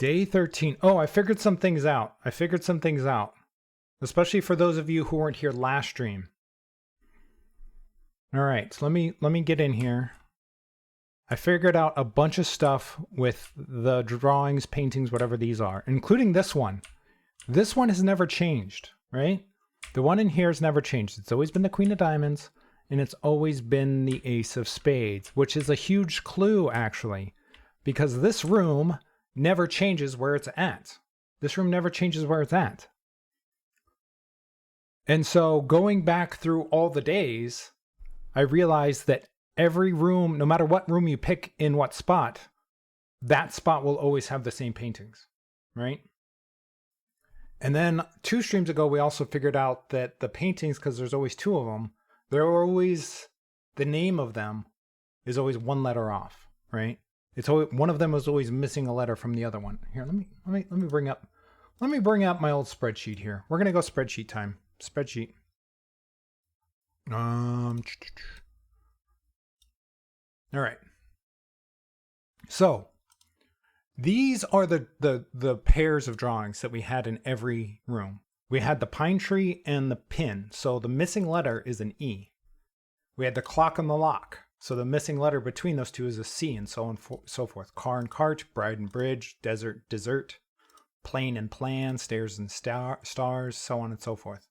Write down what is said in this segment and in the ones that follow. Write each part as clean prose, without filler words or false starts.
Day 13. Oh, I figured some things out. Especially for those of you who weren't here last stream. All right, so let me get in here. I figured out a bunch of stuff with the drawings, paintings, whatever these are, including this one. This one has never changed, right? The one in here has never changed. It's always been the Queen of Diamonds, and it's always been the Ace of Spades, which is a huge clue, actually, because this room never changes where it's at. This room never changes where it's at. And so going back through all the days, I realized that every room, no matter what room you pick in what spot, that spot will always have the same paintings, right? And then 2 streams ago, we also figured out that the paintings, because there's always 2 of them, they're always, the name of them is always 1 letter off, right? It's always, one of them is always missing a letter from the other one. Here, let me bring up my old spreadsheet here. We're gonna go spreadsheet time. Spreadsheet. All right. So these are the pairs of drawings that we had in every room. We had the pine tree and the pin. So the missing letter is an E. We had the clock and the lock. So the missing letter between those 2 is a C, and so on so forth. Car and cart, bride and bridge, desert, dessert, plane and plan, stairs and stars, so on and so forth.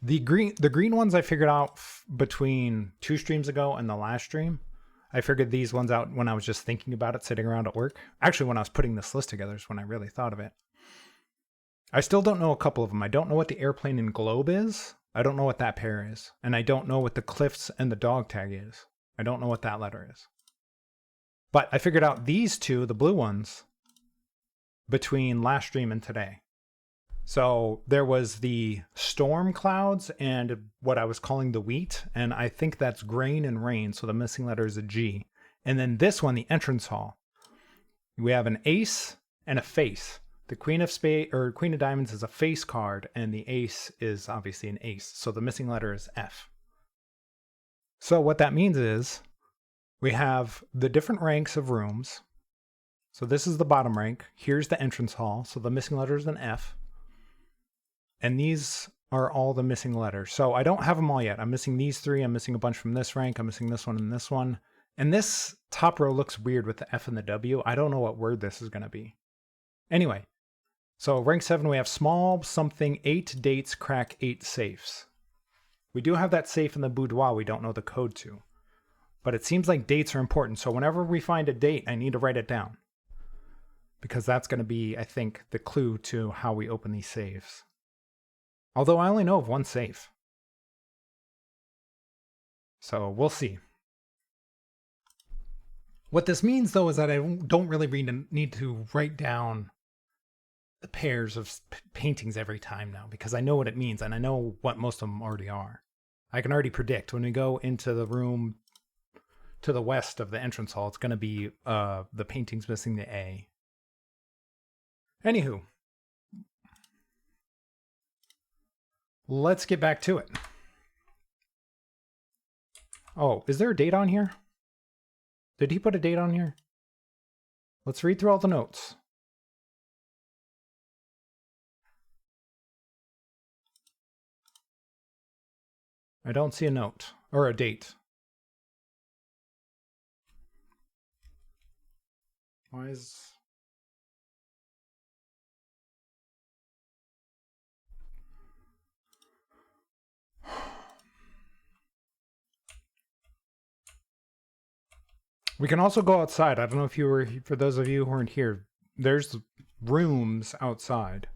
The green ones I figured out between 2 streams ago and the last stream. I figured these ones out when I was just thinking about it, sitting around at work. Actually, when I was putting this list together is when I really thought of it. I still don't know a couple of them. I don't know what the airplane and globe is. I don't know what that pair is. And I don't know what the cliffs and the dog tag is. I don't know what that letter is. But I figured out these 2, the blue ones, between last stream and today. So there was the storm clouds and what I was calling the wheat, and I think that's grain and rain, so the missing letter is a G. And then this one, the entrance hall. We have an ace and a face. The Queen of Spades or Queen of Diamonds is a face card, and the ace is obviously an ace, so the missing letter is F. So what that means is we have the different ranks of rooms. So this is the bottom rank. Here's the entrance hall, so the missing letter is an F. And these are all the missing letters. So I don't have them all yet. I'm missing these 3. I'm missing a bunch from this rank. I'm missing this one and this one. And this top row looks weird with the F and the W. I don't know what word this is going to be. Anyway, so rank 7, we have small something 8 dates crack 8 safes. We do have that safe in the boudoir we don't know the code to. But it seems like dates are important. So whenever we find a date, I need to write it down. Because that's going to be, I think, the clue to how we open these safes. Although I only know of 1 safe. So we'll see. What this means, though, is that I don't really need to write down the pairs of paintings every time now, because I know what it means, and I know what most of them already are. I can already predict when we go into the room to the west of the entrance hall, it's going to be the paintings missing the A. Anywho. Let's get back to it. Oh, is there a date on here? Did he put a date on here? Let's read through all the notes. I don't see a note or a date. Why is... We can also go outside. I don't know if you were, for those of you who weren't here, there's rooms outside.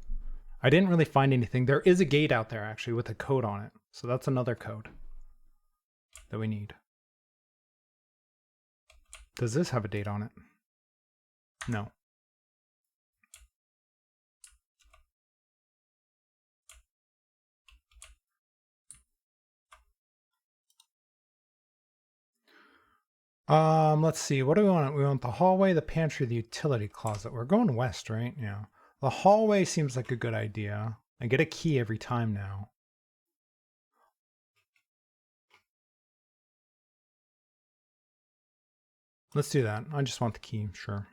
I didn't really find anything. There is a gate out there actually with a code on it. So that's another code that we need. Does this have a date on it? No. Let's see. What do we want? We want the hallway, the pantry, the utility closet. We're going west, right? Yeah. The hallway seems like a good idea. I get a key every time now. Let's do that. I just want the key, sure.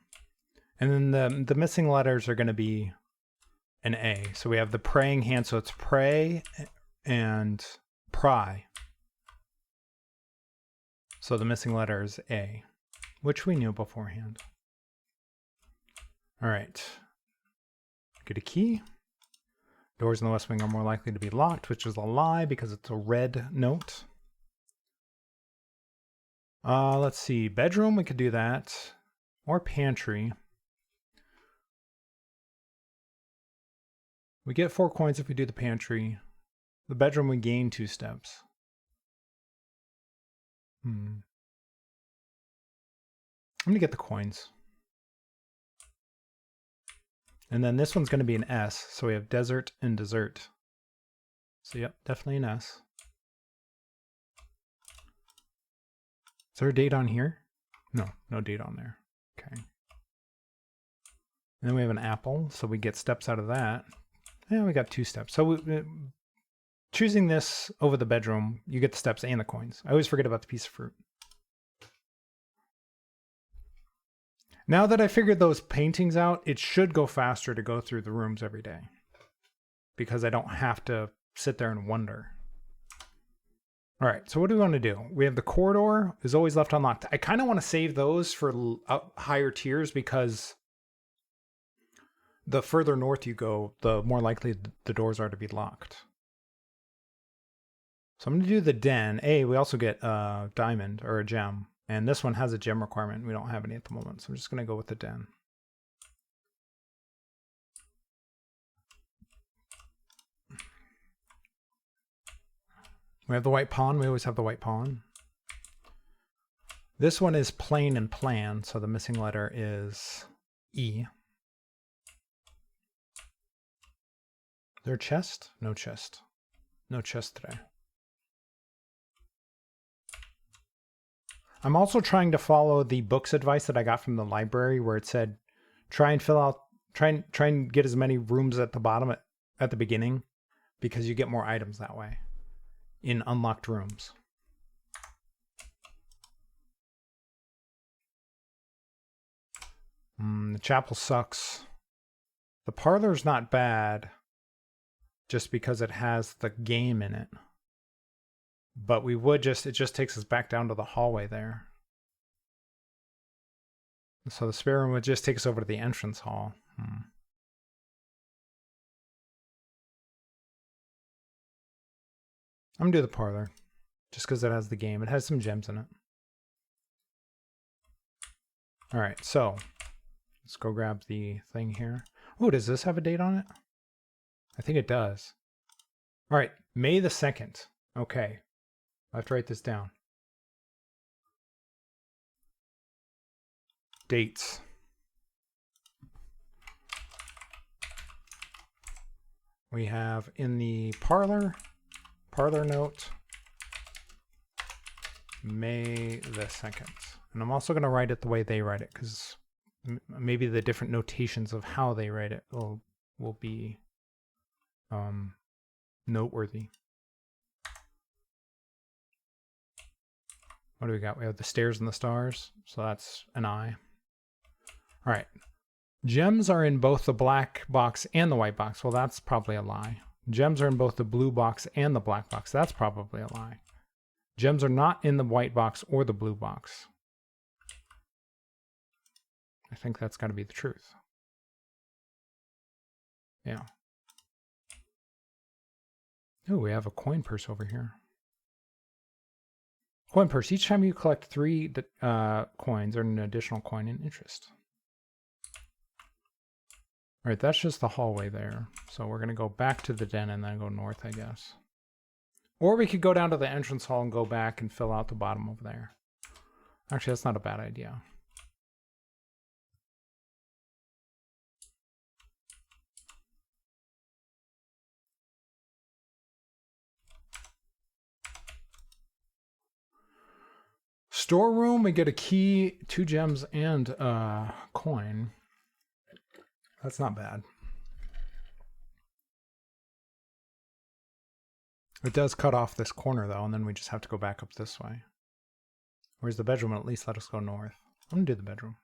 And then the missing letters are going to be an A. So we have the praying hand, so it's pray and pry. So the missing letter is A, which we knew beforehand. All right. Get a key. Doors in the west wing are more likely to be locked, which is a lie because it's a red note. Let's see. Bedroom, we could do that. Or pantry. We get 4 coins if we do the pantry. The bedroom, we gain 2 steps. I'm going to get the coins. And then this one's going to be an S. So we have desert and dessert. So yep, definitely an S. Is there a date on here? No, no date on there. Okay. And then we have an apple. So we get steps out of that. Yeah, we got 2 steps. So choosing this over the bedroom, you get the steps and the coins. I always forget about the piece of fruit. Now that I figured those paintings out, it should go faster to go through the rooms every day. Because I don't have to sit there and wonder. All right, so what do we want to do? We have the corridor is always left unlocked. I kind of want to save those for higher tiers because the further north you go, the more likely the doors are to be locked. So I'm going to do the den. We also get a diamond or a gem. And this one has a gem requirement. We don't have any at the moment. So I'm just going to go with the den. We have the white pawn. We always have the white pawn. This one is plain and plan. So the missing letter is E. Is there a chest? No chest. No chest today. I'm also trying to follow the books advice that I got from the library where it said, try and get as many rooms at the bottom at the beginning because you get more items that way in unlocked rooms. The chapel sucks. The parlor's not bad just because it has the game in it. But we would it just takes us back down to the hallway there. So the spare room would just take us over to the entrance hall. I'm going to do the parlor. Just because it has the game. It has some gems in it. Alright, so let's go grab the thing here. Oh, does this have a date on it? I think it does. Alright, May the 2nd. Okay. I have to write this down. Dates. We have in the parlor note, May the 2nd. And I'm also going to write it the way they write it because maybe the different notations of how they write it will be noteworthy. What do we got? We have the stairs and the stars. So that's an I. All right. Gems are in both the black box and the white box. Well, that's probably a lie. Gems are in both the blue box and the black box. That's probably a lie. Gems are not in the white box or the blue box. I think that's got to be the truth. Yeah. Oh, we have a coin purse over here. Coin purse. Each time you collect 3 coins, earn an additional coin in interest. All right, that's just the hallway there. So we're going to go back to the den and then go north, I guess. Or we could go down to the entrance hall and go back and fill out the bottom over there. Actually, that's not a bad idea. Storeroom, we get a key, 2 gems, and a coin. That's not bad. It does cut off this corner, though, and then we just have to go back up this way. Where's the bedroom? At least let us go north. I'm going to do the bedroom.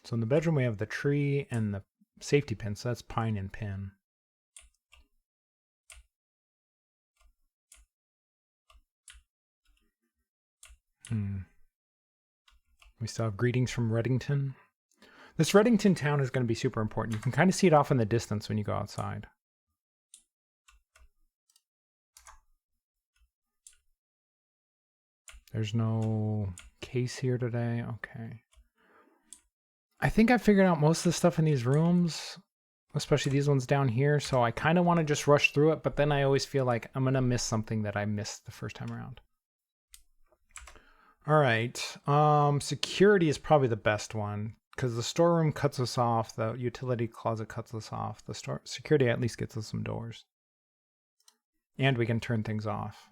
So in the bedroom, we have the tree and the safety pin. So that's pine and pin. We still have greetings from Reddington. This Reddington town is going to be super important. You can kind of see it off in the distance when you go outside. There's no case here today. Okay. I think I figured out most of the stuff in these rooms, especially these ones down here. So I kind of want to just rush through it, but then I always feel like I'm going to miss something that I missed the first time around. All right. Security is probably the best one because the storeroom cuts us off. The utility closet cuts us off. The security at least gets us some doors. And we can turn things off.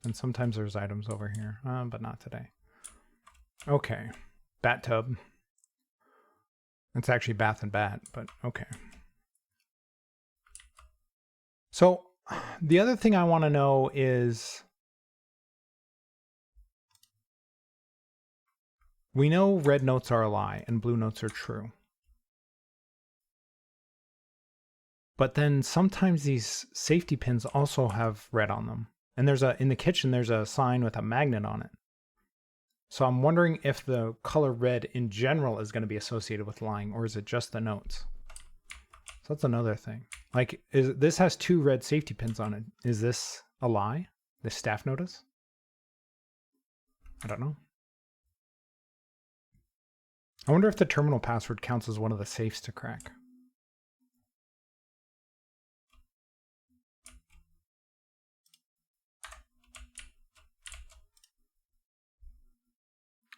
And sometimes there's items over here, but not today. Okay, bat tub. It's actually bath and bat, but okay. So the other thing I want to know is, we know red notes are a lie and blue notes are true. But then sometimes these safety pins also have red on them. And there's in the kitchen, there's a sign with a magnet on it. So I'm wondering if the color red in general is going to be associated with lying, or is it just the notes? So that's another thing. Like, this has 2 red safety pins on it. Is this a lie? This staff notice? I don't know. I wonder if the terminal password counts as one of the safes to crack.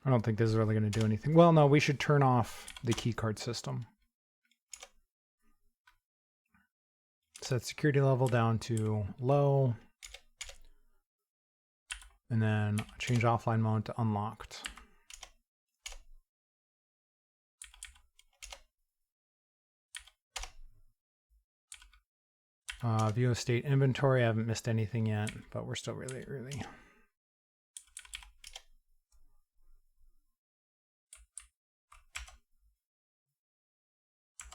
I don't think this is really going to do anything. Well, no, we should turn off the keycard system. Set security level down to low. And then change offline mode to unlocked. View estate inventory. I haven't missed anything yet, but we're still really early.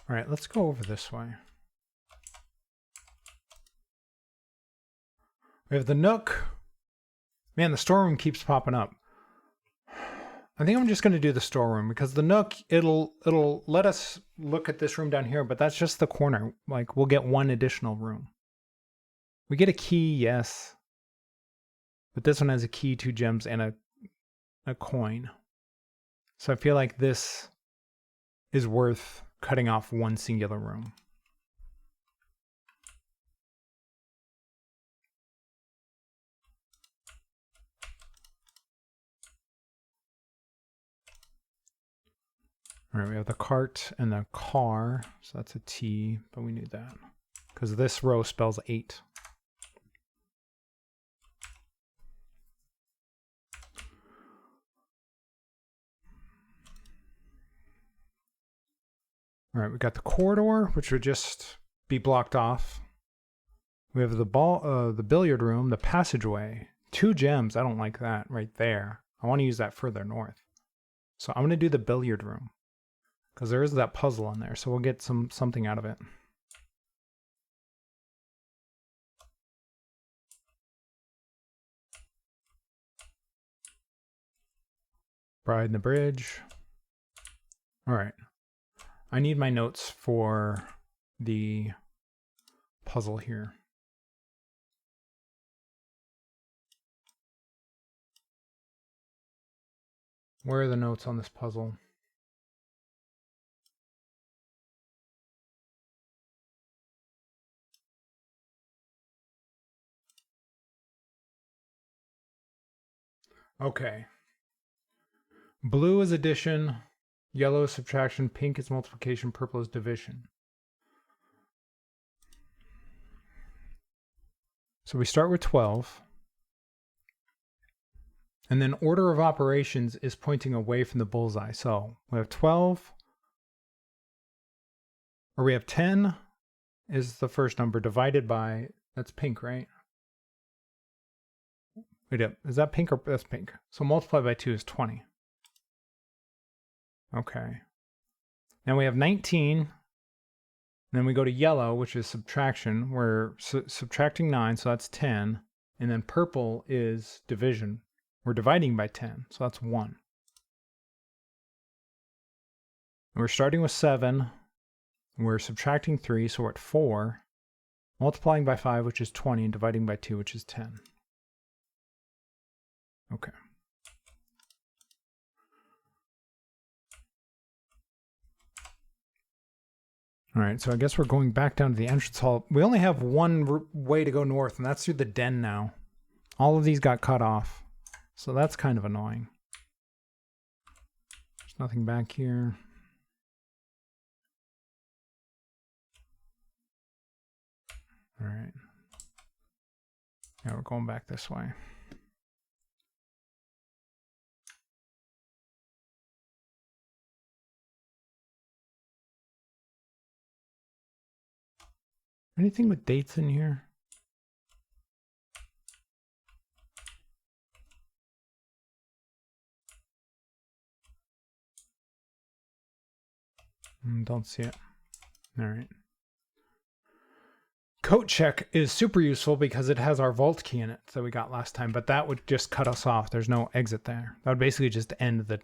All right, let's go over this way. We have the Nook. Man, the storeroom keeps popping up. I think I'm just going to do the storeroom because the Nook, it'll let us look at this room down here, but that's just the corner. Like, we'll get 1 additional room. We get a key, yes. But this one has a key, 2 gems, and a coin. So I feel like this is worth cutting off 1 singular room. All right, we have the cart and the car, so that's a T, but we need that because this row spells 8. All right, we got the corridor, which would just be blocked off. We have the billiard room, the passageway, 2 gems. I don't like that right there. I want to use that further north. So I'm going to do the billiard room because there is that puzzle in there. So we'll get something out of it. Bride and the Bridge. All right. I need my notes for the puzzle here. Where are the notes on this puzzle? Okay. Blue is addition, yellow is subtraction, pink is multiplication, purple is division. So we start with 12. And then order of operations is pointing away from the bullseye. So we have 12, or we have 10 is the first number divided by, that's pink, right? Wait up, is that pink or that's pink? So multiply by 2 is 20. Okay. Now we have 19. Then we go to yellow, which is subtraction. We're subtracting 9, so that's 10. And then purple is division. We're dividing by 10, so that's 1. And we're starting with 7. We're subtracting 3, so we're at 4. Multiplying by 5, which is 20, and dividing by 2, which is 10. Okay. All right, so I guess we're going back down to the entrance hall. We only have one way to go north, and that's through the den now. All of these got cut off, so that's kind of annoying. There's nothing back here. All right. Yeah, we're going back this way. Anything with dates in here? Don't see it. All right. Coat check is super useful because it has our vault key in it that we got last time, but that would just cut us off. There's no exit there. That would basically just end the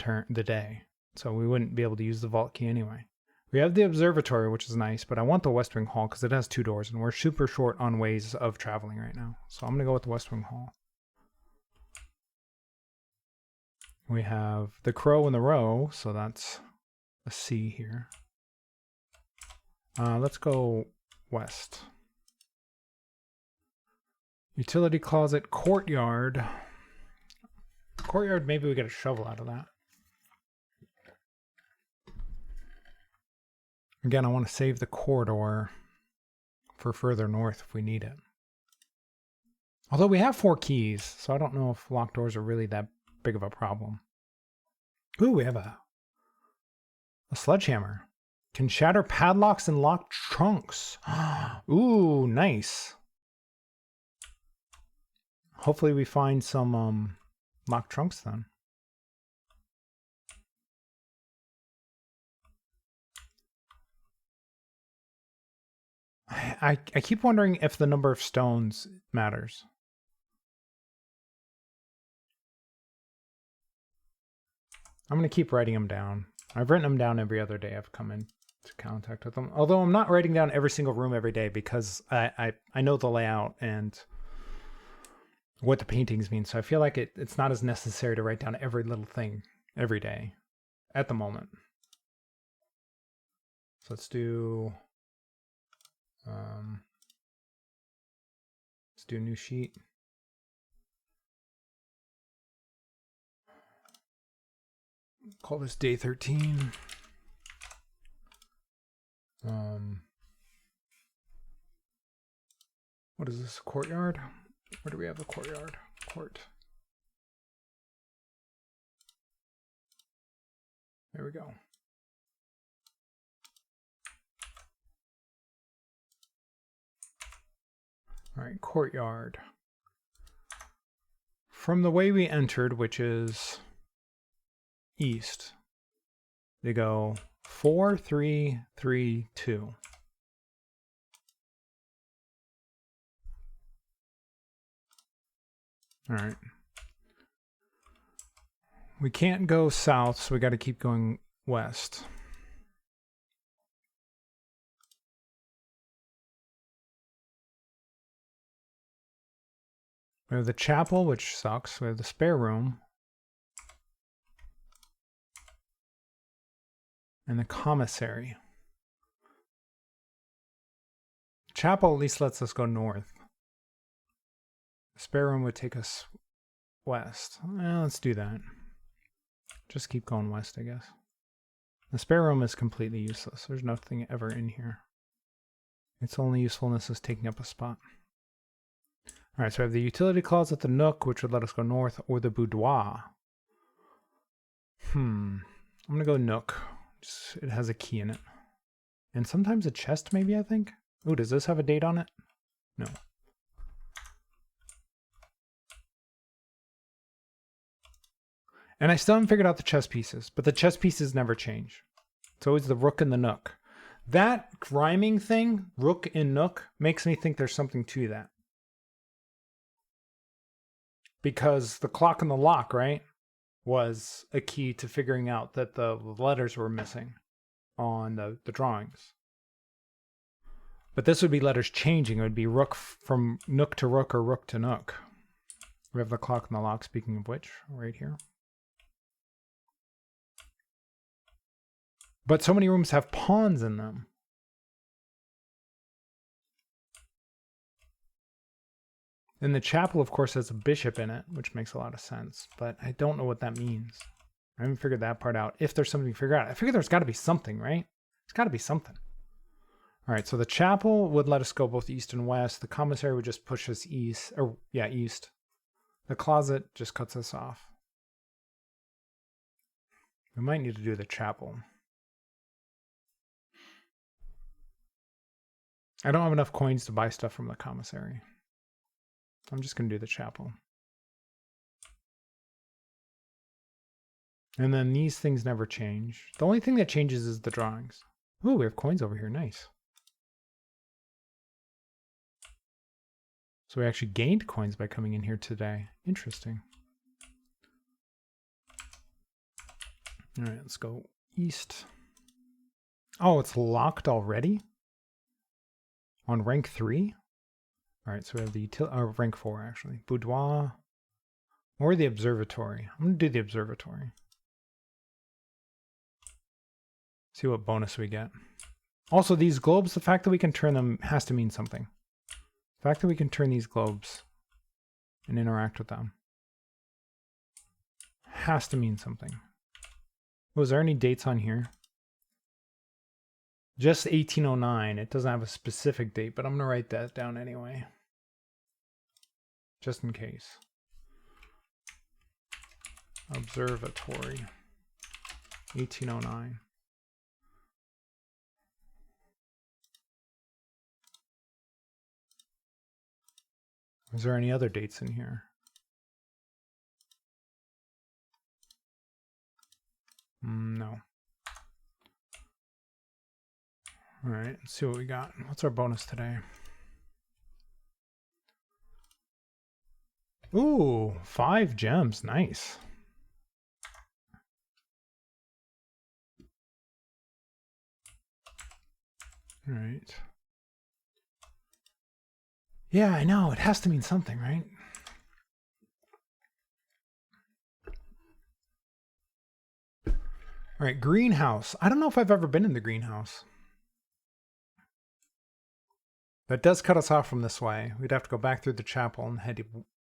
day. So we wouldn't be able to use the vault key anyway. We have the observatory, which is nice, but I want the West Wing Hall because it has 2 doors, and we're super short on ways of traveling right now. So I'm going to go with the West Wing Hall. We have the Crow in the Row, so that's a C here. Let's go west. Utility closet, courtyard. Courtyard, maybe we get a shovel out of that. Again, I want to save the corridor for further north if we need it. Although we have 4 keys, so I don't know if locked doors are really that big of a problem. Ooh, we have a sledgehammer. Can shatter padlocks and lock trunks. Ooh, nice. Hopefully we find some locked trunks then. I keep wondering if the number of stones matters. I'm going to keep writing them down. I've written them down every other day I've come into contact with them. Although I'm not writing down every single room every day because I know the layout and what the paintings mean. So I feel like it's not as necessary to write down every little thing every day at the moment. So let's do a new sheet. Call this day 13. What is this? Courtyard? Where do we have the courtyard? Court. There we go. All right, courtyard. From the way we entered, which is east, they go 4, 3, 3, 2. All right. We can't go south, so we got to keep going west. We have the chapel, which sucks. We have the spare room. And the commissary. Chapel at least lets us go north. The spare room would take us west. Well, let's do that. Just keep going west, I guess. The spare room is completely useless. There's nothing ever in here. Its only usefulness is taking up a spot. All right, so I have the utility closet, the nook, which would let us go north, or the boudoir. I'm gonna go nook. It has a key in it. And sometimes a chest, maybe, I think? Ooh, does this have a date on it? No. And I still haven't figured out the chess pieces, but the chess pieces never change. It's always the rook and the nook. That rhyming thing, rook and nook, makes me think there's something to that. Because the clock and the lock, right, was a key to figuring out that the letters were missing on the drawings. But this would be letters changing. It would be rook from nook to rook or rook to nook. We have the clock and the lock, speaking of which, right here. But so many rooms have pawns in them. And the chapel, of course, has a bishop in it, which makes a lot of sense. But I don't know what that means. I haven't figured that part out. If there's something to figure out. I figure there's got to be something, right? There's got to be something. All right, so the chapel would let us go both east and west. The commissary would just push us east. Or, yeah, east. The closet just cuts us off. We might need to do the chapel. I don't have enough coins to buy stuff from the commissary. I'm just going to do the chapel. And then these things never change. The only thing that changes is the drawings. Ooh, we have coins over here. Nice. So we actually gained coins by coming in here today. Interesting. All right, let's go east. Oh, it's locked already? On rank 3? All right, so we have the rank 4 actually. Boudoir or the observatory. I'm gonna do the observatory. See what bonus we get. Also, these globes, the fact that we can turn them has to mean something. The fact that we can turn these globes and interact with them has to mean something. Was there any dates on here? Just 1809. It doesn't have a specific date, but I'm going to write that down anyway. Just in case. Observatory. 1809. Is there any other dates in here? No. All right, let's see what we got. What's our bonus today? Ooh, 5 gems. Nice. All right. Yeah, I know. It has to mean something, right? All right, greenhouse. I don't know if I've ever been in the greenhouse. That does cut us off from this way. We'd have to go back through the chapel and head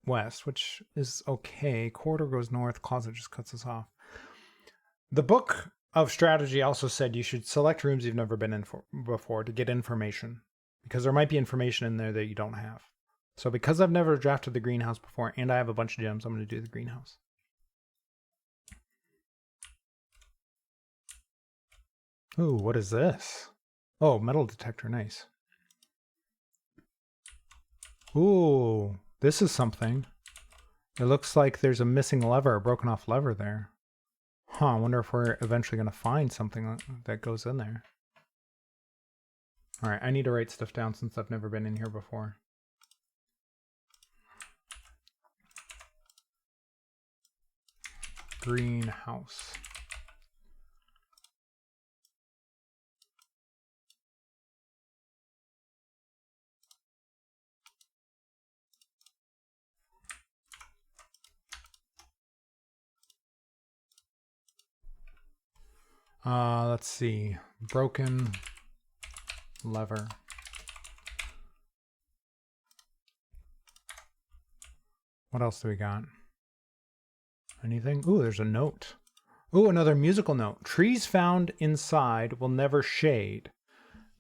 west, which is okay. Corridor goes north. Closet just cuts us off. The book of strategy also said you should select rooms you've never been in before to get information, because there might be information in there that you don't have. So because I've never drafted the greenhouse before and I have a bunch of gems, I'm going to do the greenhouse. Ooh, what is this? Oh, metal detector. Nice. Ooh, this is something. It looks like there's a missing lever, a broken off lever there. Huh, I wonder if we're eventually going to find something that goes in there. All right, I need to write stuff down since I've never been in here before. Greenhouse. Let's see. Broken lever. What else do we got? Anything? Ooh, there's a note. Ooh, another musical note. Trees found inside will never shade.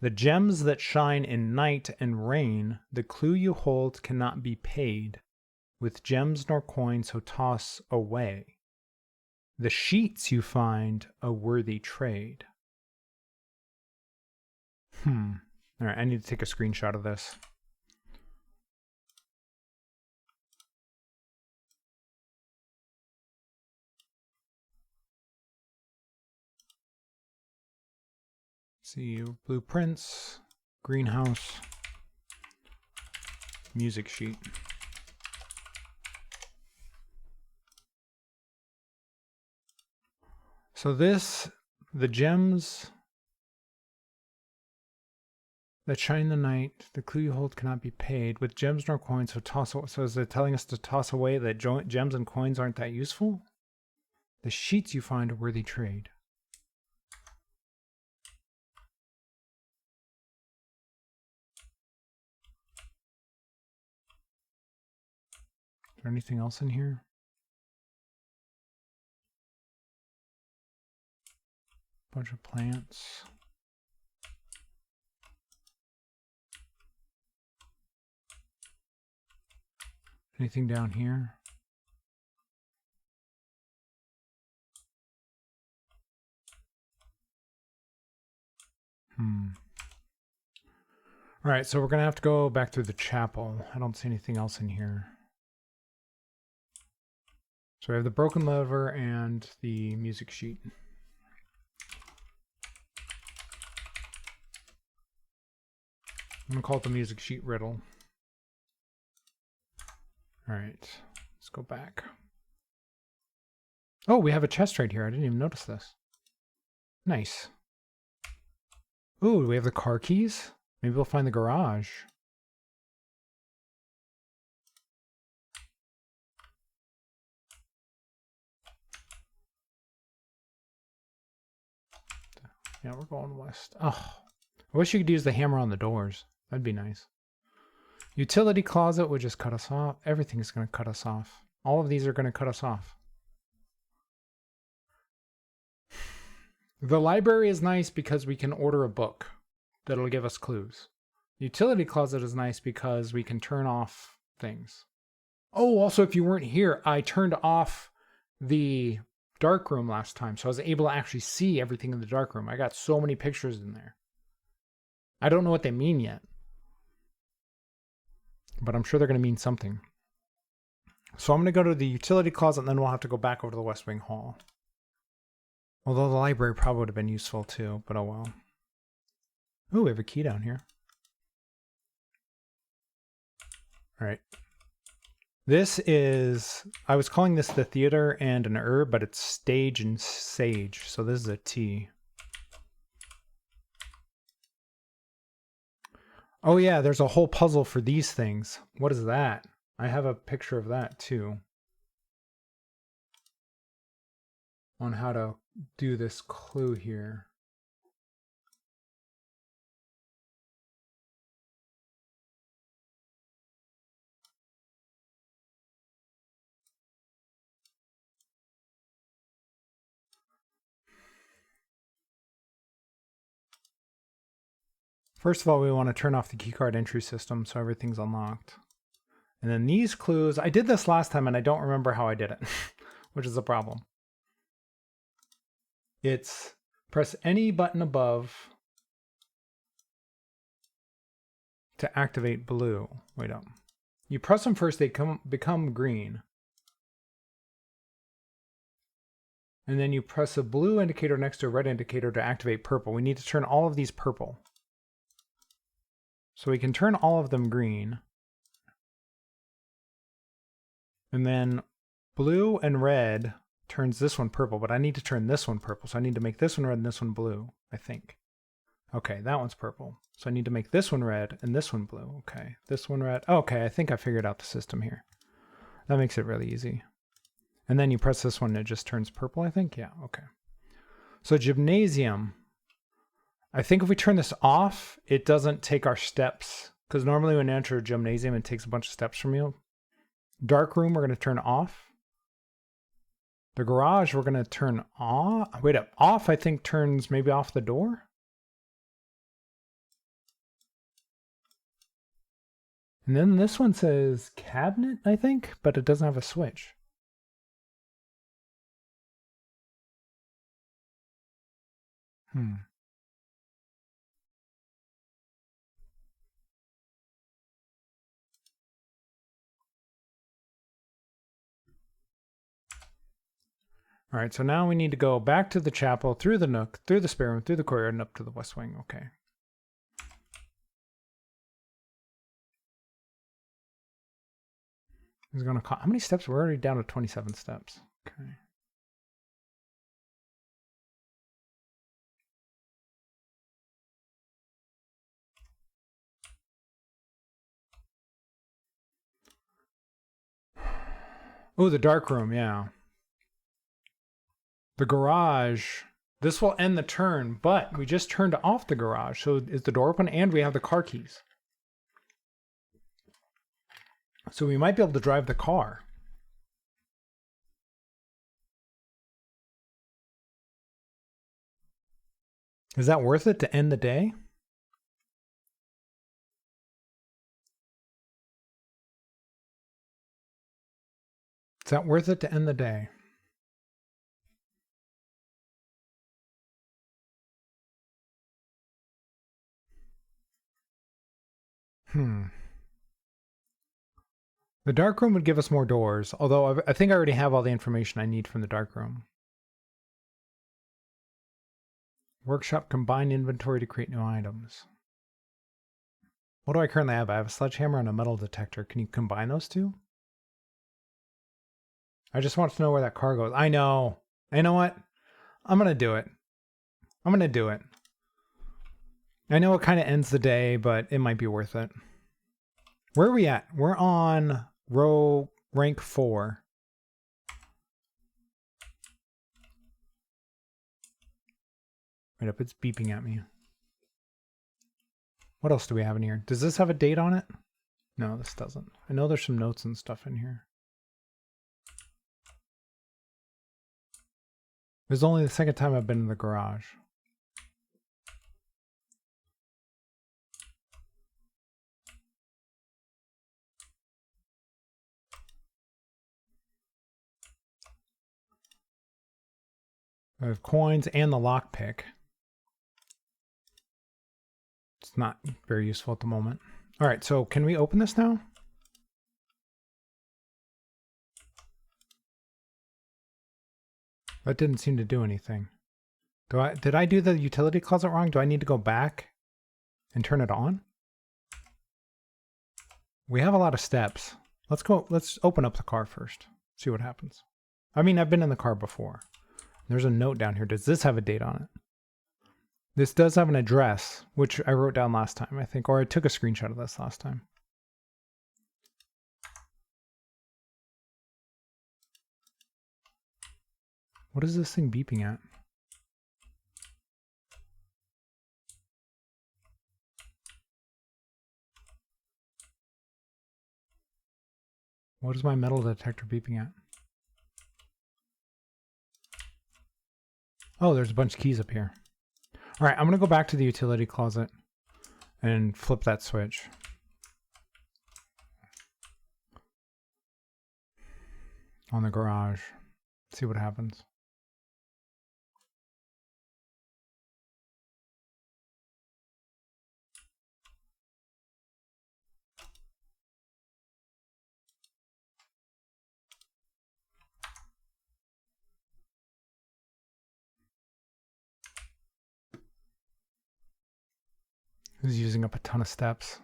The gems that shine in night and rain, the clue you hold cannot be paid. With gems nor coin, so toss away. The sheets you find a worthy trade. All right, I need to take a screenshot of this. see, blueprints, greenhouse, music sheet. So this, the gems that shine in the night, the clue you hold cannot be paid with gems nor coins. So toss. So is it telling us to toss away that gems and coins aren't that useful? The sheets you find a worthy trade. Is there anything else in here? Bunch of plants. Anything down here? All right, so we're gonna have to go back through the chapel. I don't see anything else in here. So we have the broken lever and the music sheet. I'm gonna call it the music sheet riddle. All right, let's go back. Oh, we have a chest right here. I didn't even notice this. Nice. Ooh, we have the car keys. Maybe we'll find the garage. Yeah, we're going west. Oh, I wish you could use the hammer on the doors. That'd be nice. Utility closet would just cut us off. Everything's going to cut us off. All of these are going to cut us off. The library is nice because we can order a book that'll give us clues. Utility closet is nice because we can turn off things. Oh, also, if you weren't here, I turned off the dark room last time, so I was able to actually see everything in the dark room. I got so many pictures in there. I don't know what they mean yet, but I'm sure they're going to mean something. So I'm going to go to the utility closet, and then we'll have to go back over to the West Wing Hall. Although the library probably would have been useful too, but oh well. Ooh, we have a key down here. All right. This is, I was calling this the theater and an herb, but it's stage and sage. So this is a T. Oh yeah, there's a whole puzzle for these things. What is that? I have a picture of that too. On how to do this clue here. First of all, we want to turn off the keycard entry system so everything's unlocked. And then these clues, I did this last time and I don't remember how I did it, which is a problem. It's press any button above to activate blue. Wait up. You press them first, they become green. And then you press a blue indicator next to a red indicator to activate purple. We need to turn all of these purple. So we can turn all of them green. And then blue and red turns this one purple, but I need to turn this one purple. So I need to make this one red and this one blue, I think. Okay, that one's purple. So I need to make this one red and this one blue. Okay, this one red. Okay, I think I figured out the system here. That makes it really easy. And then you press this one and it just turns purple, I think? Yeah, okay. So gymnasium. I think if we turn this off, it doesn't take our steps. Because normally when you enter a gymnasium, it takes a bunch of steps from you. Dark room, we're going to turn off. The garage, we're going to turn on. Wait up. Off, I think, turns maybe off the door. And then this one says cabinet, I think, but it doesn't have a switch. All right, so now we need to go back to the chapel, through the nook, through the spare room, through the courtyard, and up to the west wing. Okay. It's gonna how many steps? We're already down to 27 steps. Okay. Oh, the dark room, yeah. The garage. This will end the turn, but we just turned off the garage. So is the door open? And we have the car keys. So we might be able to drive the car. Is that worth it to end the day? Is that worth it to end the day? The dark room would give us more doors, although I think I already have all the information I need from the dark room. Workshop combined inventory to create new items. What do I currently have? I have a sledgehammer and a metal detector. Can you combine those two? I just want to know where that car goes. I know. You know what? I'm going to do it. I'm going to do it. I know it kind of ends the day, but it might be worth it. Where are we at? We're on row rank 4. Wait up, it's beeping at me. What else do we have in here? Does this have a date on it? No, this doesn't. I know there's some notes and stuff in here. This is only the second time I've been in the garage. I have coins and the lockpick. It's not very useful at the moment. All right, so can we open this now? That didn't seem to do anything. Did I do the utility closet wrong? Do I need to go back and turn it on? We have a lot of steps. Let's open up the car first. See what happens. I mean, I've been in the car before. There's a note down here. Does this have a date on it? This does have an address, which I wrote down last time, I think, or I took a screenshot of this last time. What is this thing beeping at? What is my metal detector beeping at? Oh, there's a bunch of keys up here. All right, I'm going to go back to the utility closet and flip that switch. On the garage. See what happens. This is using up a ton of steps.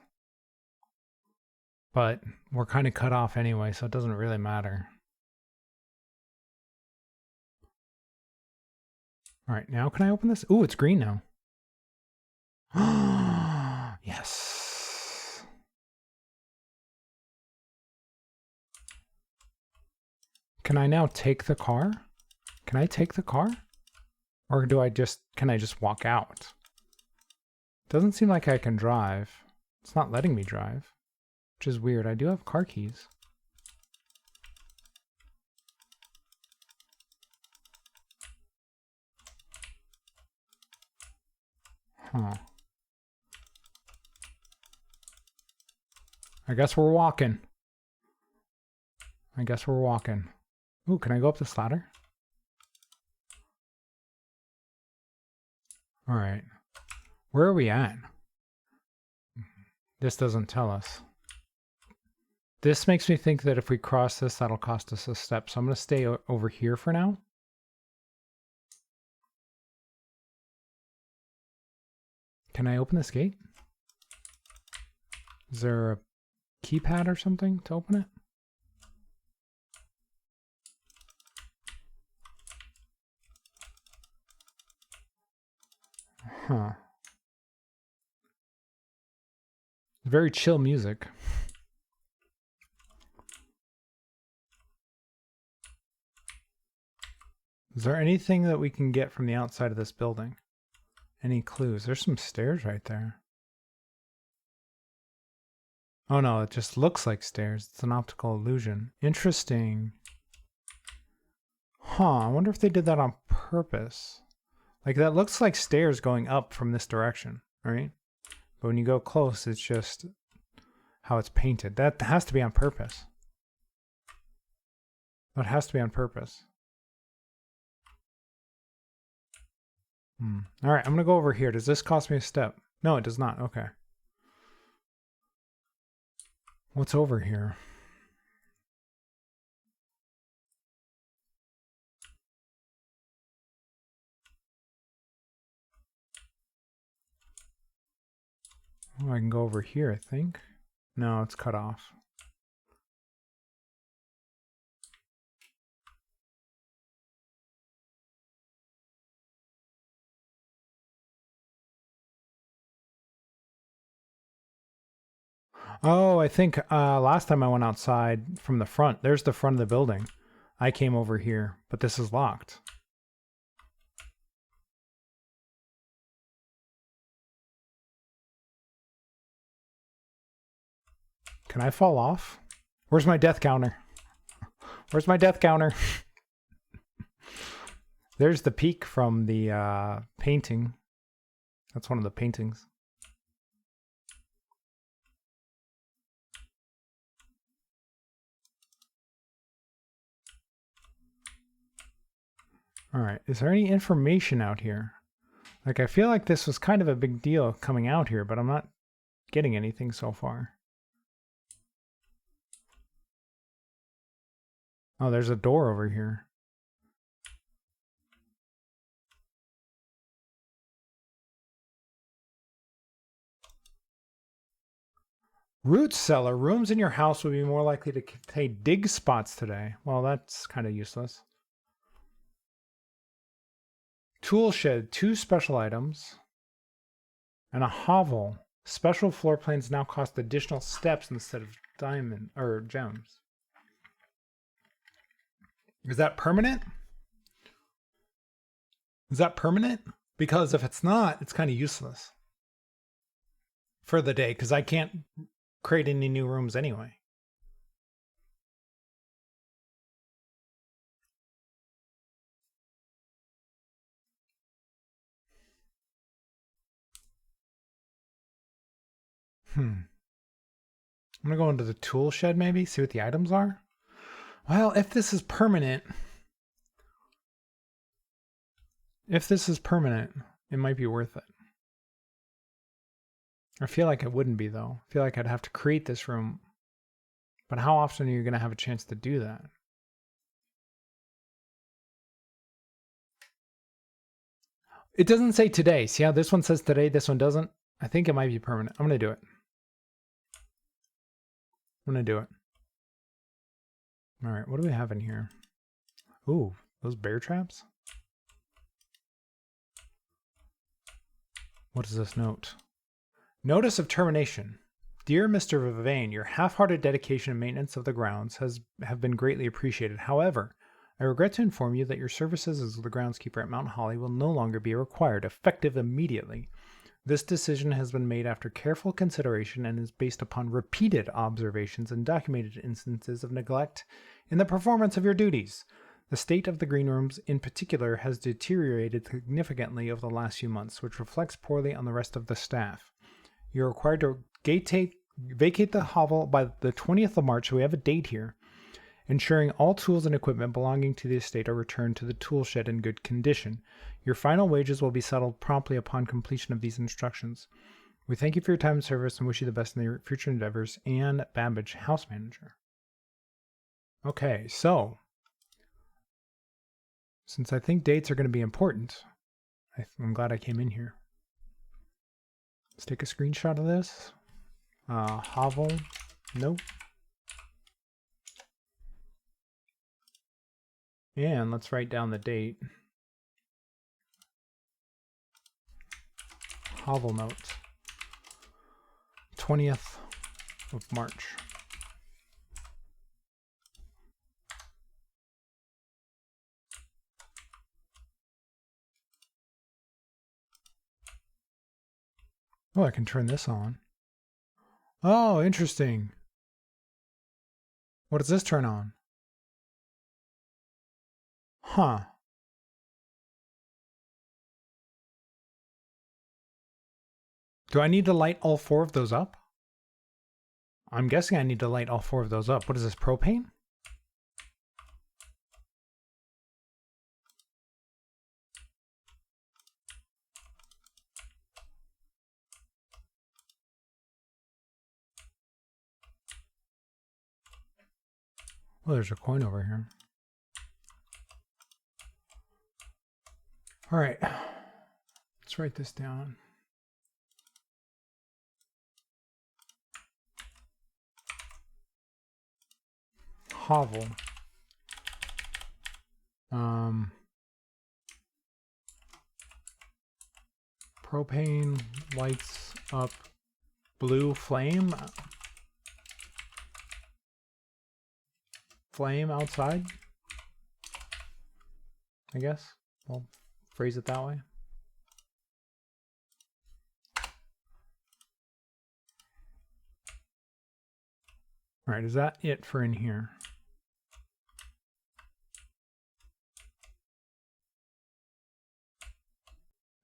But we're kind of cut off anyway, so it doesn't really matter. All right, now can I open this? Ooh, it's green now. Yes. Can I now take the car? Can I take the car? Or can I just walk out? Doesn't seem like I can drive. It's not letting me drive, which is weird. I do have car keys. Huh. I guess we're walking. Ooh, can I go up this ladder? All right. Where are we at? This doesn't tell us. This makes me think that if we cross this, that'll cost us a step. So I'm going to stay over here for now. Can I open this gate? Is there a keypad or something to open it? Huh. Very chill music. Is there anything that we can get from the outside of this building? Any clues? There's some stairs right there. Oh no, it just looks like stairs. It's an optical illusion. Interesting. Huh, I wonder if they did that on purpose. Like, that looks like stairs going up from this direction, right? But when you go close, it's just how it's painted. That has to be on purpose. That has to be on purpose. All right, I'm going to go over here. Does this cost me a step? No, it does not. Okay. What's over here? Oh, I can go over here, I think. No, it's cut off. Oh, I think last time I went outside from the front, there's the front of the building. I came over here, but this is locked. Can I fall off? Where's my death counter? Where's my death counter? There's the peak from the painting. That's one of the paintings. All right, is there any information out here? Like, I feel like this was kind of a big deal coming out here, but I'm not getting anything so far. Oh, there's a door over here. Root cellar. Rooms in your house would be more likely to contain dig spots today. Well, that's kind of useless. Tool shed. 2 special items. And a hovel. Special floor plans now cost additional steps instead of diamond or gems. Is that permanent? Is that permanent? Because if it's not, it's kind of useless for the day, because I can't create any new rooms anyway. I'm gonna go into the tool shed maybe, see what the items are. Well, if this is permanent, it might be worth it. I feel like it wouldn't be, though. I feel like I'd have to create this room. But how often are you going to have a chance to do that? It doesn't say today. See how this one says today, this one doesn't? I think it might be permanent. I'm going to do it. I'm going to do it. All right, what do we have in here? Ooh, those bear traps? What is this note? Notice of termination. Dear Mr. Vivane, your half-hearted dedication and maintenance of the grounds have been greatly appreciated. However, I regret to inform you that your services as the groundskeeper at Mount Holly will no longer be required, effective immediately. This decision has been made after careful consideration and is based upon repeated observations and documented instances of neglect in the performance of your duties. The state of the green rooms, in particular, has deteriorated significantly over the last few months, which reflects poorly on the rest of the staff. You're required to vacate the hovel by the 20th of March, so we have a date here, ensuring all tools and equipment belonging to the estate are returned to the tool shed in good condition. Your final wages will be settled promptly upon completion of these instructions. We thank you for your time and service and wish you the best in your future endeavors. Anne Babbage, house manager. Okay, so since I think dates are going to be important, I'm glad I came in here. Let's take a screenshot of this. Hovel, nope. And let's write down the date. Hovel notes. 20th of March. Oh, I can turn this on. Oh, interesting. What does this turn on? Huh. Do I need to light all 4 of those up? I'm guessing I need to light all 4 of those up. What is this, propane? Oh, there's a coin over here. All right, let's write this down. Hovel. Propane lights up blue flame. Flame outside, I guess. We'll phrase it that way. All right, is that it for in here?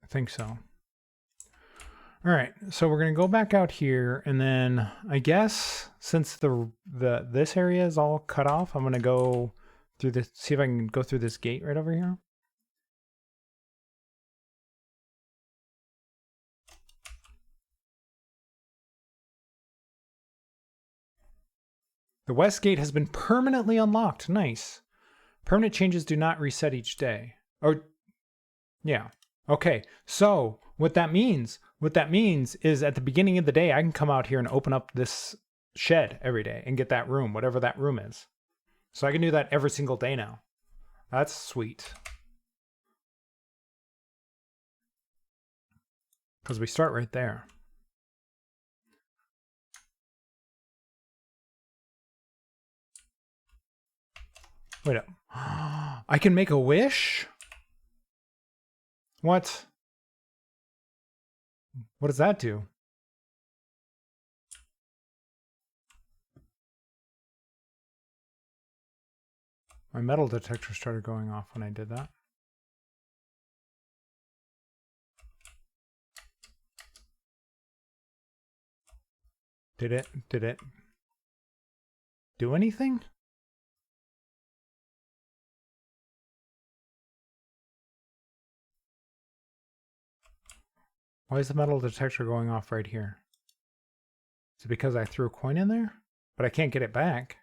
I think so. All right, so we're gonna go back out here, and then I guess since this area is all cut off, I'm gonna go through this, see if I can go through this gate right over here. The west gate has been permanently unlocked. Nice. Permanent changes do not reset each day. Oh, yeah. Okay, so what that means is at the beginning of the day, I can come out here and open up this shed every day and get that room, whatever that room is. So I can do that every single day now. That's sweet. Because we start right there. Wait up. I can make a wish? What? What does that do? My metal detector started going off when I did that. Did it do anything? Why is the metal detector going off right here? Is it because I threw a coin in there? But I can't get it back.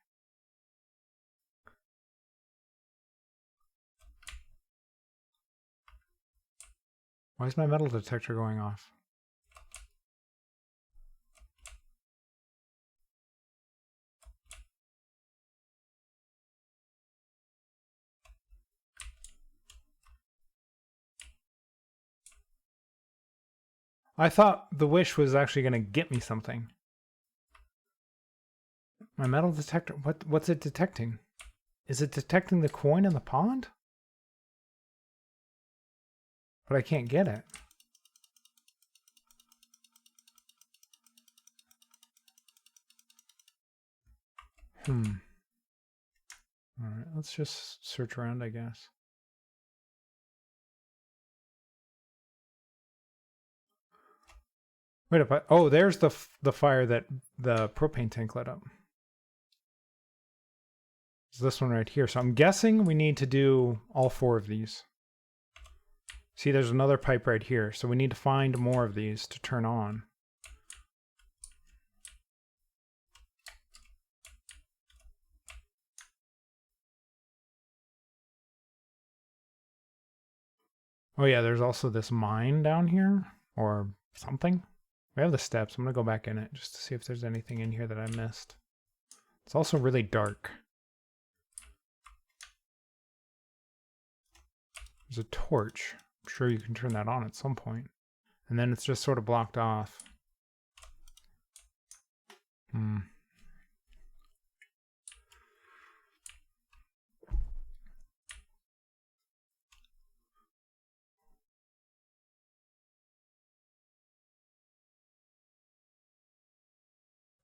Why is my metal detector going off? I thought the wish was actually going to get me something. My metal detector, what's it detecting? Is it detecting the coin in the pond? But I can't get it. All right, let's just search around, I guess. Wait up. Oh, there's the fire that the propane tank lit up. It's this one right here. So I'm guessing we need to do all 4 of these. See, there's another pipe right here. So we need to find more of these to turn on. Oh yeah, there's also this mine down here or something. We have the steps. I'm going to go back in it just to see if there's anything in here that I missed. It's also really dark. There's a torch. I'm sure you can turn that on at some point. And then it's just sort of blocked off.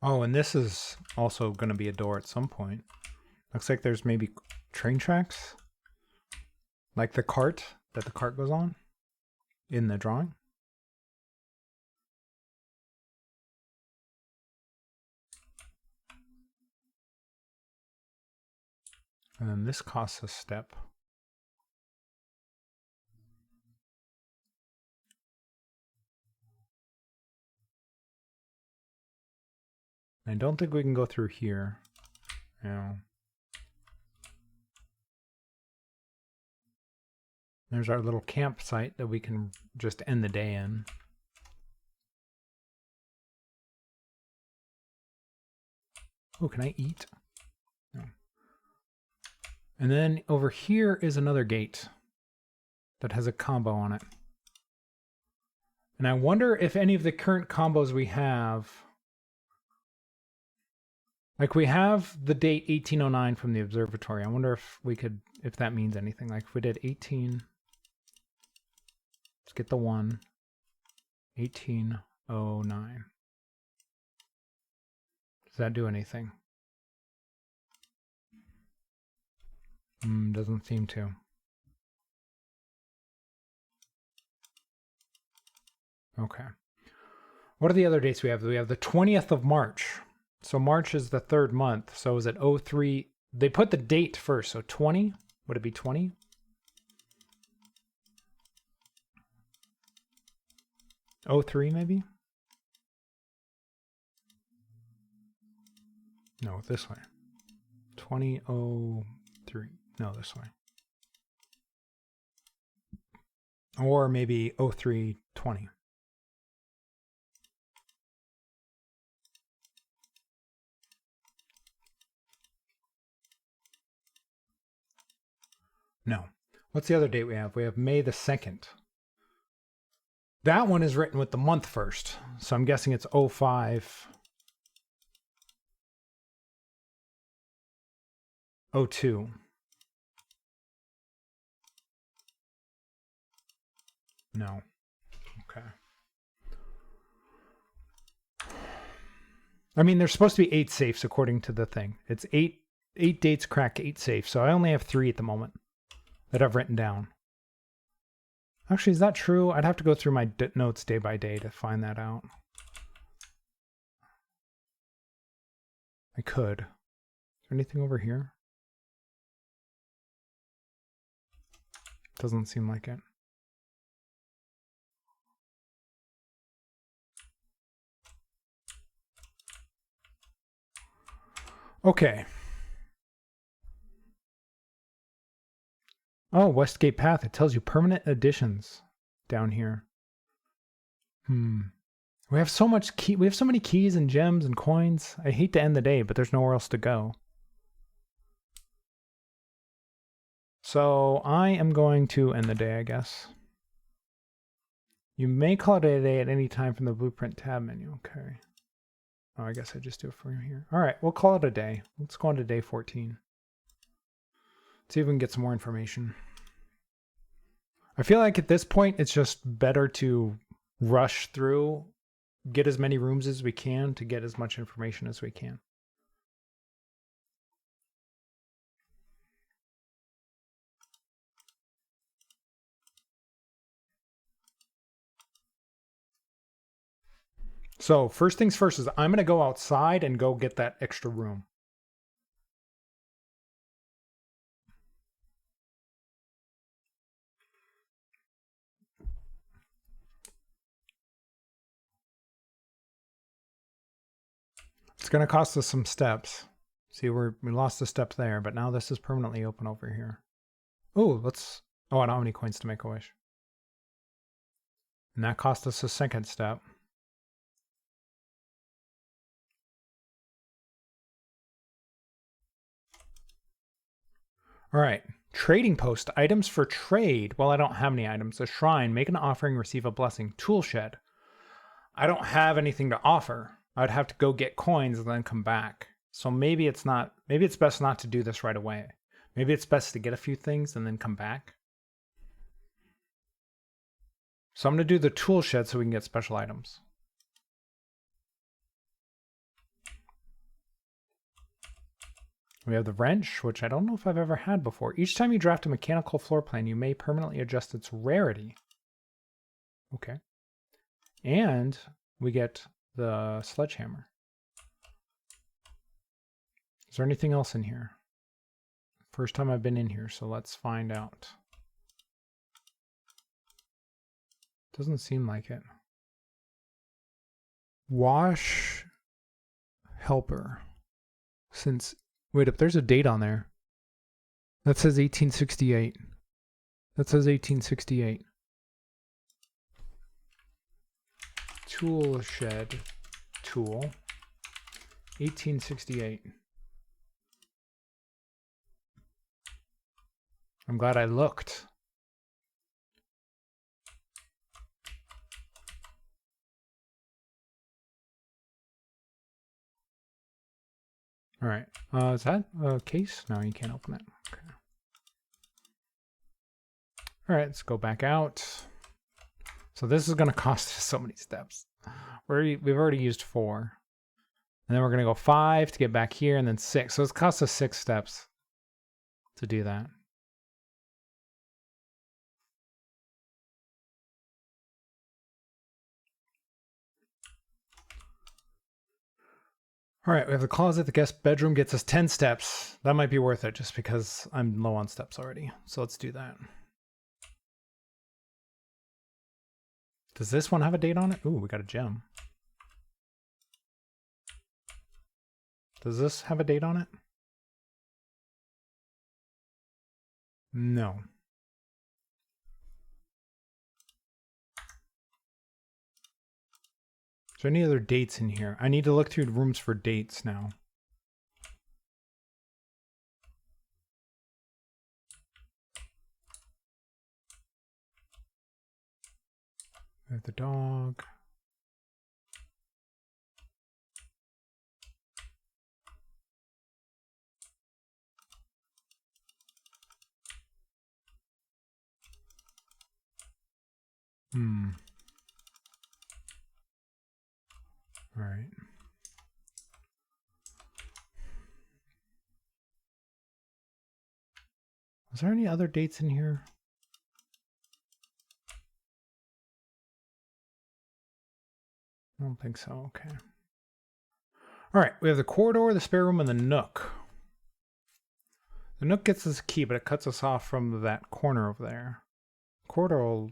Oh, and this is also going to be a door at some point. Looks like there's maybe train tracks. Like the cart that the cart goes on in the drawing. And then this costs a step. I don't think we can go through here. Yeah. There's our little campsite that we can just end the day in. Oh, can I eat? No. And then over here is another gate that has a combo on it. And I wonder if any of the current combos we have, like we have the date 1809 from the observatory. I wonder if we could, if that means anything. Like if we did 18, let's get the 1, 1809. Does that do anything? Doesn't seem to. Okay. What are the other dates we have? We have the 20th of March. So March is the 3rd month. So is it 03? They put the date first. So 20? Would it be 20? '03 maybe? No, this way. 2003. No, this way. Or maybe 0320. No. What's the other date we have? We have May the 2nd. That one is written with the month first. So I'm guessing it's 05. 02. No. Okay. I mean, there's supposed to be 8 safes according to the thing. It's 8 dates crack 8 safes. So I only have 3 at the moment that I've written down. Actually, is that true? I'd have to go through my notes day by day to find that out. I could. Is there anything over here? Doesn't seem like it. Okay. Oh, Westgate Path. It tells you permanent additions down here. We have so much key. We have so many keys and gems and coins. I hate to end the day, but there's nowhere else to go. So I am going to end the day, I guess. You may call it a day at any time from the Blueprint tab menu. Okay. Oh, I guess I just do it from here. All right, we'll call it a day. Let's go on to day 14. See if we can get some more information. I feel like at this point, it's just better to rush through, get as many rooms as we can to get as much information as we can. So first things first is I'm going to go outside and go get that extra room. It's going to cost us some steps. See, we lost a step there, but now this is permanently open over here. Oh, let's... Oh, I don't have any coins to make a wish. And that cost us a second step. All right. Trading post. Items for trade. Well, I don't have any items. A shrine. Make an offering, receive a blessing. Tool shed. I don't have anything to offer. I'd have to go get coins and then come back. So maybe it's best not to do this right away. Maybe it's best to get a few things and then come back. So I'm going to do the tool shed so we can get special items. We have the wrench, which I don't know if I've ever had before. Each time you draft a mechanical floor plan, you may permanently adjust its rarity. Okay. And we get the sledgehammer. Is there anything else in here? First time I've been in here, so let's find out. Doesn't seem like it. Wash helper. Wait up, there's a date on there. That says 1868. That says 1868. Tool shed tool. 1868. I'm glad I looked. All right. Is that a case? No, you can't open it. Okay. All right, let's go back out. So this is going to cost us so many steps. We've already used 4. And then we're going to go 5 to get back here and then 6. So it's cost us 6 steps to do that. All right, we have the closet. The guest bedroom gets us 10 steps. That might be worth it just because I'm low on steps already. So let's do that. Does this one have a date on it? Ooh, we got a gem. Does this have a date on it? No. Is there any other dates in here? I need to look through the rooms for dates now. We have the dog. All right. Was there any other dates in here? I don't think so. Okay. All right. We have the corridor, the spare room, and the nook. The nook gets us a key, but it cuts us off from that corner over there. Corridor will...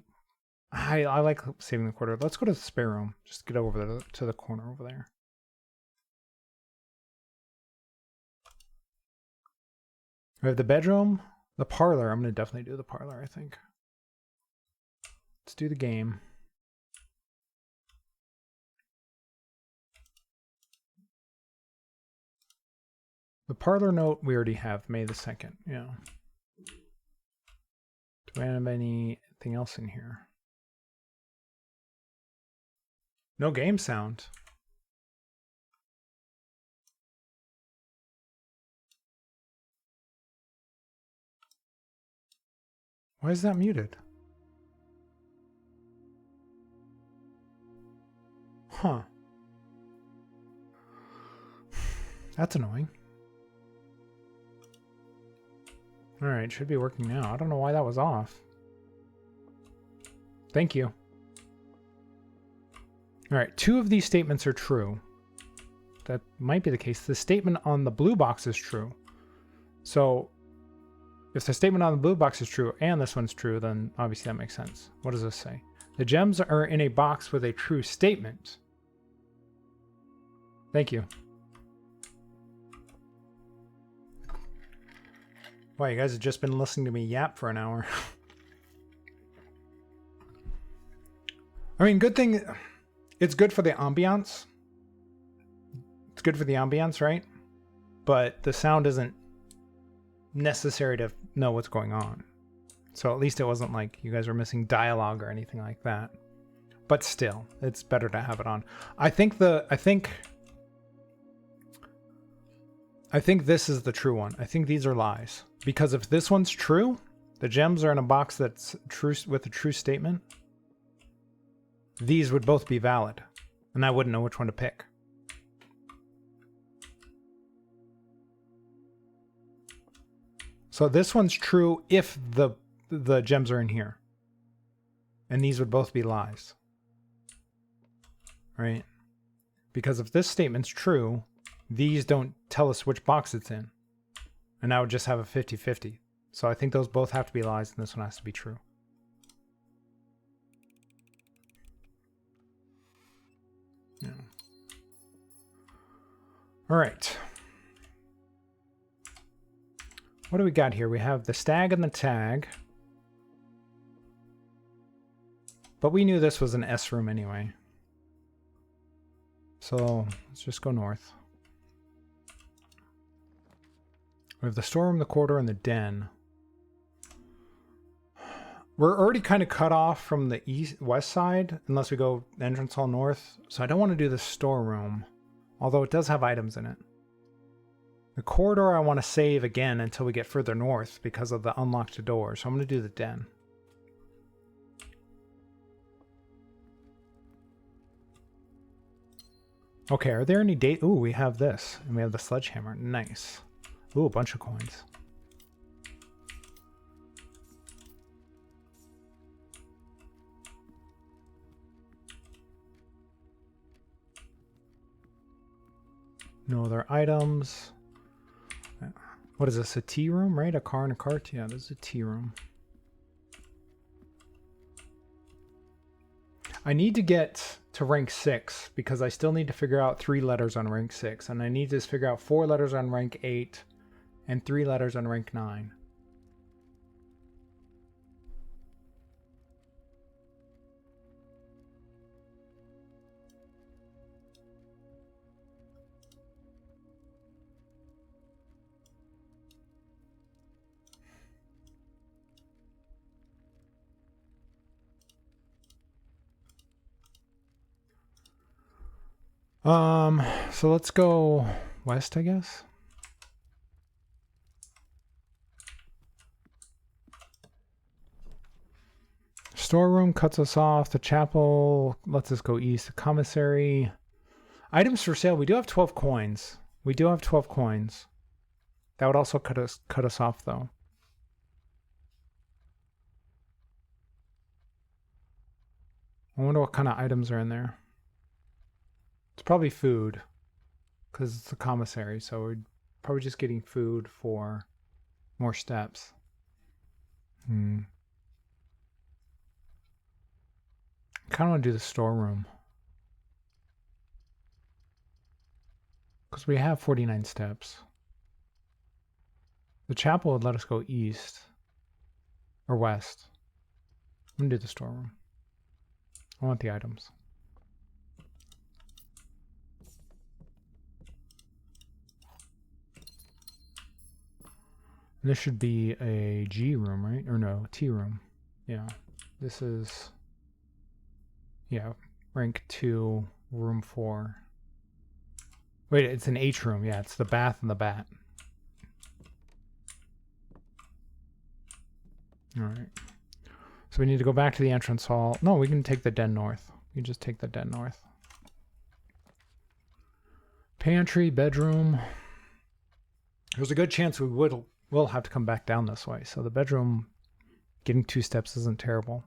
I like saving the corridor. Let's go to the spare room. Just get over there to the corner over there. We have the bedroom, the parlor. I'm going to definitely do the parlor, I think. Let's do the game. The parlor note we already have, May the 2nd. Yeah. Do I have anything else in here? No game sound. Why is that muted? Huh. That's annoying. All right, should be working now. I don't know why that was off. Thank you. All right, 2 of these statements are true. That might be the case. The statement on the blue box is true. So if the statement on the blue box is true and this one's true, then obviously that makes sense. What does this say? The gems are in a box with a true statement. Thank you. Wow, you guys have just been listening to me yap for an hour. I mean, good thing... It's good for the ambiance. It's good for the ambiance, right? But the sound isn't necessary to know what's going on. So at least it wasn't like you guys were missing dialogue or anything like that. But still, it's better to have it on. I think this is the true one. I think these are lies. Because if this one's true, the gems are in a box that's true with a true statement. These would both be valid. And I wouldn't know which one to pick. So this one's true if the gems are in here. And these would both be lies. Right? Because if this statement's true, these don't tell us which box it's in. And I would just have a 50-50. So I think those both have to be lies and this one has to be true. Yeah. All right. What do we got here? We have the stag and the tag. But we knew this was an S room anyway. So let's just go north. We have the storeroom, the corridor, and the den. We're already kind of cut off from the west side, unless we go entrance hall north. So I don't want to do the storeroom, although it does have items in it. The corridor I want to save again until we get further north because of the unlocked door. So I'm going to do the den. Okay, are there any date? Ooh, we have this. And we have the sledgehammer. Nice. Ooh, a bunch of coins. No other items. What is this? A tea room, right? A car and a cart? Yeah, this is a tea room. I need to get to rank 6 because I still need to figure out 3 letters on rank 6. And I need to figure out 4 letters on rank 8 and 3 letters on rank 9. So let's go west, I guess. Storeroom cuts us off. The chapel lets us go east. The commissary. Items for sale. We do have 12 coins. We do have 12 coins. That would also cut us off, though. I wonder what kind of items are in there. It's probably food, because it's a commissary, so we're probably just getting food for more steps. I kind of want to do the storeroom. Because we have 49 steps. The chapel would let us go east. Or west. I'm going to do the storeroom. I want the items. This should be a G room, right? Or no, T room. Yeah. This is... Yeah, rank 2, room 4. Wait, it's an H room. Yeah, it's the bath and the bat. Alright. So we need to go back to the entrance hall. No, we can take the den north. We can just take the den north. Pantry, bedroom. There's a good chance we will have to come back down this way. So the bedroom, getting 2 steps isn't terrible.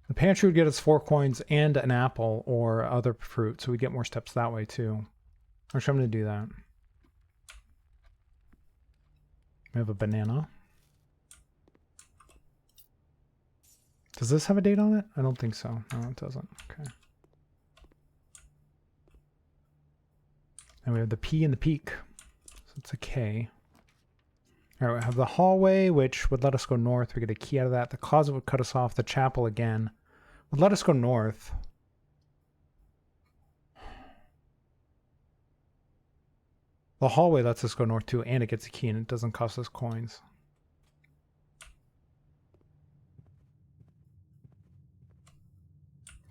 The pantry would get us 4 coins and an apple or other fruit, so we get more steps that way too. Actually, I'm going to do that. We have a banana. Does this have a date on it? I don't think so. No, it doesn't. Okay. And we have the P and the peak. So it's a K. All right, we have the hallway, which would let us go north. We get a key out of that. The closet would cut us off. The chapel again would let us go north. The hallway lets us go north too, and it gets a key, and it doesn't cost us coins.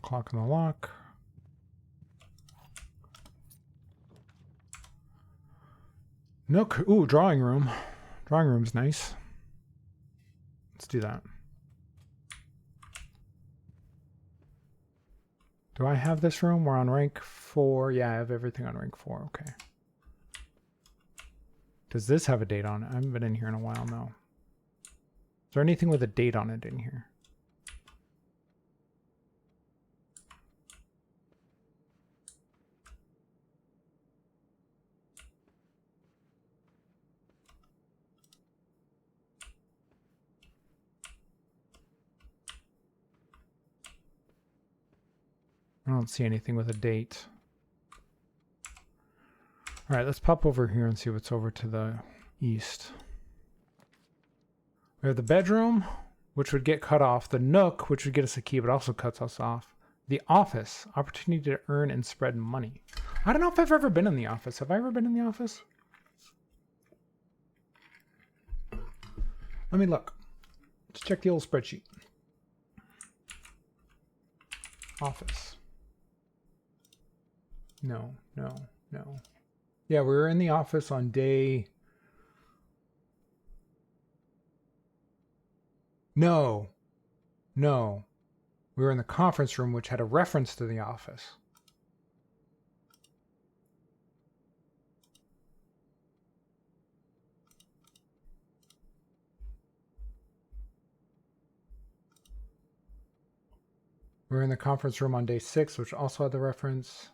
Clock in the lock. Nook. Ooh, drawing room. Drawing room's nice. Let's do that. Do I have this room? We're on rank 4. Yeah, I have everything on rank 4. Okay. Does this have a date on it? I haven't been in here in a while, no. Is there anything with a date on it in here? I don't see anything with a date. All right, let's pop over here and see what's over to the east. We have the bedroom, which would get cut off. The nook, which would get us a key, but also cuts us off. The office, opportunity to earn and spread money. I don't know if I've ever been in the office. Have I ever been in the office? Let me look. Let's check the old spreadsheet. Office. No. Yeah, we were in the office on day... No. We were in the conference room, which had a reference to the office. We were in the conference room on day 6, which also had the reference.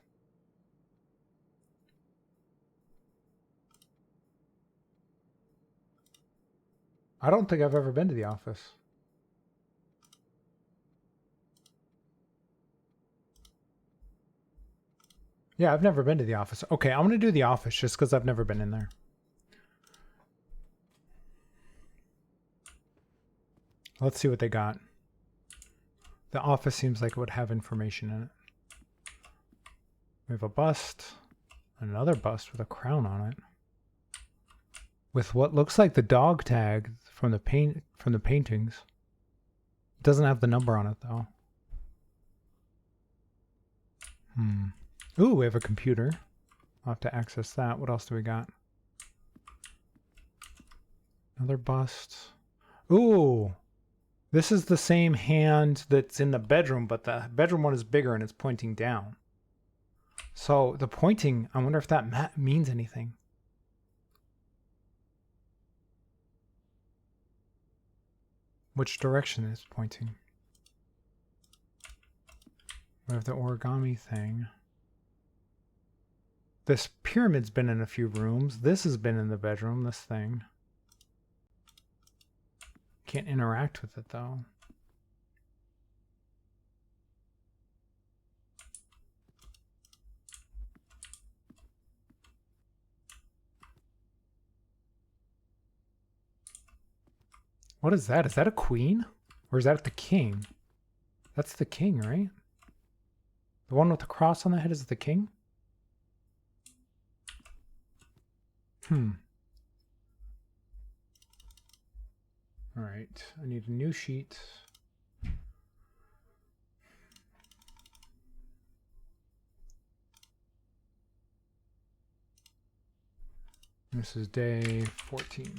I don't think I've ever been to the office. Yeah, I've never been to the office. Okay, I'm going to do the office just because I've never been in there. Let's see what they got. The office seems like it would have information in it. We have a bust. Another bust with a crown on it. With what looks like the dog tag from the paintings. It doesn't have the number on it though. Ooh, we have a computer. I'll have to access that. What else do we got? Another bust. Ooh, this is the same hand that's in the bedroom, but the bedroom one is bigger and it's pointing down. So the pointing, I wonder if that means anything. Which direction is pointing? We have the origami thing. This pyramid's been in a few rooms. This has been in the bedroom, this thing. Can't interact with it though. What is that? Is that a queen? Or is that the king? That's the king, right? The one with the cross on the head is the king? All right, I need a new sheet. This is day 14.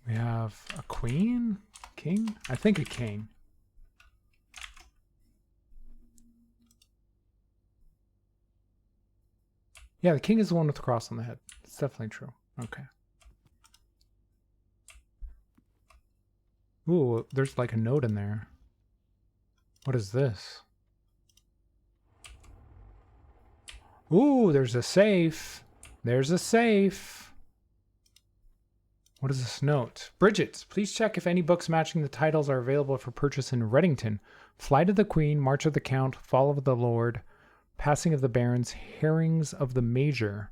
We have a queen? King? I think a king. Yeah, the king is the one with the cross on the head. It's definitely true. Okay. Ooh, there's like a note in there. What is this? Ooh, there's a safe. There's a safe. What is this note? Bridget, please check if any books matching the titles are available for purchase in Reddington. Flight of the Queen, March of the Count, Fall of the Lord, Passing of the Barons, Herrings of the Major.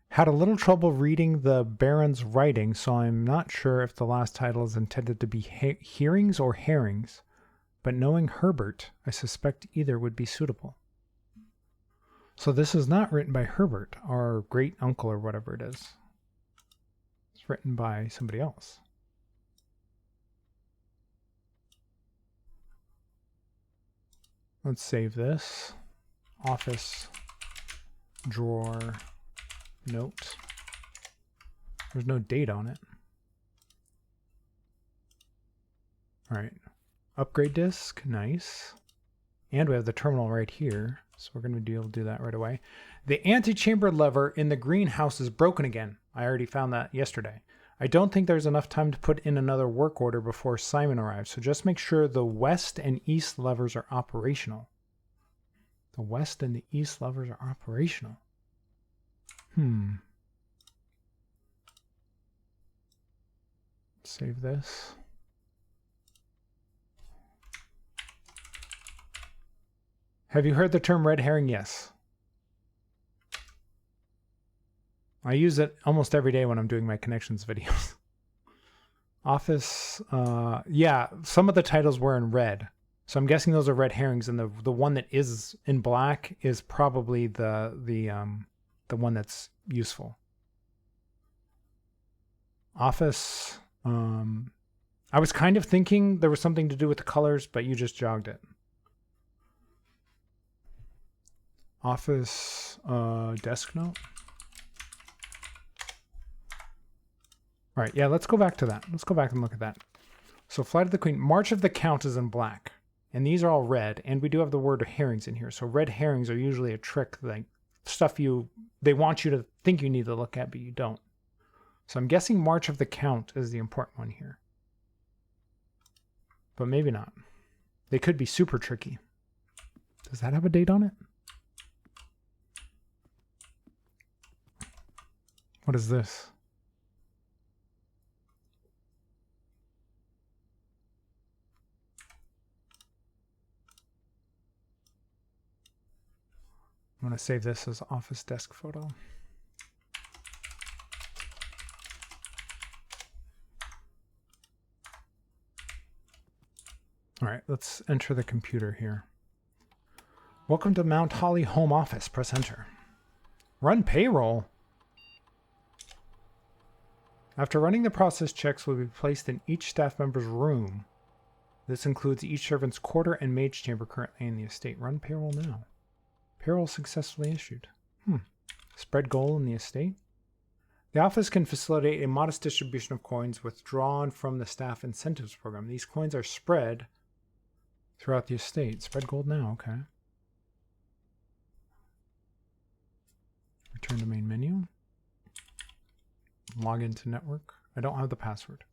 Had a little trouble reading the Baron's writing, so I'm not sure if the last title is intended to be hearings or herrings, but knowing Herbert, I suspect either would be suitable. So this is not written by Herbert, our great uncle or whatever it is. It's written by somebody else. Let's save this. Office drawer note. There's no date on it. All right. Upgrade disk. Nice. And we have the terminal right here. So we're going to be able to do that right away. The antechamber lever in the greenhouse is broken again. I already found that yesterday. I don't think there's enough time to put in another work order before Simon arrives. So just make sure the west and east levers are operational. The west and the east levers are operational. Save this. Have you heard the term red herring? Yes. I use it almost every day when I'm doing my connections videos. Office, yeah, some of the titles were in red. So I'm guessing those are red herrings, and the one that is in black is probably the one that's useful. Office, I was kind of thinking there was something to do with the colors, but you just jogged it. Office, desk note. All right, yeah, let's go back to that. Let's go back and look at that. So Flight of the Queen, March of the Count is in black. And these are all red, and we do have the word herrings in here. So red herrings are usually a trick, like stuff they want you to think you need to look at, but you don't. So I'm guessing March of the Count is the important one here. But maybe not. They could be super tricky. Does that have a date on it? What is this? I'm going to save this as office desk photo. All right, let's enter the computer here. Welcome to Mount Holly Home Office. Press enter. Run payroll. After running the process, checks will be placed in each staff member's room. This includes each servant's quarter and maid's chamber currently in the estate. Run payroll now. Payroll successfully issued. Spread goal in the estate. The office can facilitate a modest distribution of coins withdrawn from the staff incentives program. These coins are spread throughout the estate. Spread gold now, okay. Return to main menu. Log into network. I don't have the password.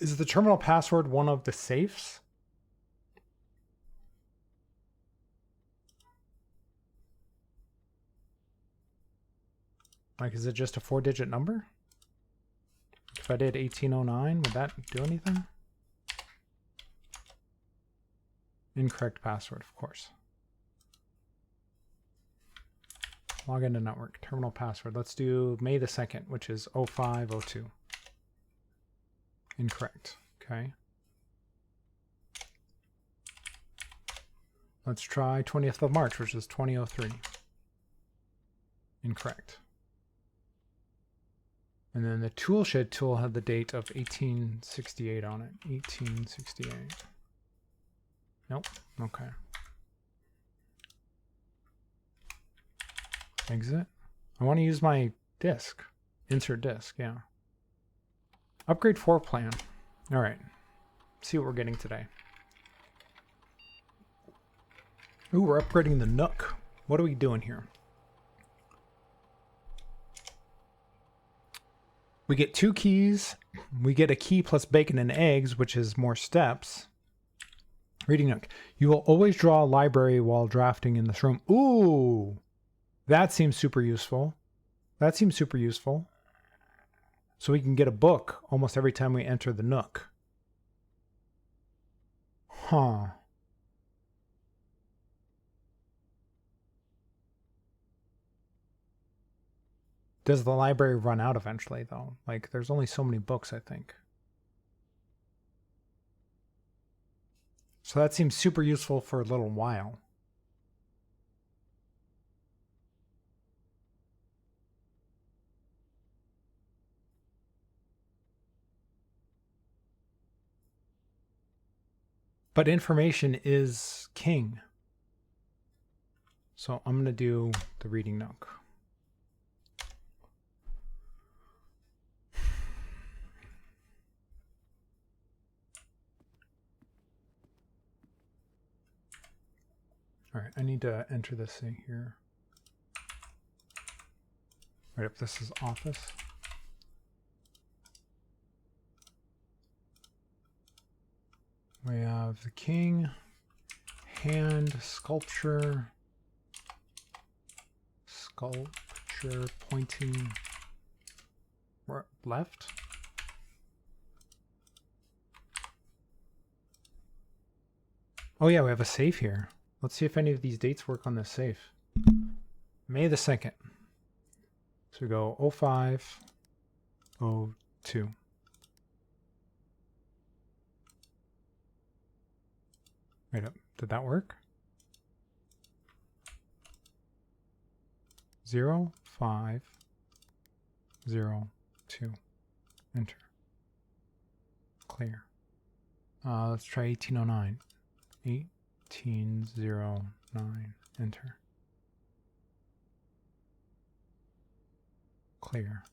Is the terminal password one of the safes? Like, is it just a 4-digit number? If I did 1809, would that do anything? Incorrect password, of course. Log into network. Terminal password. Let's do May the 2nd, which is 0502. Incorrect. Okay. Let's try 20th of March, which is 2003. Incorrect. And then the toolshed tool had the date of 1868 on it. 1868. Nope. Okay. Exit. I want to use my disk. Insert disk, yeah. Upgrade 4 plan. All right. See what we're getting today. Ooh, we're upgrading the Nook. What are we doing here? We get 2 keys. We get a key plus bacon and eggs, which is more steps. Reading Nook. You will always draw a library while drafting in this room. Ooh, that seems super useful. That seems super useful. So we can get a book almost every time we enter the Nook. Huh. Does the library run out eventually, though? Like, there's only so many books, I think. So that seems super useful for a little while. But information is king. So I'm going to do the reading nook. All right, I need to enter this thing here. Right up, this is office. We have the king, hand, sculpture pointing left. Oh yeah, we have a safe here. Let's see if any of these dates work on this safe. May the 2nd. So we go 05, 02. Right up. Did that work? 0, 5, 0, 2. Enter. Clear. Let's try 1809. 1809. Enter. Clear.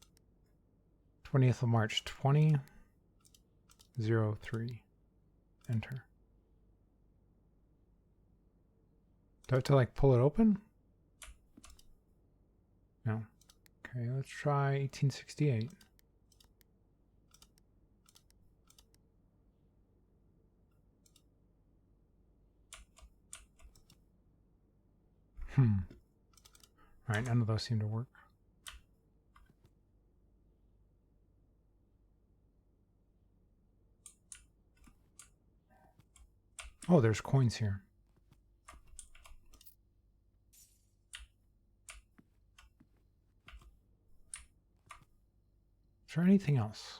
20th of March. 2003. Enter. Do I have to like pull it open? No. Okay, let's try 1868. Alright, none of those seem to work. Oh, there's coins here. Is there anything else?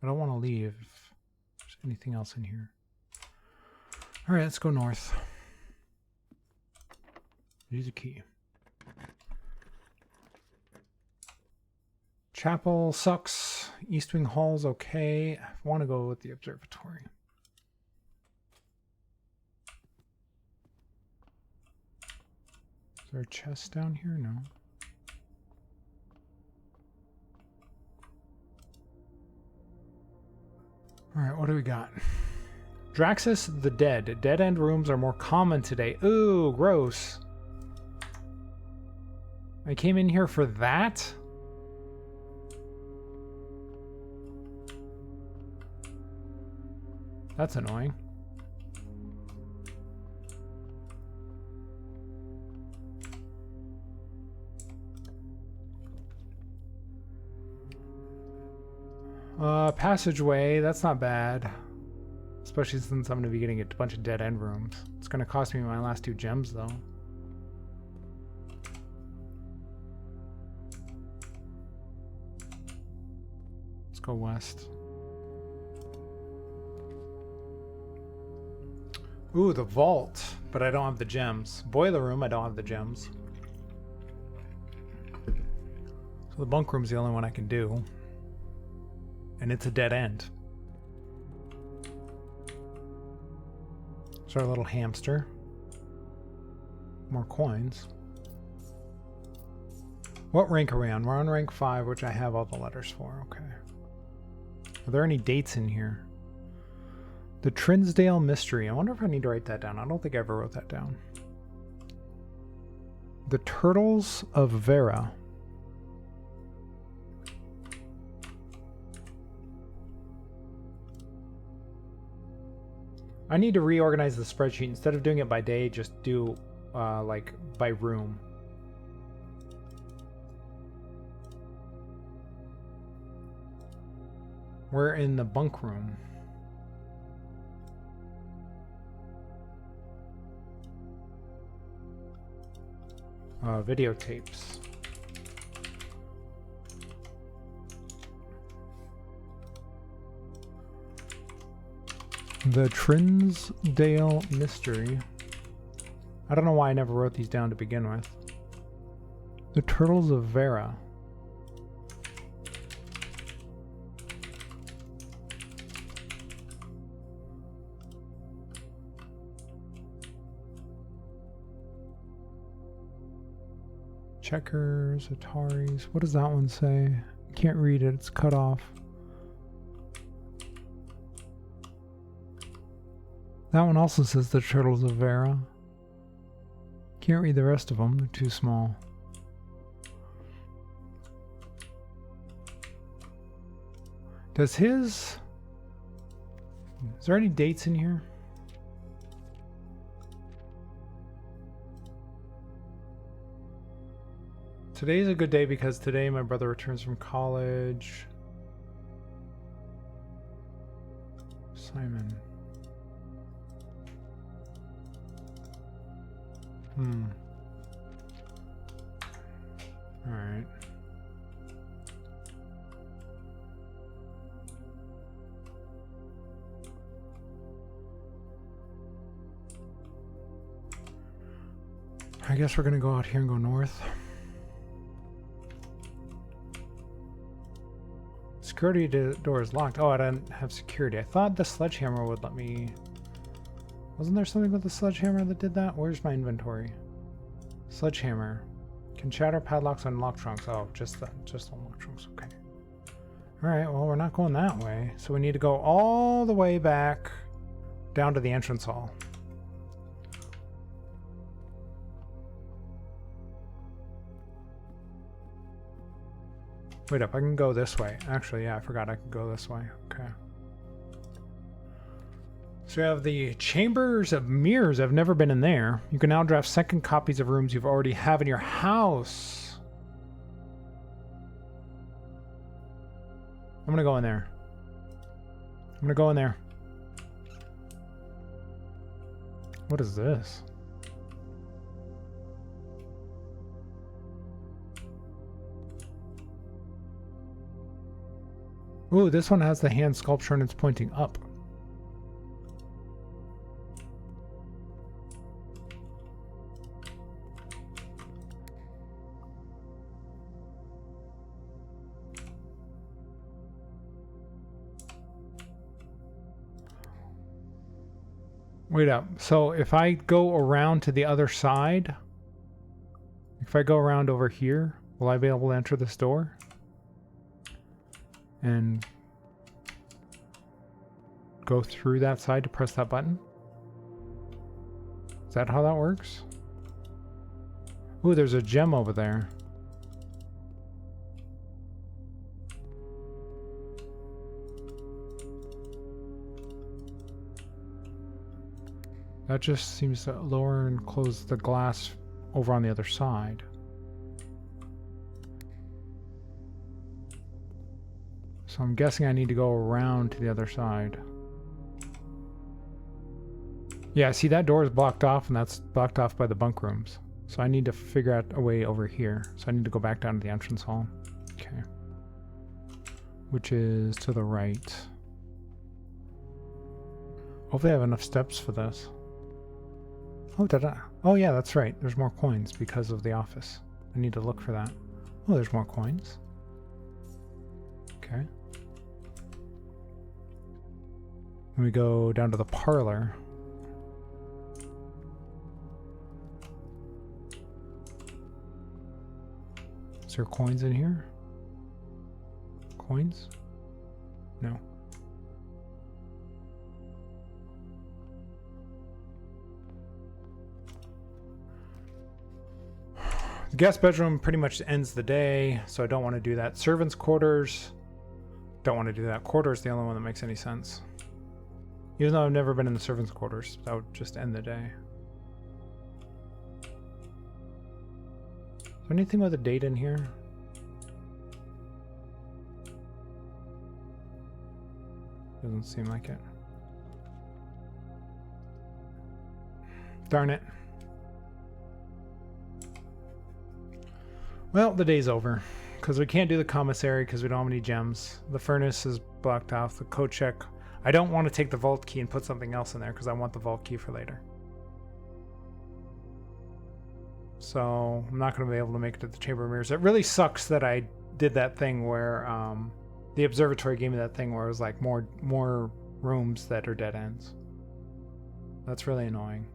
I don't want to leave if there's anything else in here. All right, let's go north. Use a key. Chapel sucks. East Wing Hall's okay. I want to go with the observatory. Is there a chest down here? No. Alright, what do we got? Draxus the Dead. Dead-end rooms are more common today. Ooh, gross. I came in here for that? That's annoying. Passageway, that's not bad. Especially since I'm going to be getting a bunch of dead-end rooms. It's going to cost me my last 2 gems, though. Let's go west. Ooh, the vault, but I don't have the gems. Boiler room, I don't have the gems. So the bunk room's the only one I can do. And it's a dead end. It's our little hamster. More coins. What rank are we on? We're on rank 5, which I have all the letters for. Okay. Are there any dates in here? The Trinsdale Mystery. I wonder if I need to write that down. I don't think I ever wrote that down. The Turtles of Vera. I need to reorganize the spreadsheet. Instead of doing it by day, just do like by room. We're in the bunk room. Videotapes. The Trinsdale Mystery. I don't know why I never wrote these down to begin with. The Turtles of Vera. Checkers, Ataris. What does that one say? Can't read it, it's cut off. That one also says the Turtles of Vera. Can't read the rest of them, they're too small. Does his... Is there any dates in here? Today's a good day because today my brother returns from college. Simon. All right. I guess we're gonna go out here and go north. Security door is locked. Oh, I don't have security. I thought the sledgehammer would let me... Wasn't there something with the sledgehammer that did that? Where's my inventory? Sledgehammer. Can shatter padlocks on lock trunks. Oh, just on lock trunks. Okay. Alright, well, we're not going that way. So we need to go all the way back down to the entrance hall. Wait up, I can go this way. Actually, yeah, I forgot I could go this way. Okay. So we have the Chambers of Mirrors. I've never been in there. You can now draft second copies of rooms you've already have in your house. I'm gonna go in there. I'm gonna go in there. What is this? Ooh, this one has the hand sculpture and it's pointing up. Wait up. So if I go around to the other side, if I go around over here, will I be able to enter this door? And go through that side to press that button? Is that how that works? Ooh, there's a gem over there. That just seems to lower and close the glass over on the other side. So I'm guessing I need to go around to the other side. Yeah, see, that door is blocked off, and that's blocked off by the bunk rooms. So I need to figure out a way over here. So I need to go back down to the entrance hall. Okay. Which is to the right. Hopefully I have enough steps for this. Oh, oh yeah, that's right. There's more coins because of the office. I need to look for that. Oh, there's more coins. Okay. Then we go down to the parlor. Is there coins in here? Coins? No. The guest bedroom pretty much ends the day, so I don't want to do that. Servants' quarters. Don't want to do that. Quarters is the only one that makes any sense. Even though I've never been in the servants' quarters, that would just end the day. Is there anything with a date in here? Doesn't seem like it. Darn it. Well, the day's over. Because we can't do the commissary because we don't have any gems. The furnace is blocked off. The coat check. I don't want to take the vault key and put something else in there because I want the vault key for later. So I'm not going to be able to make it to the Chamber of Mirrors. It really sucks that I did that thing where the observatory gave me that thing where it was like more rooms that are dead ends. That's really annoying.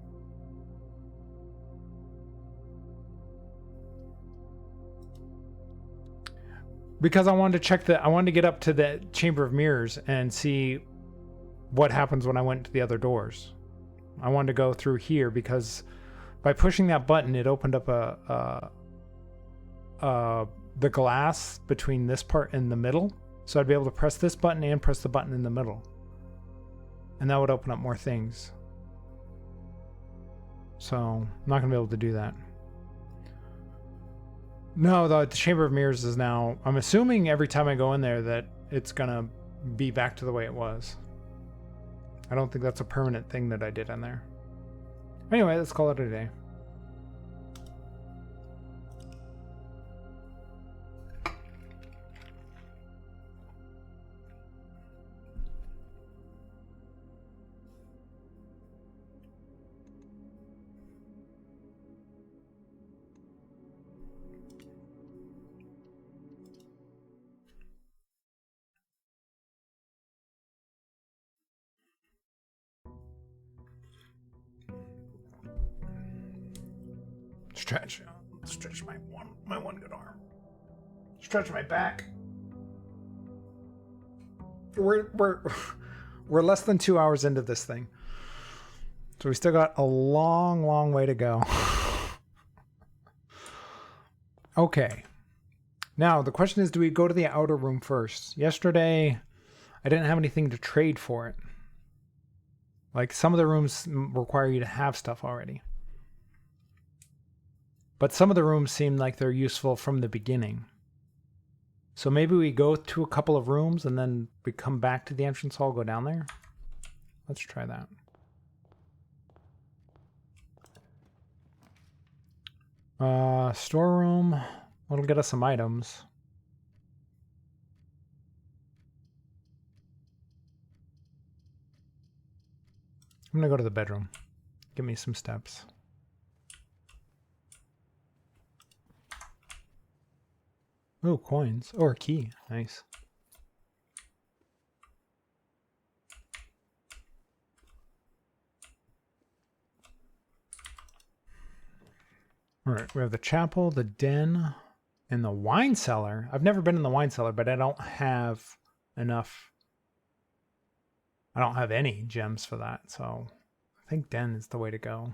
Because I wanted to check I wanted to get up to the Chamber of Mirrors and see what happens when I went to the other doors. I wanted to go through here because by pushing that button, it opened up the glass between this part and the middle. So I'd be able to press this button and press the button in the middle. And that would open up more things. So I'm not going to be able to do that. No, the Chamber of Mirrors is now... I'm assuming every time I go in there that it's going to be back to the way it was. I don't think that's a permanent thing that I did in there. Anyway, let's call it a day. Stretch my one good arm. Stretch my back. We're less than 2 hours into this thing, so we still got a long way to go. Okay. Now the question is, do we go to the outer room first? Yesterday, I didn't have anything to trade for it. Like some of the rooms require you to have stuff already. But some of the rooms seem like they're useful from the beginning. So maybe we go to a couple of rooms and then we come back to the entrance hall, go down there. Let's try that. Storeroom. That'll get us some items. I'm gonna go to the bedroom. Give me some steps. Oh, coins. Or a key. Nice. All right, we have the chapel, the den, and the wine cellar. I've never been in the wine cellar, but I don't have enough. I don't have any gems for that, so I think den is the way to go.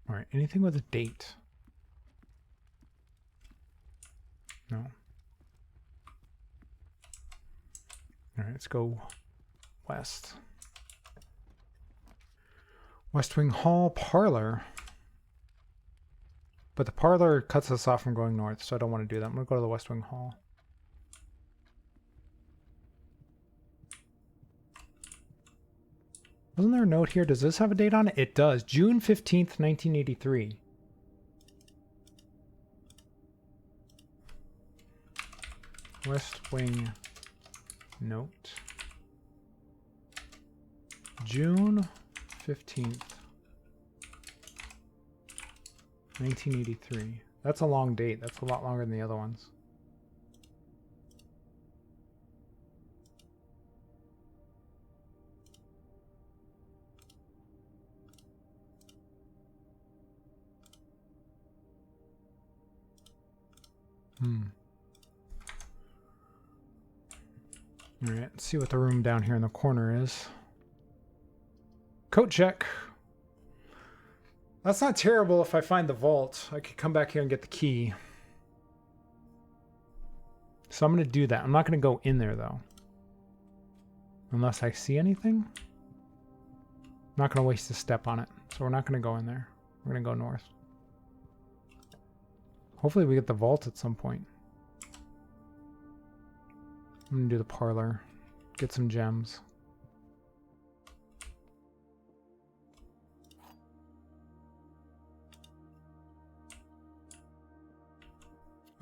All right, anything with a date? No. All right, let's go west. West Wing Hall parlor. But the parlor cuts us off from going north, so I don't want to do that. I'm going to go to the West Wing Hall. Wasn't there a note here? Does this have a date on it? It does. June 15th, 1983. West Wing note. June 15th, 1983. That's a long date. That's a lot longer than the other ones. All right, let's see what the room down here in the corner is. Coat check. That's not terrible if I find the vault. I could come back here and get the key. So I'm going to do that. I'm not going to go in there, though. Unless I see anything. I'm not going to waste a step on it. So we're not going to go in there. We're going to go north. Hopefully we get the vault at some point. I'm going to do the parlor. Get some gems.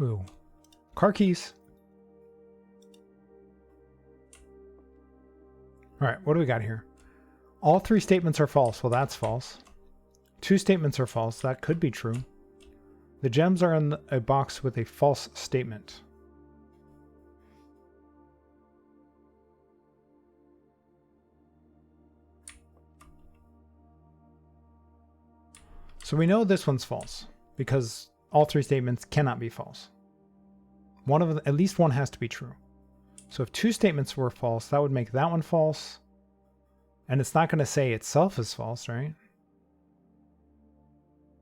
Ooh. Car keys. All right, what do we got here? All 3 statements are false. Well, that's false. 2 statements are false. That could be true. The gems are in a box with a false statement. So we know this one's false because all 3 statements cannot be false. One of them, at least one has to be true. So if 2 statements were false, that would make that one false. And it's not going to say itself is false, right?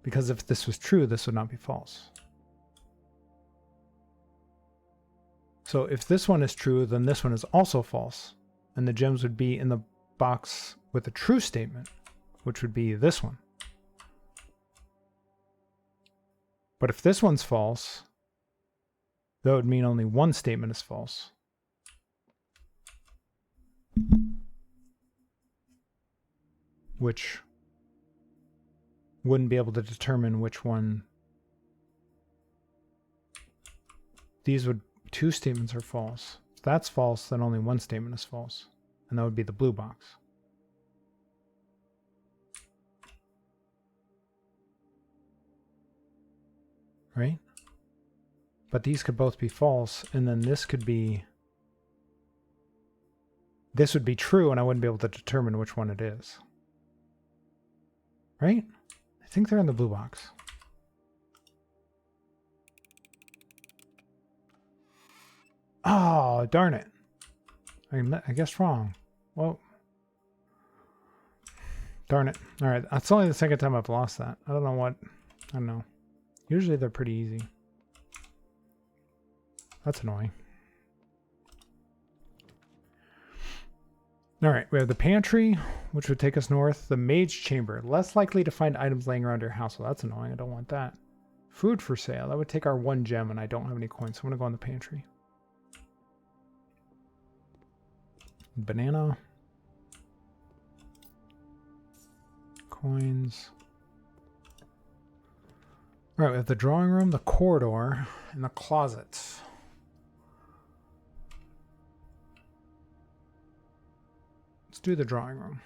Because if this was true, this would not be false. So if this one is true, then this one is also false. And the gems would be in the box with a true statement, which would be this one. But if this one's false, that would mean only one statement is false. Which wouldn't be able to determine which one. These would, 2 statements are false. If that's false, then only one statement is false. And that would be the blue box. Right? But these could both be false, and then this could be... This would be true, and I wouldn't be able to determine which one it is. Right? I think they're in the blue box. Oh, darn it. I guess wrong. Well, darn it. All right, that's only the second time I've lost that. I don't know what. I don't know. Usually they're pretty easy. That's annoying. All right, we have the pantry, which would take us north. The mage chamber, less likely to find items laying around your house. Well, that's annoying. I don't want that. Food for sale. That would take our 1 gem, and I don't have any coins, so I'm going to go in the pantry. Banana. Coins. All right, we have the drawing room, the corridor, and the closets. Let's do the drawing room.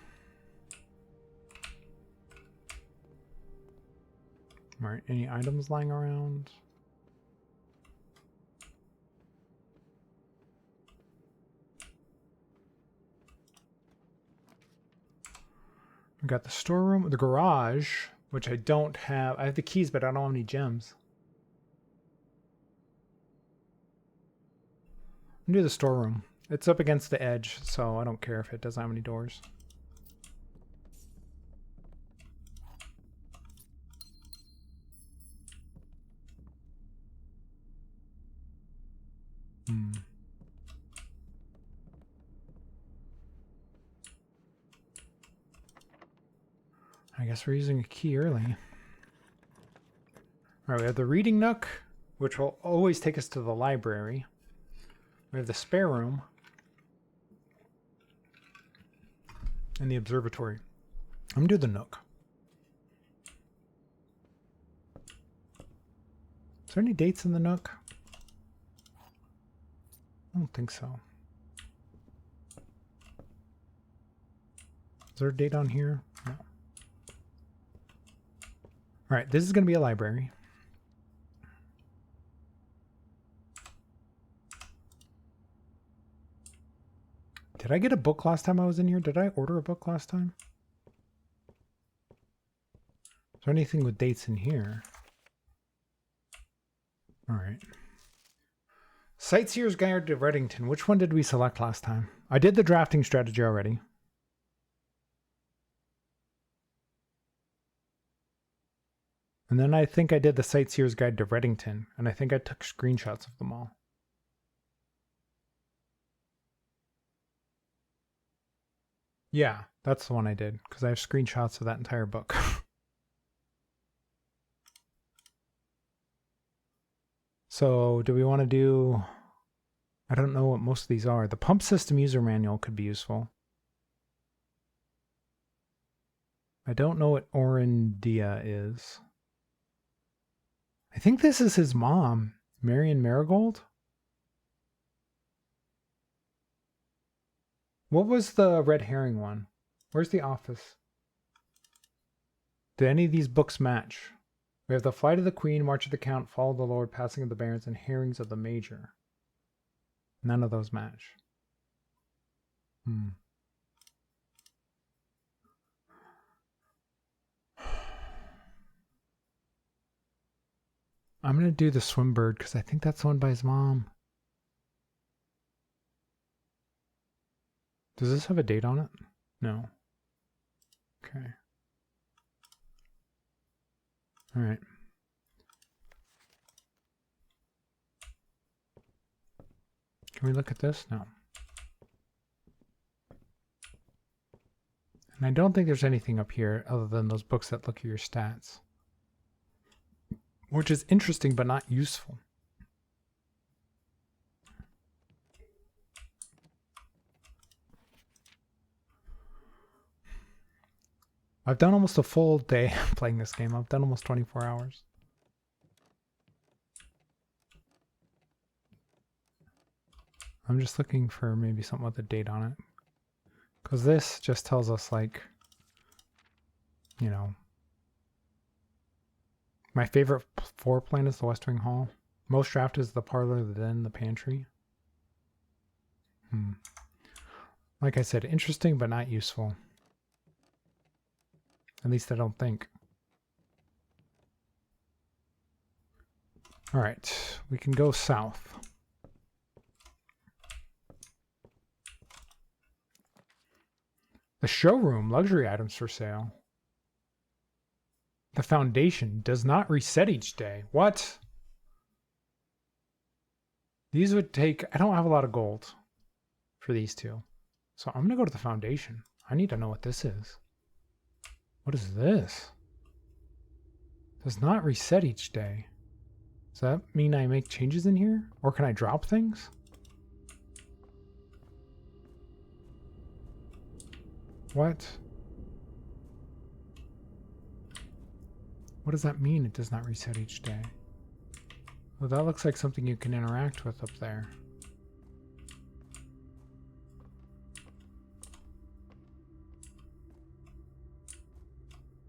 All right, any items lying around? We got the storeroom, the garage, which I don't have. I have the keys, but I don't have any gems. I'm gonna do the storeroom. It's up against the edge, so I don't care if it doesn't have any doors. I guess we're using a key early. All right, we have the reading nook, which will always take us to the library. We have the spare room. And the observatory. I'm gonna do the nook. Is there any dates in the nook? I don't think so. Is there a date on here? No. All right, this is going to be a library. Did I get a book last time I was in here? Did I order a book last time? Is there anything with dates in here? All right. Sightseer's Guide to Reddington. Which one did we select last time? I did the drafting strategy already. And then I think I did the Sightseer's Guide to Reddington, and I think I took screenshots of them all. Yeah, that's the one I did, because I have screenshots of that entire book. So, do we want to do... I don't know what most of these are. The pump system user manual could be useful. I don't know what Orindia is. I think this is his mom, Marion Marigold? What was the red herring one? Where's the office? Do any of these books match? We have the Flight of the Queen, March of the Count, Fall of the Lord, Passing of the Barons, and Herrings of the Major. None of those match. I'm going to do the Swimbird because I think that's owned by his mom. Does this have a date on it? No. Okay. All right. Can we look at this? No. And I don't think there's anything up here other than those books that look at your stats. Which is interesting but not useful. I've done almost a full day playing this game. I've done almost 24 hours. I'm just looking for maybe something with a date on it. Because this just tells us, like, you know, my favorite floor plan is the West Wing Hall. Most draft is the parlor, the den, the pantry. Like I said, interesting but not useful. At least I don't think. All right, we can go south. The showroom, luxury items for sale. The foundation does not reset each day. What? These would take, I don't have a lot of gold for these two. So I'm going to go to the foundation. I need to know what this is. What is this? Does not reset each day. Does that mean I make changes in here? Or can I drop things? What? What does that mean, it does not reset each day? Well, that looks like something you can interact with up there.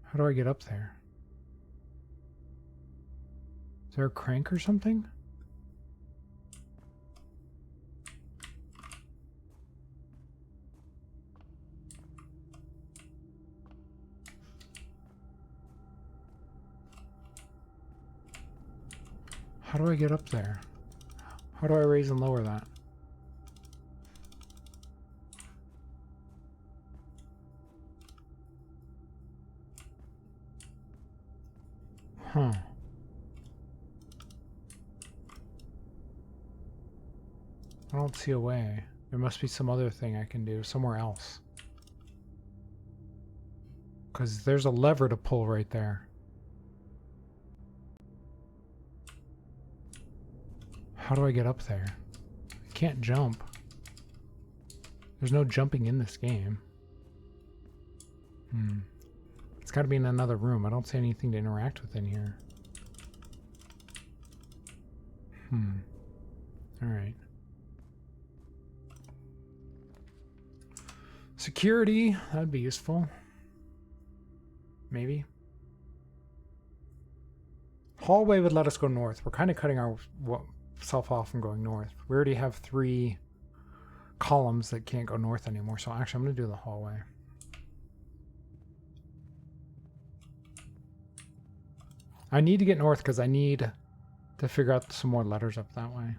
How do I get up there? Is there a crank or something? How do I get up there? How do I raise and lower that? Huh. I don't see a way. There must be some other thing I can do somewhere else. Because there's a lever to pull right there. How do I get up there? I can't jump. There's no jumping in this game. It's got to be in another room. I don't see anything to interact with in here. Alright. Security, that'd be useful. Maybe. Hallway would let us go north. We're kind of cutting ourselves off from going north. We already have 3 columns that can't go north anymore, so actually I'm going to do the hallway. I need to get north because I need to figure out some more letters up that way.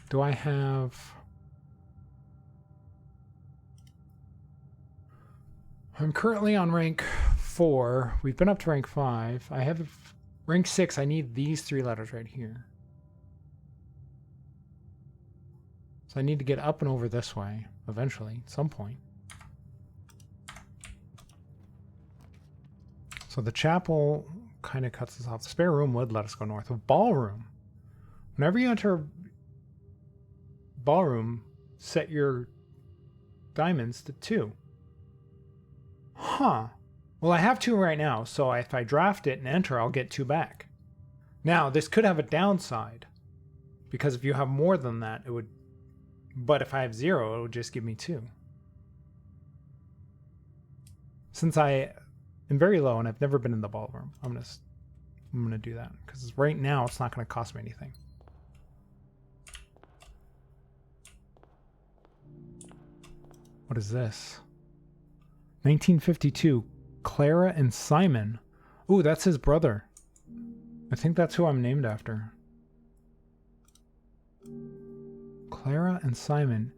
Do I have... I'm currently on rank 4. We've been up to rank 5. I have rank 6. I need these 3 letters right here. So I need to get up and over this way eventually, at some point. So the chapel kind of cuts us off. The spare room would let us go north. A ballroom. Whenever you enter ballroom, set your diamonds to 2. Huh. Well, I have 2 right now, so if I draft it and enter, I'll get 2 back. Now, this could have a downside, because if you have more than that, it would... But if I have 0, it would just give me 2. Since I am very low and I've never been in the ballroom, I'm gonna do that, because right now it's not gonna cost me anything. What is this? 1952. Clara and Simon. Ooh, that's his brother. I think that's who I'm named after. Clara and Simon.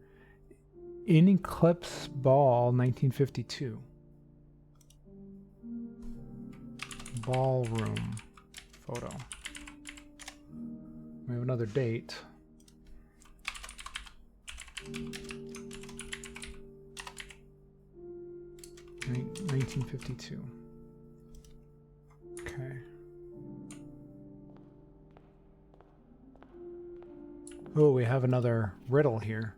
In Eclipse Ball, 1952. Ballroom photo. We have another date. Right, 1952. Okay. Oh, we have another riddle here.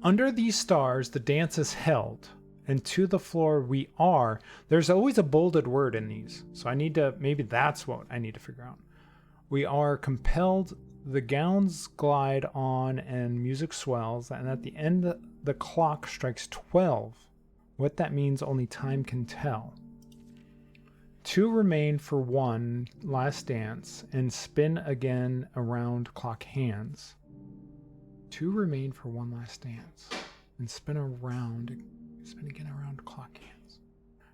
Under these stars, the dance is held, and to the floor we are. There's always a bolded word in these, so I need to, maybe that's what I need to figure out. We are compelled, the gowns glide on, and music swells, and at the end the clock strikes 12. What that means, only time can tell. 2 remain for one last dance, and spin again around clock hands. 2 remain for one last dance, and spin again around clock hands.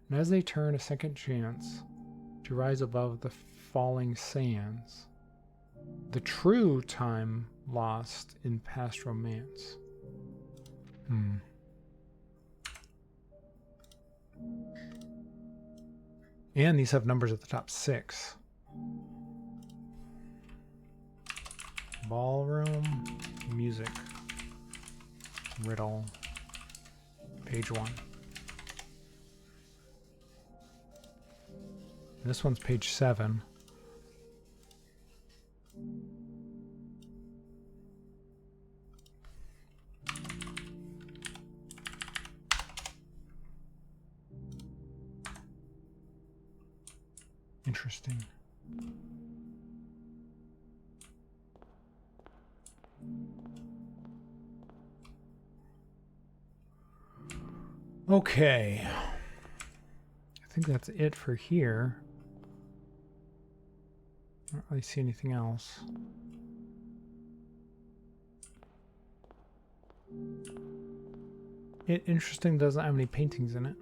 And as they turn, a second chance to rise above the falling sands. The true time lost in past romance. And these have numbers at the top. 6. Ballroom music. Riddle. Page 1. This one's page 7. Interesting. Okay. I think that's it for here. I don't really see anything else. Interesting doesn't have any paintings in it.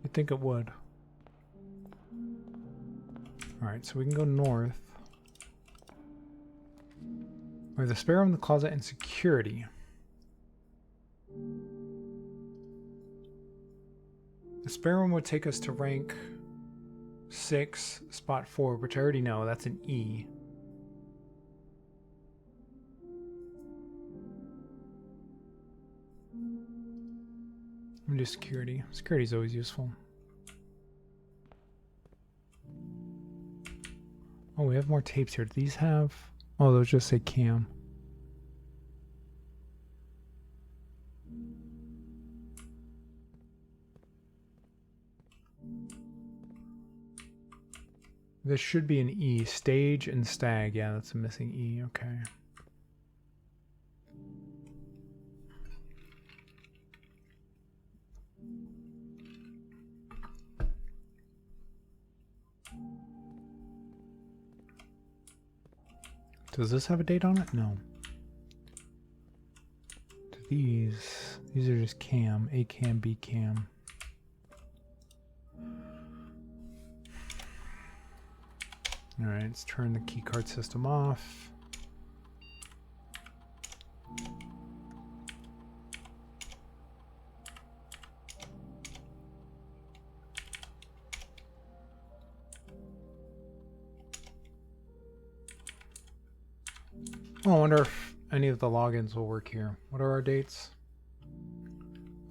You'd think it would. Alright, so we can go north. We have the spare room, the closet, and security. The spare room would take us to rank 6, spot 4, which I already know. That's an E. Let me do security. Security is always useful. Oh, we have more tapes here. Do these have... Oh, those just say cam. This should be an E. Stage and stag. Yeah, that's a missing E. Okay. Does this have a date on it? No. These are just cam. A cam, B cam. Alright, let's turn the keycard system off. Oh, I wonder if any of the logins will work here. What are our dates?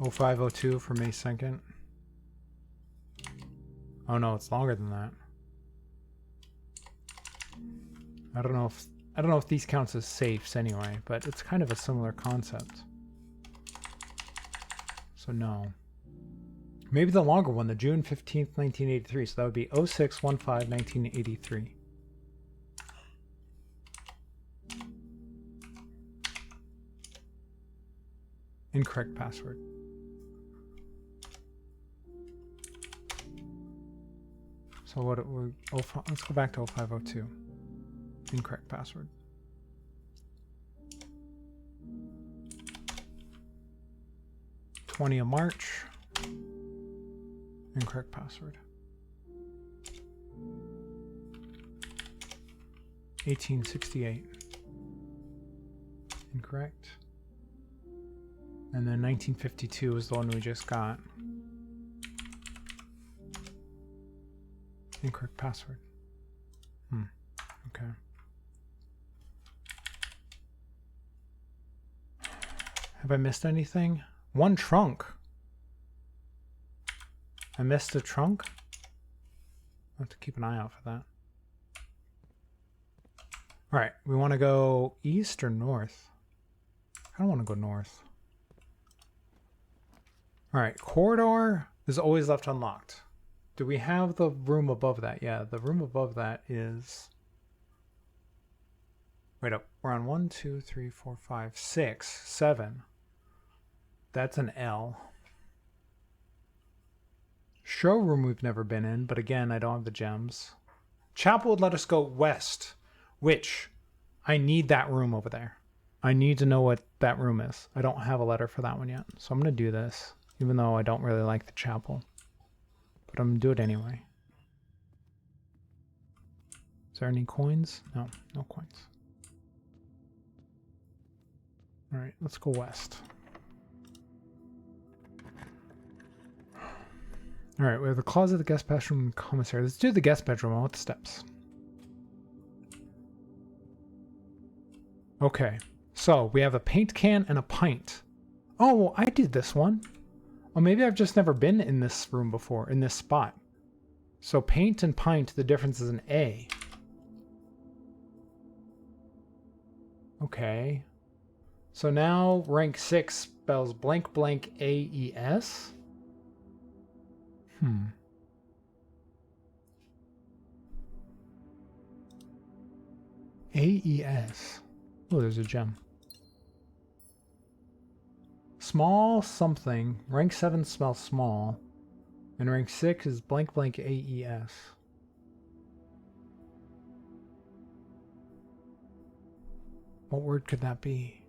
0502 for May 2nd. Oh no, it's longer than that. I don't know if these counts as safes anyway, but it's kind of a similar concept. So no. Maybe the longer one, the June 15th, 1983. So that would be 06/15/1983. Incorrect password. So what? Let's go back to 0502. Incorrect password. '20 of March. Incorrect password. 1868. Incorrect. And then 1952 is the one we just got. Incorrect password. Okay. Have I missed anything? One trunk. I missed a trunk? I'll have to keep an eye out for that. All right, we want to go east or north? I don't want to go north. All right, corridor is always left unlocked. Do we have the room above that? Yeah, the room above that is... Wait up, we're on 1, 2, 3, 4, 5, 6, 7. That's an L. Showroom we've never been in, but again, I don't have the gems. Chapel would let us go west, which I need that room over there. I need to know what that room is. I don't have a letter for that one yet, so I'm going to do this, even though I don't really like the chapel. But I'm going to do it anyway. Is there any coins? No, no coins. All right, let's go west. All right, we have the closet, the guest bedroom, commissary. Let's do the guest bedroom. I want the steps. Okay, so we have a paint can and a pint. Oh, well, I did this one. Oh, maybe I've just never been in this room before, in this spot. So paint and pint, the difference is an A. Okay. So now rank 6 spells blank blank AES. AES. Oh, there's a gem. Small something. Rank 7 spells small. And rank 6 is blank blank AES. What word could that be?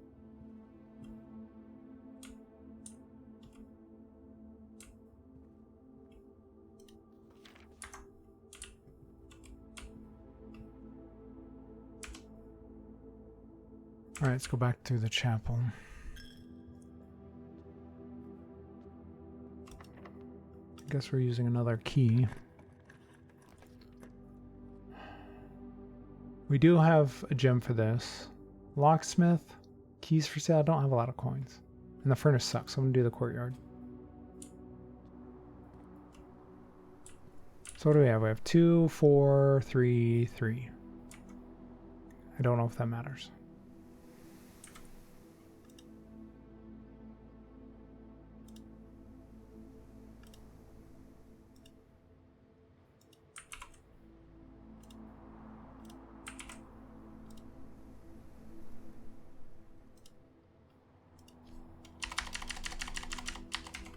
All right, let's go back to the chapel. I guess we're using another key. We do have a gem for this. Locksmith, keys for sale. I don't have a lot of coins. And the furnace sucks, so I'm gonna do the courtyard. So what do we have? We have 2, 4, 3, 3. I don't know if that matters.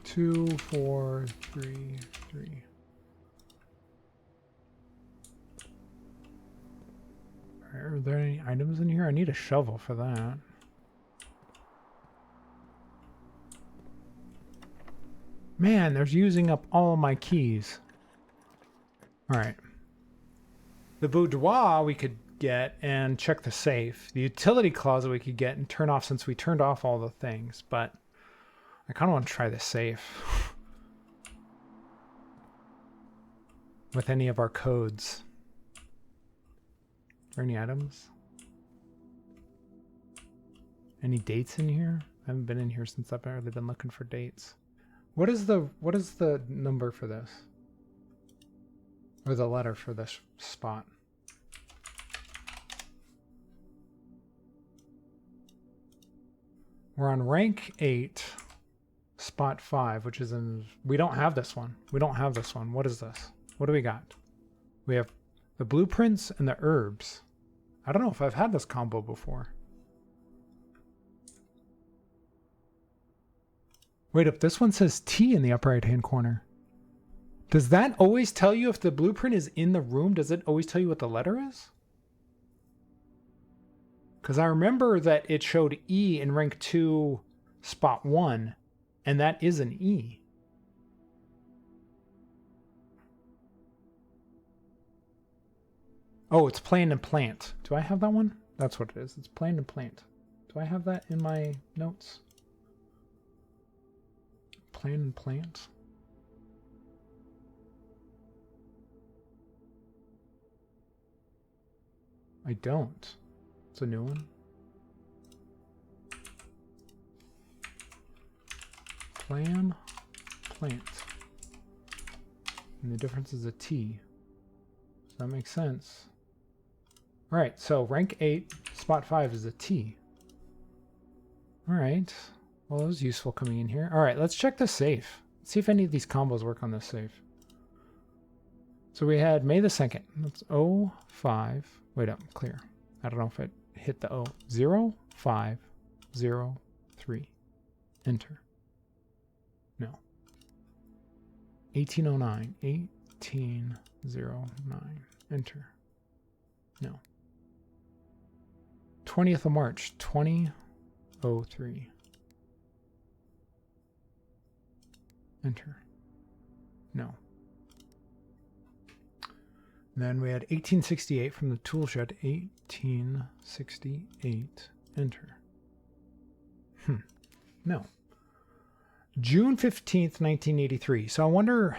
Two, 4, 3, 3. Are there any items in here? I need a shovel for that. Man, there's using up all my keys. All right. The boudoir we could get and check the safe. The utility closet we could get and turn off since we turned off all the things, but I kind of want to try the safe with any of our codes. Are there any items? Any dates in here? I haven't been in here since I've barely been looking for dates. What is the number for this? Or the letter for this spot? We're on rank 8. spot 5, which is in... We don't have this one. We don't have this one. What is this? What do we got? We have the blueprints and the herbs. I don't know if I've had this combo before. Wait up, this one says T in the upper right-hand corner. Does that always tell you if the blueprint is in the room? Does it always tell you what the letter is? Because I remember that it showed E in rank 2, spot 1, and that is an E. Oh, it's planned and plant. Do I have that one? That's what it is. It's planned and plant. Do I have that in my notes? Plan and plant. I don't. It's a new one. Plan, plant. And the difference is a T. So that makes sense. All right, so rank 8, spot 5 is a T. All right. Well, it was useful coming in here. All right, let's check the safe. Let's see if any of these combos work on this safe. So we had May the 2nd. That's 05. Wait up, clear. I don't know if it hit the O. 0503. Enter. No. 1809. 1809. Enter. No. 20th of March. 2003. Enter. No. And then we had 1868 from the tool shed. 1868. Enter. No. June 15th, 1983. So I wonder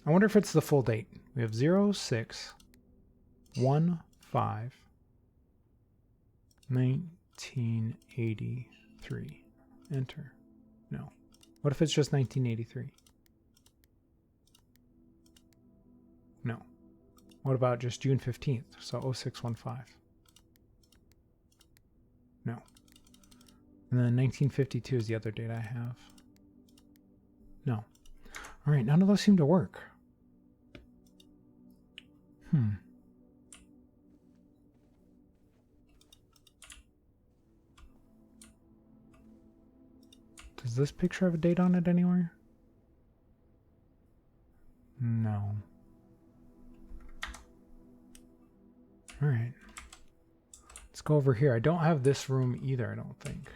if it's the full date. We have 0615 1983. Enter. No. What if it's just 1983? No. What about just June 15th? So 0615. No. And then 1952 is the other date I have. No. All right, none of those seem to work. Does this picture have a date on it anywhere? No. All right. Let's go over here. I don't have this room either, I don't think.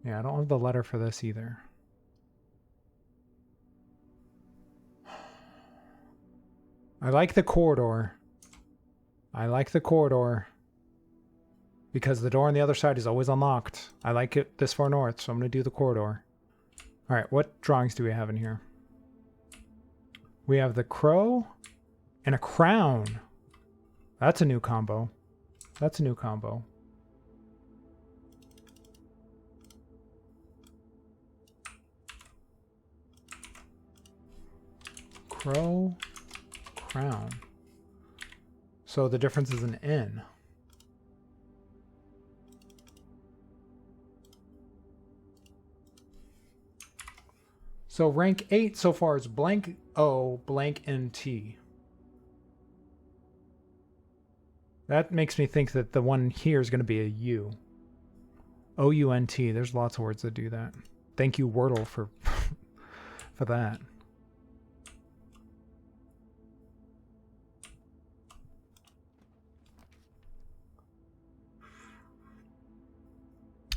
Yeah, I don't have the letter for this either. I like the corridor. I like the corridor. Because the door on the other side is always unlocked. I like it this far north, so I'm going to do the corridor. Alright, what drawings do we have in here? We have the crow and a crown. That's a new combo. That's a new combo. Crow, crown. So the difference is an N. So rank 8 so far is blank O, blank NT. That makes me think that the one here is going to be a U. O-U-N-T. There's lots of words that do that. Thank you, Wordle, for for that.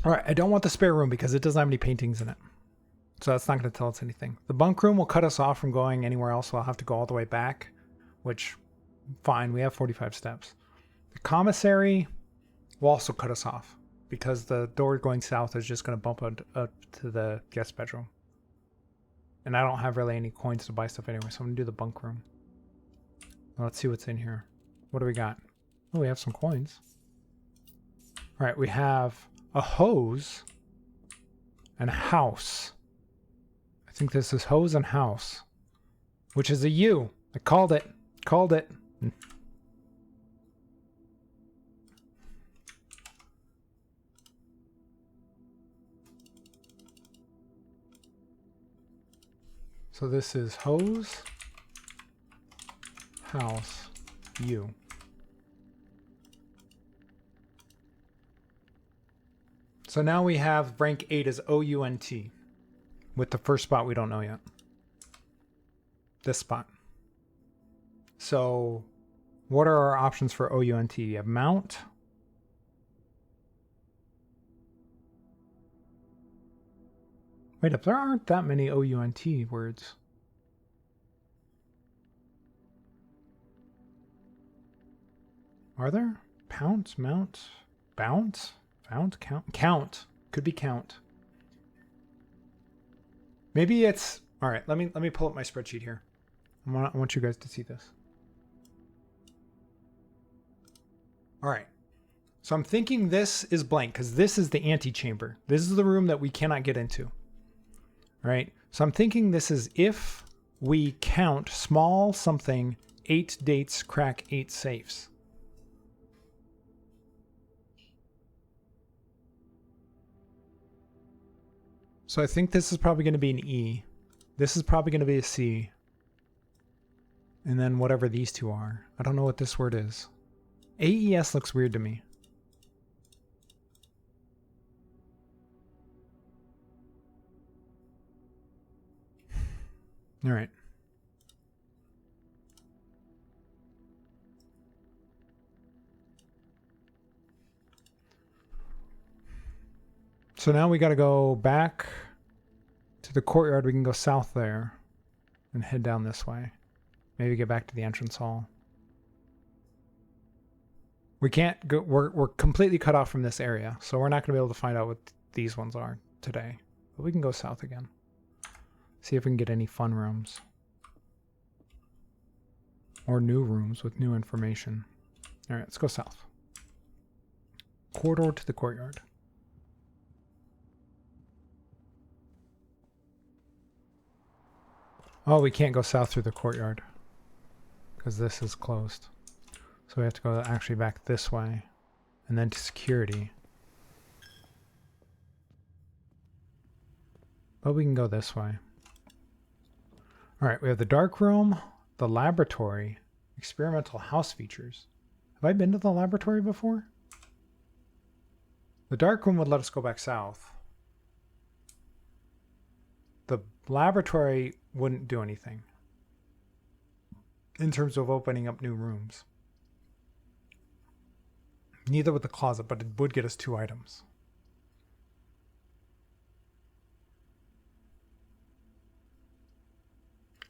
All right, I don't want the spare room because it doesn't have any paintings in it. So that's not going to tell us anything. The bunk room will cut us off from going anywhere else, so I'll have to go all the way back, which, fine, we have 45 steps. The commissary will also cut us off because the door going south is just going to bump up to the guest bedroom. And I don't have really any coins to buy stuff anyway, so I'm going to do the bunk room. Well, let's see what's in here. What do we got? Oh, we have some coins. All right, we have a hose and a house. I think this is hose and house, which is a U. I called it. Called it. So this is hose, house, U. So now we have rank 8 as OUNT with the first spot we don't know yet. This spot. So what are our options for OUNT? You have mount. Wait up, there aren't that many OUNT words. Are there? Pounce, mount, bounce, bounce, count, count. Could be count. Maybe it's all right. Let me pull up my spreadsheet here. I want you guys to see this. All right. So I'm thinking this is blank because this is the antechamber. This is the room that we cannot get into. All right. So I'm thinking this is if we count small something, 8 dates, crack 8 safes. So I think this is probably going to be an E. This is probably going to be a C. And then whatever these two are. I don't know what this word is. AES looks weird to me. All right. So now we got to go back to the courtyard. We can go south there and head down this way. Maybe get back to the entrance hall. We can't go, we're completely cut off from this area, so we're not going to be able to find out what these ones are today. But we can go south again. See if we can get any fun rooms. Or new rooms with new information. Alright, let's go south. Corridor to the courtyard. Oh, we can't go south through the courtyard. Because this is closed. So we have to go actually back this way. And then to security. But we can go this way. Alright, we have the dark room, the laboratory, experimental house features. Have I been to the laboratory before? The dark room would let us go back south. The laboratory wouldn't do anything in terms of opening up new rooms. Neither would the closet, but it would get us 2 items.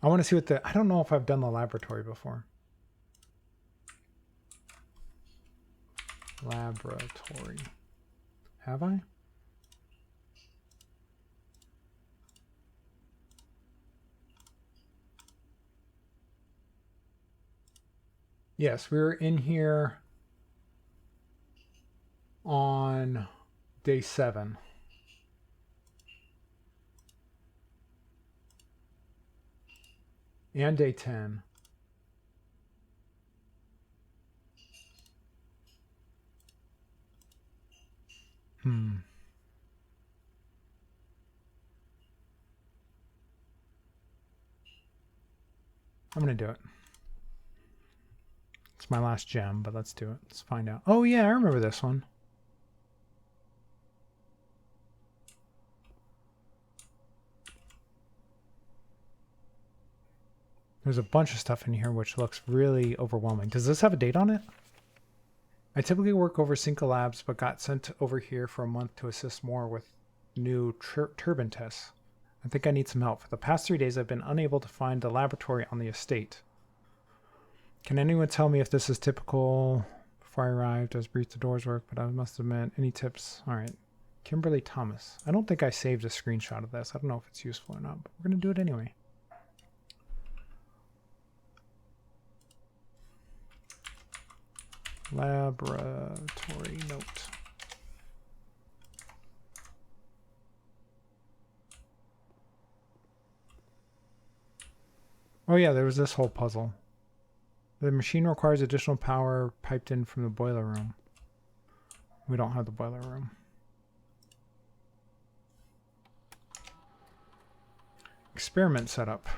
I want to see what the... I don't know if I've done the laboratory before. Laboratory. Have I? Yes, we were in here on day 7. And day 10. I'm going to do it. It's my last gem, but let's do it. Let's find out. Oh yeah, I remember this one. There's a bunch of stuff in here which looks really overwhelming. Does this have a date on it? I typically work over Cinco Labs, but got sent over here for a month to assist more with new turbine tests. I think I need some help. For the past 3 days, I've been unable to find a laboratory on the estate. Can anyone tell me if this is typical? Before I arrived, I was briefed the doors work, but I must admit, any tips? All right. Kimberly Thomas. I don't think I saved a screenshot of this. I don't know if it's useful or not, but we're going to do it anyway. Laboratory note. Oh yeah, there was this whole puzzle. The machine requires additional power piped in from the boiler room. We don't have the boiler room. experiment setup.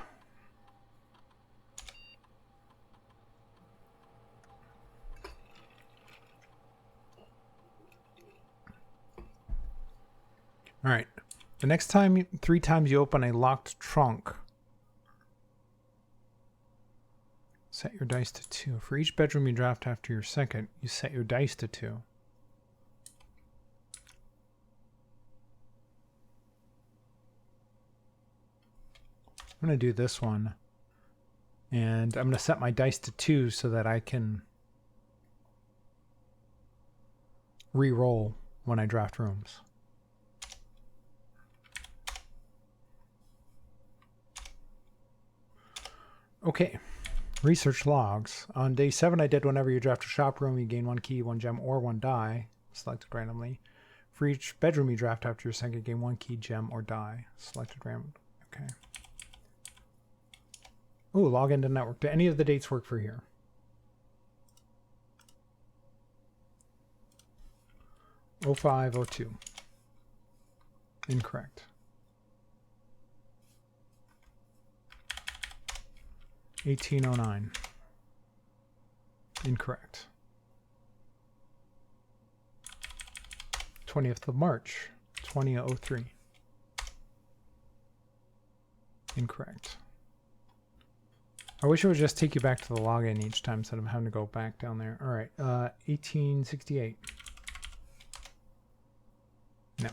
All right. The next time, 3 times you open a locked trunk, set your dice to 2. For each bedroom you draft after your second, you set your dice to 2. I'm going to do this one. And I'm going to set my dice to 2 so that I can re-roll when I draft rooms. Okay. Research logs. On day 7, I did whenever you draft a shop room, you gain 1 key, 1 gem, or 1 die, selected randomly. For each bedroom you draft after your second, gain 1 key, gem, or die, selected randomly. Okay. Ooh, log into network. Do any of the dates work for here? '05, '02. Incorrect. 1809. Incorrect. 20th of March, 2003. Incorrect. I wish it would just take you back to the login each time instead of having to go back down there. All right, 1868. No.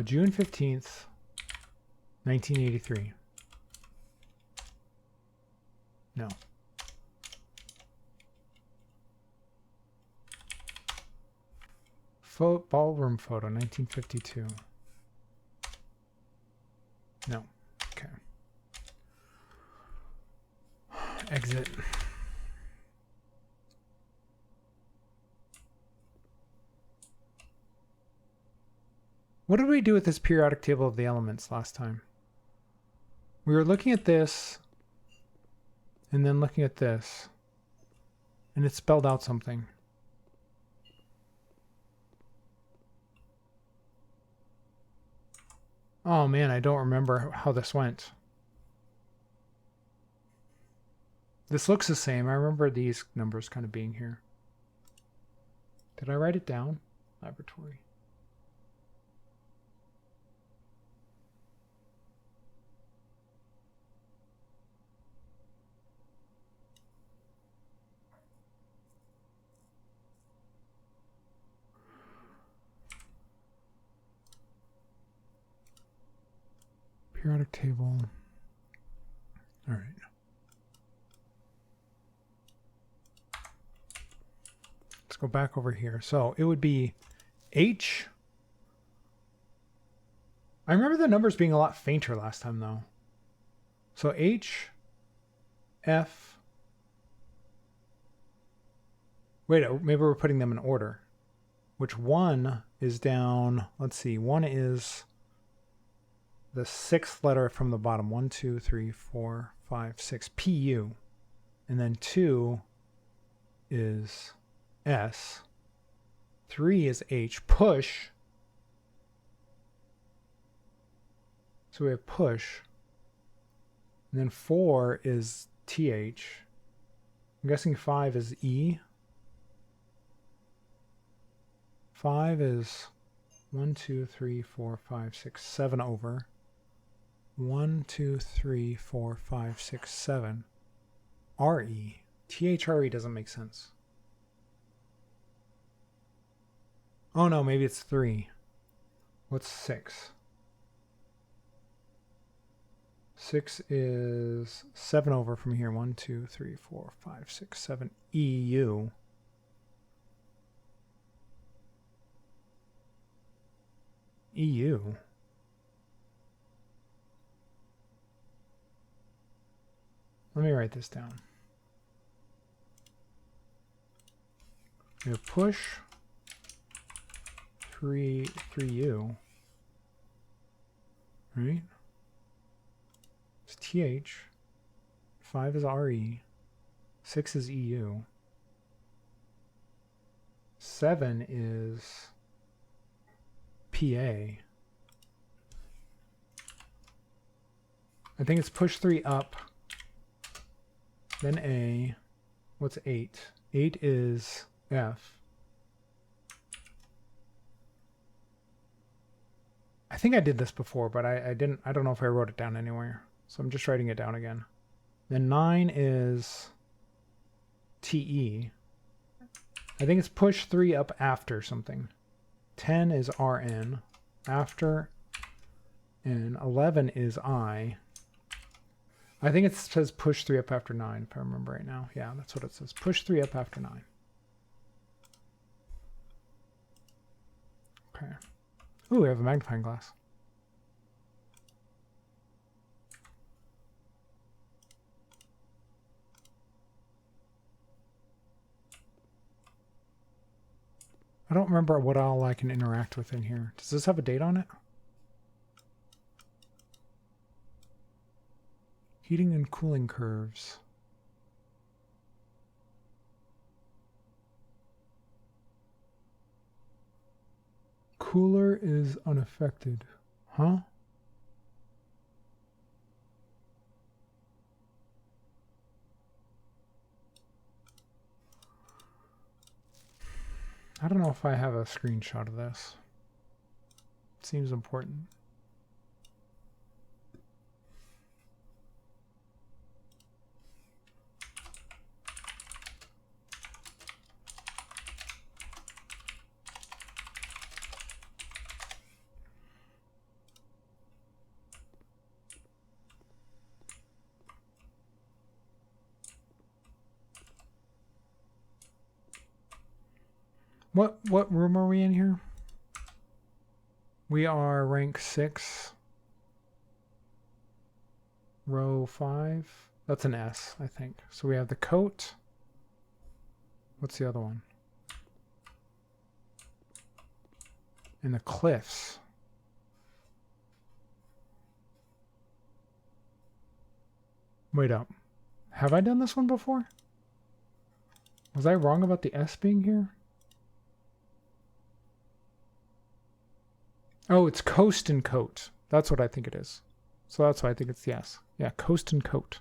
June 15th, 1983. No. Ballroom photo, 1952. No. Okay. Exit. What did we do with this periodic table of the elements last time? We were looking at this and then looking at this, and it spelled out something. Oh man, I don't remember how this went. This looks the same. I remember these numbers kind of being here. Did I write it down? Laboratory. Periodic table. All right. Let's go back over here. So it would be H. I remember the numbers being a lot fainter last time though. So H, F. Wait, maybe we're putting them in order. Which one is down? Let's see. One is the 6th letter from the bottom. 1, 2, 3, 4, 5, 6. PU. And then 2 is S. 3 is H. Push. So we have push. And then 4 is TH. I'm guessing 5 is E. 5 is 1, 2, 3, 4, 5, 6, 7 over. 1, 2, 3, 4, 5, 6, 7. RE. THRE doesn't make sense. Oh no, maybe it's 3. What's 6? 6 is 7 over from here. 1, 2, 3, 4, 5, 6, 7. EU. EU. Let me write this down. We have push 3U. Right? It's TH. 5 is RE. 6 is EU. 7 is PA. I think it's push 3 up, then A. What's 8? 8 is F. I think I did this before, but I didn't. I don't know if I wrote it down anywhere. So I'm just writing it down again. Then 9 is TE. I think it's push 3 up after something. 10 is RN after, and 11 is I. I think it says push 3 up after 9, if I remember right now. Yeah, that's what it says. Push 3 up after 9. Okay. Ooh, we have a magnifying glass. I don't remember what all I can interact with in here. Does this have a date on it? Heating and cooling curves. Cooler is unaffected. Huh? I don't know if I have a screenshot of this. It seems important. What room are we in here? We are rank 6. Row 5. That's an S, I think. So we have the coat. What's the other one? And the cliffs. Wait up. Have I done this one before? Was I wrong about the S being here? Oh, it's coast and coat. That's what I think it is. So that's why I think it's the S. Yeah, coast and coat.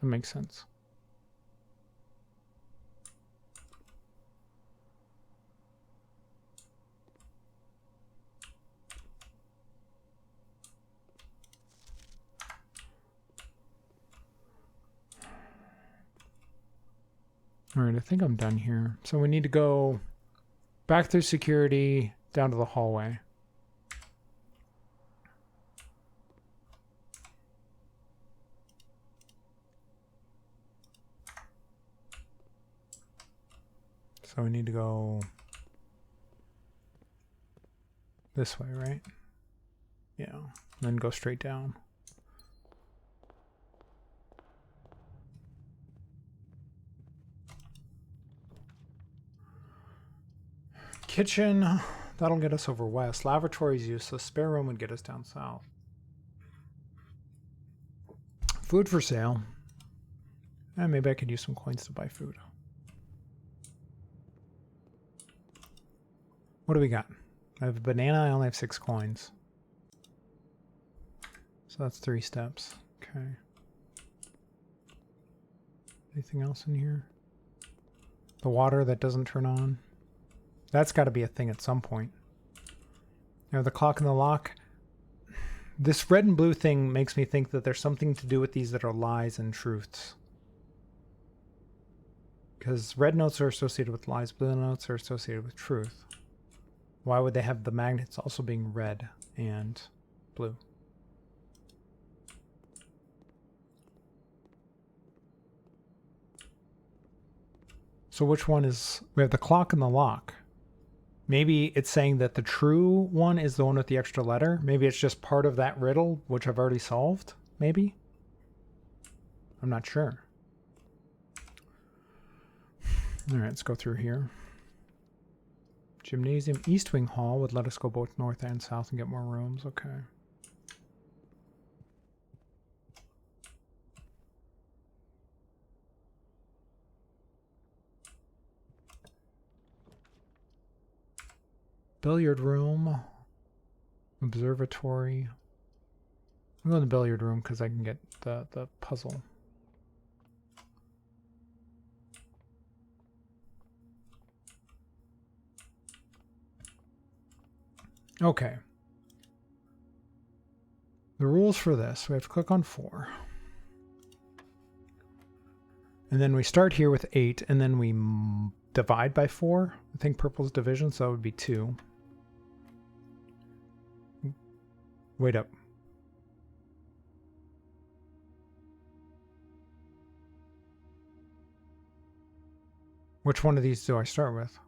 That makes sense. All right, I think I'm done here. So we need to go back through security, down to the hallway. So we need to go this way, right? Yeah, then go straight down. Kitchen, that'll get us over west. Lavatory's useless. Spare room would get us down south. Food for sale. Maybe I could use some coins to buy food. What do we got? I have a banana. I only have 6 coins. So that's 3 steps. Okay. Anything else in here? The water that doesn't turn on. That's got to be a thing at some point. You know, the clock and the lock. This red and blue thing makes me think that there's something to do with these that are lies and truths. Because red notes are associated with lies, blue notes are associated with truth. Why would they have the magnets also being red and blue? So which one is... We have the clock and the lock. Maybe it's saying that the true one is the one with the extra letter. Maybe it's just part of that riddle, which I've already solved. Maybe? I'm not sure. All right, let's go through here. Gymnasium. East Wing Hall would let us go both north and south and get more rooms. Okay. Billiard room. Observatory. I'm going to the billiard room because I can get the puzzle. Okay. The rules for this, we have to click on 4. And then we start here with 8, and then we divide by 4. I think purple's division, so that would be 2. Wait up. Which one of these do I start with?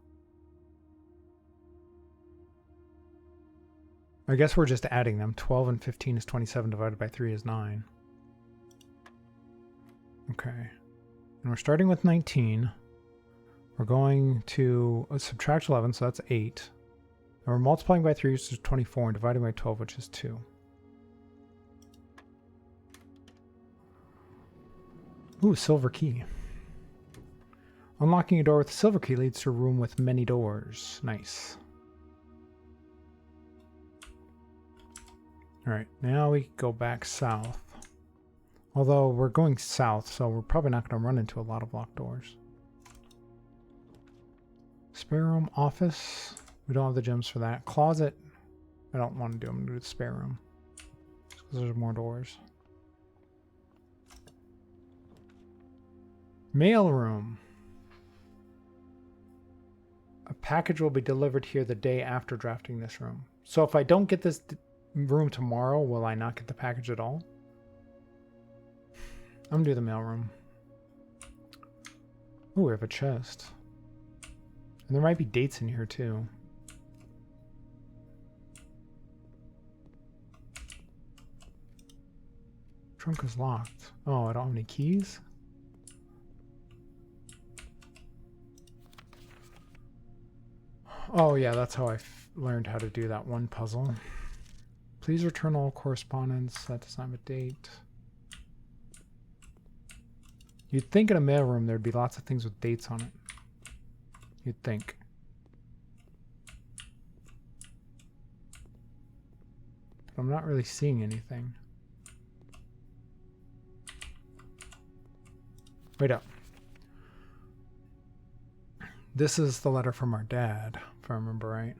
I guess we're just adding them. 12 and 15 is 27 divided by 3 is 9. Okay. And we're starting with 19. We're going to subtract 11, so that's 8. And we're multiplying by 3, which is 24, and dividing by 12, which is 2. Ooh, silver key. Unlocking a door with a silver key leads to a room with many doors. Nice. Alright, now we go back south. Although we're going south, so we're probably not going to run into a lot of locked doors. Spare room, office. We don't have the gems for that. Closet. I don't want to do them. I'm going to do the spare room. Because there's more doors. Mail room. A package will be delivered here the day after drafting this room. So if I don't get this room tomorrow, will I not get the package at all? I'm gonna do the mail room. Ooh, we have a chest. And there might be dates in here too. Trunk is locked. Oh, I don't have any keys? Oh yeah, that's how I learned how to do that one puzzle. Please return all correspondence. That does not have a date. You'd think in a mailroom there'd be lots of things with dates on it. You'd think. But I'm not really seeing anything. Wait up. This is the letter from our dad, if I remember right.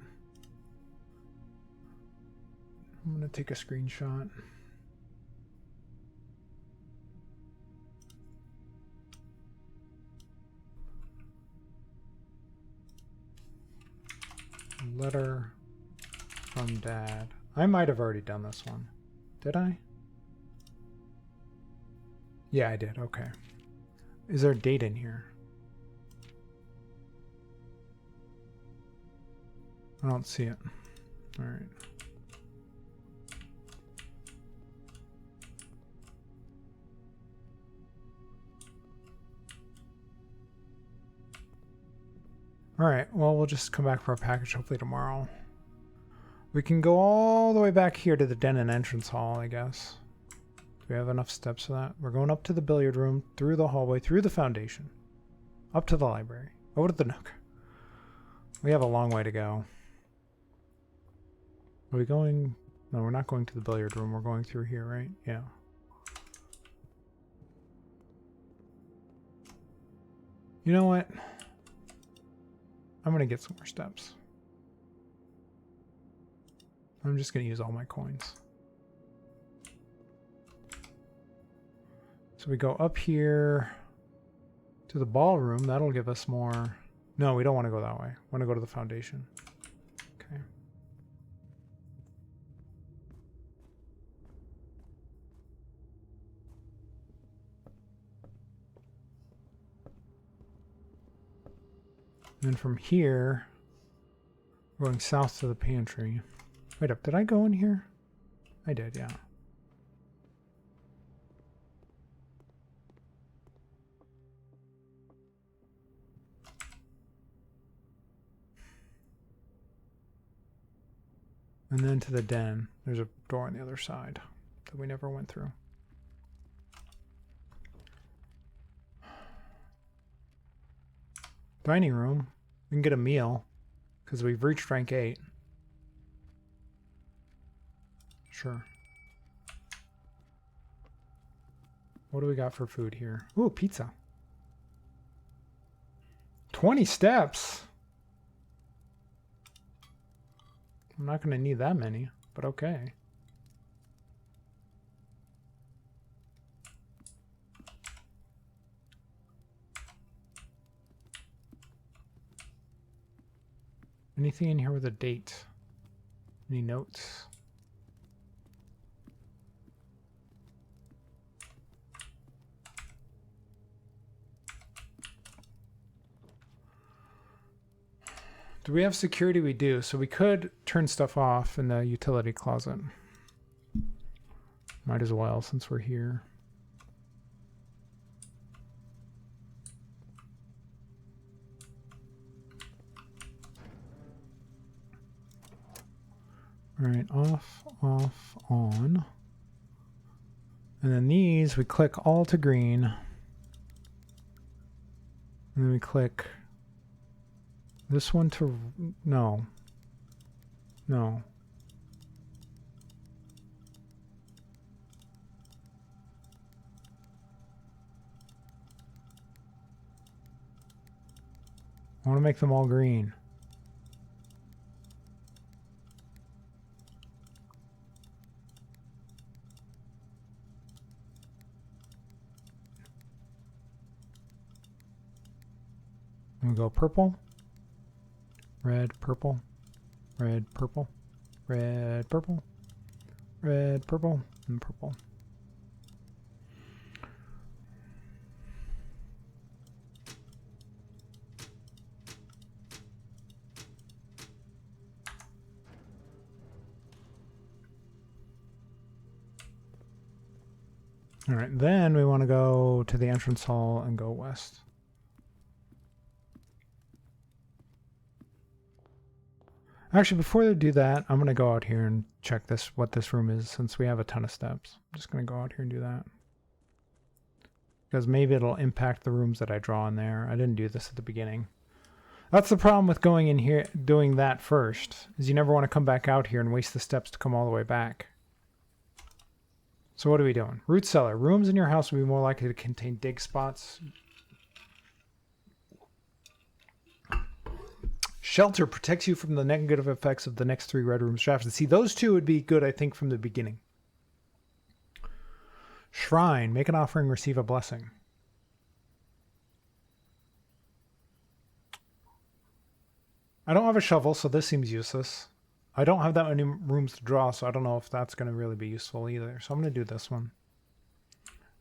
I'm going to take a screenshot. Letter from Dad. I might have already done this one. Did I? Yeah, I did. Okay. Is there a date in here? I don't see it. All right. Alright, well, we'll just come back for our package hopefully tomorrow. We can go all the way back here to the den and entrance hall, I guess. Do we have enough steps for that? We're going up to the billiard room, through the hallway, through the foundation, up to the library, over to the nook. We have a long way to go. Are we going... No, we're not going to the billiard room. We're going through here, right? Yeah. You know what? I'm going to get some more steps. I'm just going to use all my coins. So we go up here to the ballroom. That'll give us more... No, we don't want to go that way. We want to go to the foundation. Okay. And then from here, we're going south to the pantry. Wait up, did I go in here? I did, yeah. And then to the den. There's a door on the other side that we never went through. Dining room. We can get a meal because we've reached rank 8. Sure. What do we got for food here? Ooh, pizza. 20 steps. I'm not going to need that many, but okay. Anything in here with a date? Any notes? Do we have security? We do. So we could turn stuff off in the utility closet. Might as well since we're here. All right, off, off, on. And then these, we click all to green. And then we click this one to, no. No. I want to make them all green. And we go purple, red, purple, red, purple, red, purple, red, purple, and purple. All right, then we want to go to the entrance hall and go west. Actually, before they do that, I'm going to go out here and check what this room is since we have a ton of steps. I'm just going to go out here and do that. Because maybe it'll impact the rooms that I draw in there. I didn't do this at the beginning. That's the problem with going in here, doing that first, is you never want to come back out here and waste the steps to come all the way back. So what are we doing? Root cellar. Rooms in your house will be more likely to contain dig spots. Shelter protects you from the negative effects of the next 3 red rooms drafted. See, those 2 would be good, I think, from the beginning. Shrine. Make an offering, receive a blessing. I don't have a shovel, so this seems useless. I don't have that many rooms to draw, so I don't know if that's going to really be useful either. So I'm going to do this one.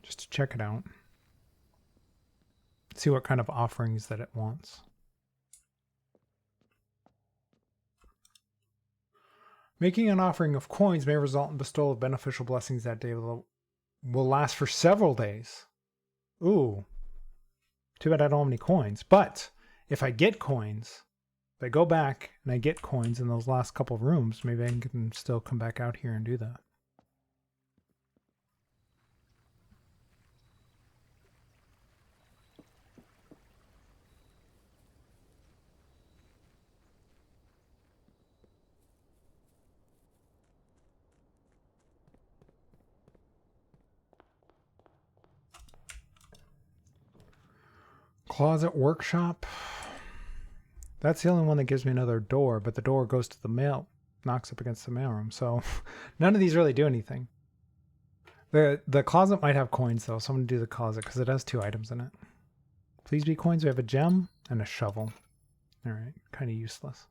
Just to check it out. See what kind of offerings that it wants. Making an offering of coins may result in bestowal of beneficial blessings that day will last for several days. Ooh. Too bad I don't have any coins. But if I get coins, if I go back and I get coins in those last couple of rooms, maybe I can still come back out here and do that. Closet workshop. That's the only one that gives me another door, but the door goes to the mail, knocks up against the mailroom. So none of these really do anything. The closet might have coins though, so I'm going to do the closet because it has 2 items in it. Please be coins. We have a gem and a shovel. All right, kind of useless.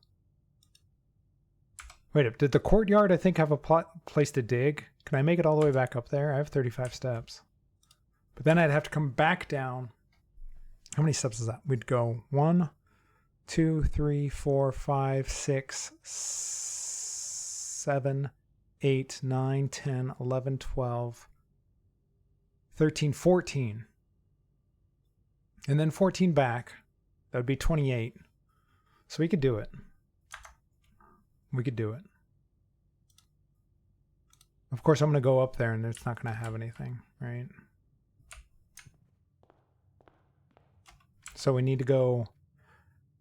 Wait, did the courtyard I think have a place to dig? Can I make it all the way back up there? I have 35 steps. But then I'd have to come back down. How many steps is that? We'd go 1, 2, 3, 4, 5, 6, 7, 8, 9, 10, 11, 12, 13, 14. And then 14 back. That would be 28. So we could do it. We could do it. Of course, I'm going to go up there and it's not going to have anything, right? So we need to go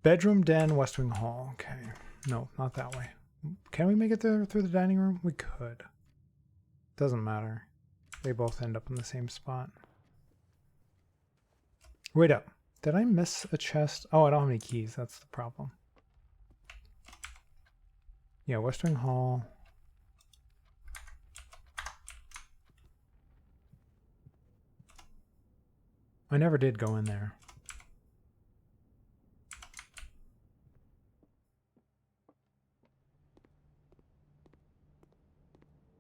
bedroom, den, west wing, hall. Okay. No, not that way. Can we make it through the dining room? We could. Doesn't matter. They both end up in the same spot. Wait up. Did I miss a chest? Oh, I don't have any keys. That's the problem. Yeah, Western Hall. I never did go in there.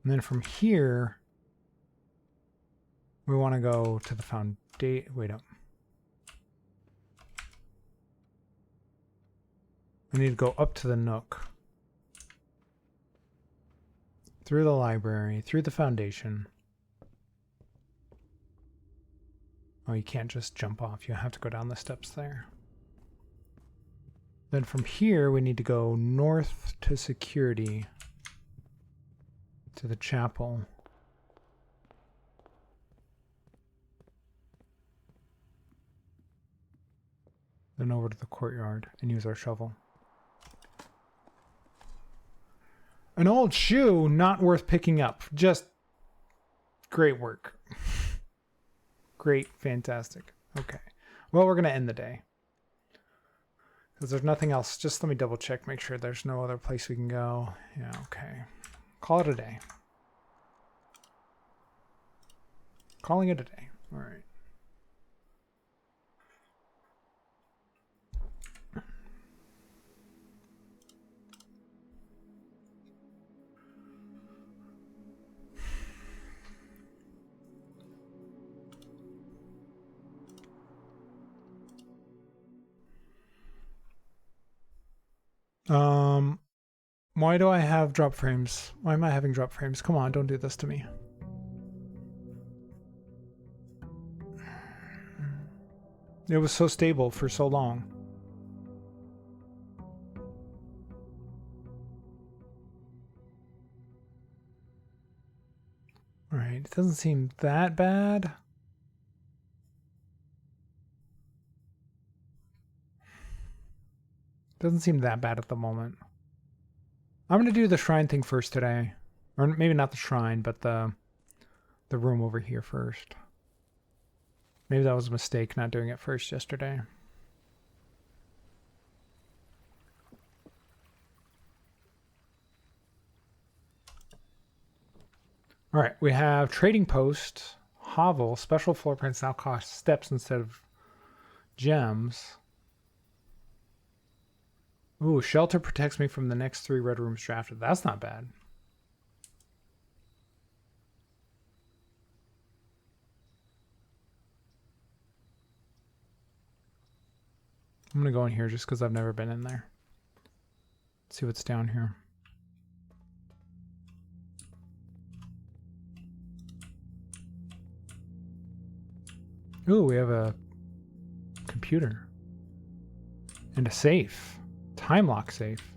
And then from here, we want to go to the foundation. Wait up. I need to go up to the Nook. Through the library, through the foundation. Oh, you can't just jump off. You have to go down the steps there. Then from here, we need to go north to security. To the chapel. Then over to the courtyard and use our shovel. An old shoe, not worth picking up. Just great work. Great, fantastic. Okay. Well, we're going to end the day. Because there's nothing else. Just let me double check, make sure there's no other place we can go. Yeah, okay. Call it a day. Calling it a day. All right. Why do I have drop frames? Why am I having drop frames? Come on, don't do this to me. It was so stable for so long. All right, it doesn't seem that bad. Doesn't seem that bad at the moment. I'm going to do the shrine thing first today. Or maybe not the shrine, but the room over here first. Maybe that was a mistake not doing it first yesterday. All right, we have trading post, hovel, special floor plans now cost steps instead of gems. Ooh, shelter protects me from the next 3 red rooms drafted. That's not bad. I'm going to go in here just because I've never been in there. Let's see what's down here. Ooh, we have a computer. And a safe. Time lock safe.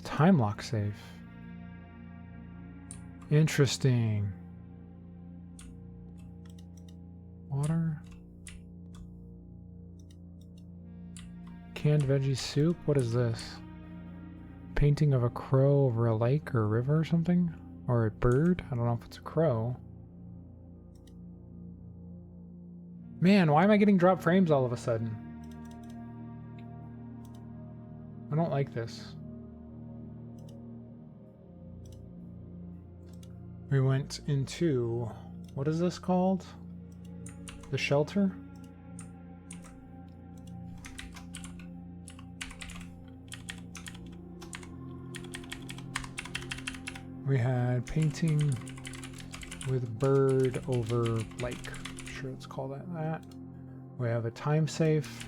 Time lock safe. Interesting. Water. Canned veggie soup? What is this? Painting of a crow over a lake or a river or something? Or a bird? I don't know if it's a crow. Man, why am I getting drop frames all of a sudden? I don't like this. We went into... What is this called? The shelter? We had painting with bird over lake. I'm sure let's call that. We have a time safe.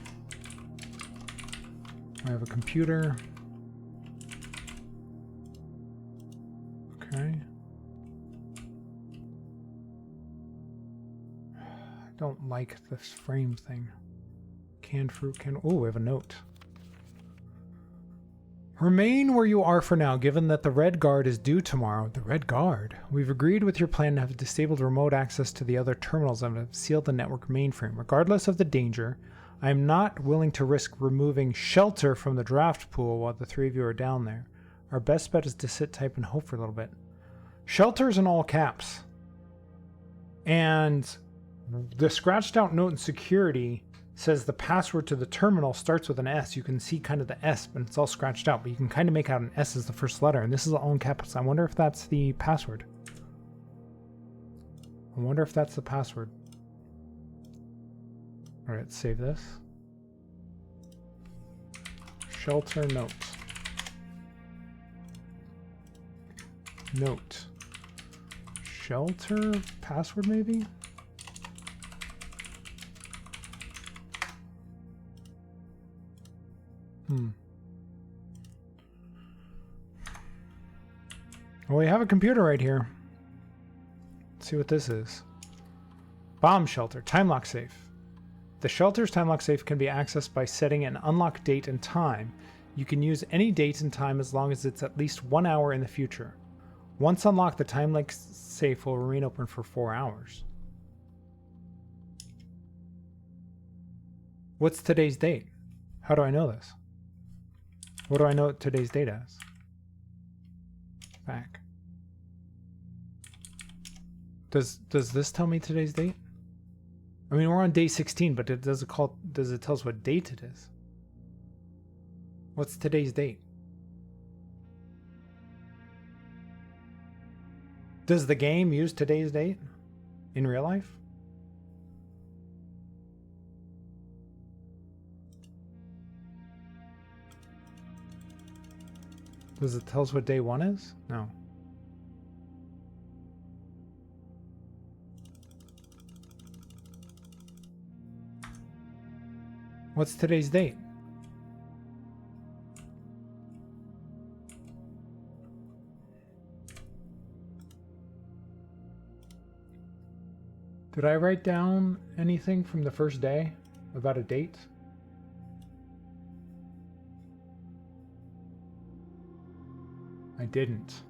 We have a computer. Okay. I don't like this frame thing. Canned fruit, oh, we have a note. Remain where you are for now, given that the Red Guard is due tomorrow. The Red Guard? We've agreed with your plan to have disabled remote access to the other terminals and have sealed the network mainframe. Regardless of the danger, I am not willing to risk removing shelter from the draft pool while the 3 of you are down there. Our best bet is to sit tight and hope for a little bit. Shelter's in all caps. And the scratched out note in security says the password to the terminal starts with an S. You can see kind of the S, but it's all scratched out. But you can kind of make out an S as the first letter. And this is all in caps. I wonder if that's the password. I wonder if that's the password. All right, let's save this. Shelter note. Note. Shelter password maybe? Well, we have a computer right here. Let's see what this is. Bomb shelter, time lock safe. The shelter's time lock safe can be accessed by setting an unlock date and time. You can use any date and time as long as it's at least 1 hour in the future. Once unlocked, the time lock safe will remain open for 4 hours. What's today's date? How do I know this? What do I know today's date as? Back. Does this tell me today's date? I mean, we're on day 16, but does it tell us what date it is? What's today's date? Does the game use today's date in real life? Does it tell us what day 1 is? No. What's today's date? Did I write down anything from the first day about a date? I didn't.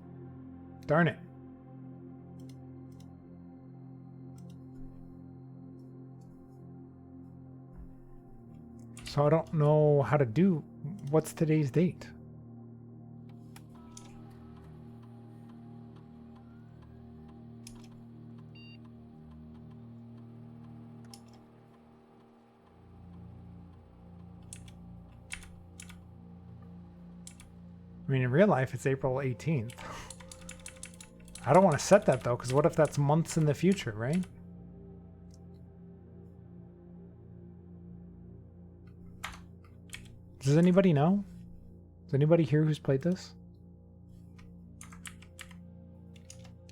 Darn it. So I don't know how to do. What's today's date? I mean, in real life, it's April 18th. I don't want to set that, though, because what if that's months in the future, right? Does anybody know? Is anybody here who's played this?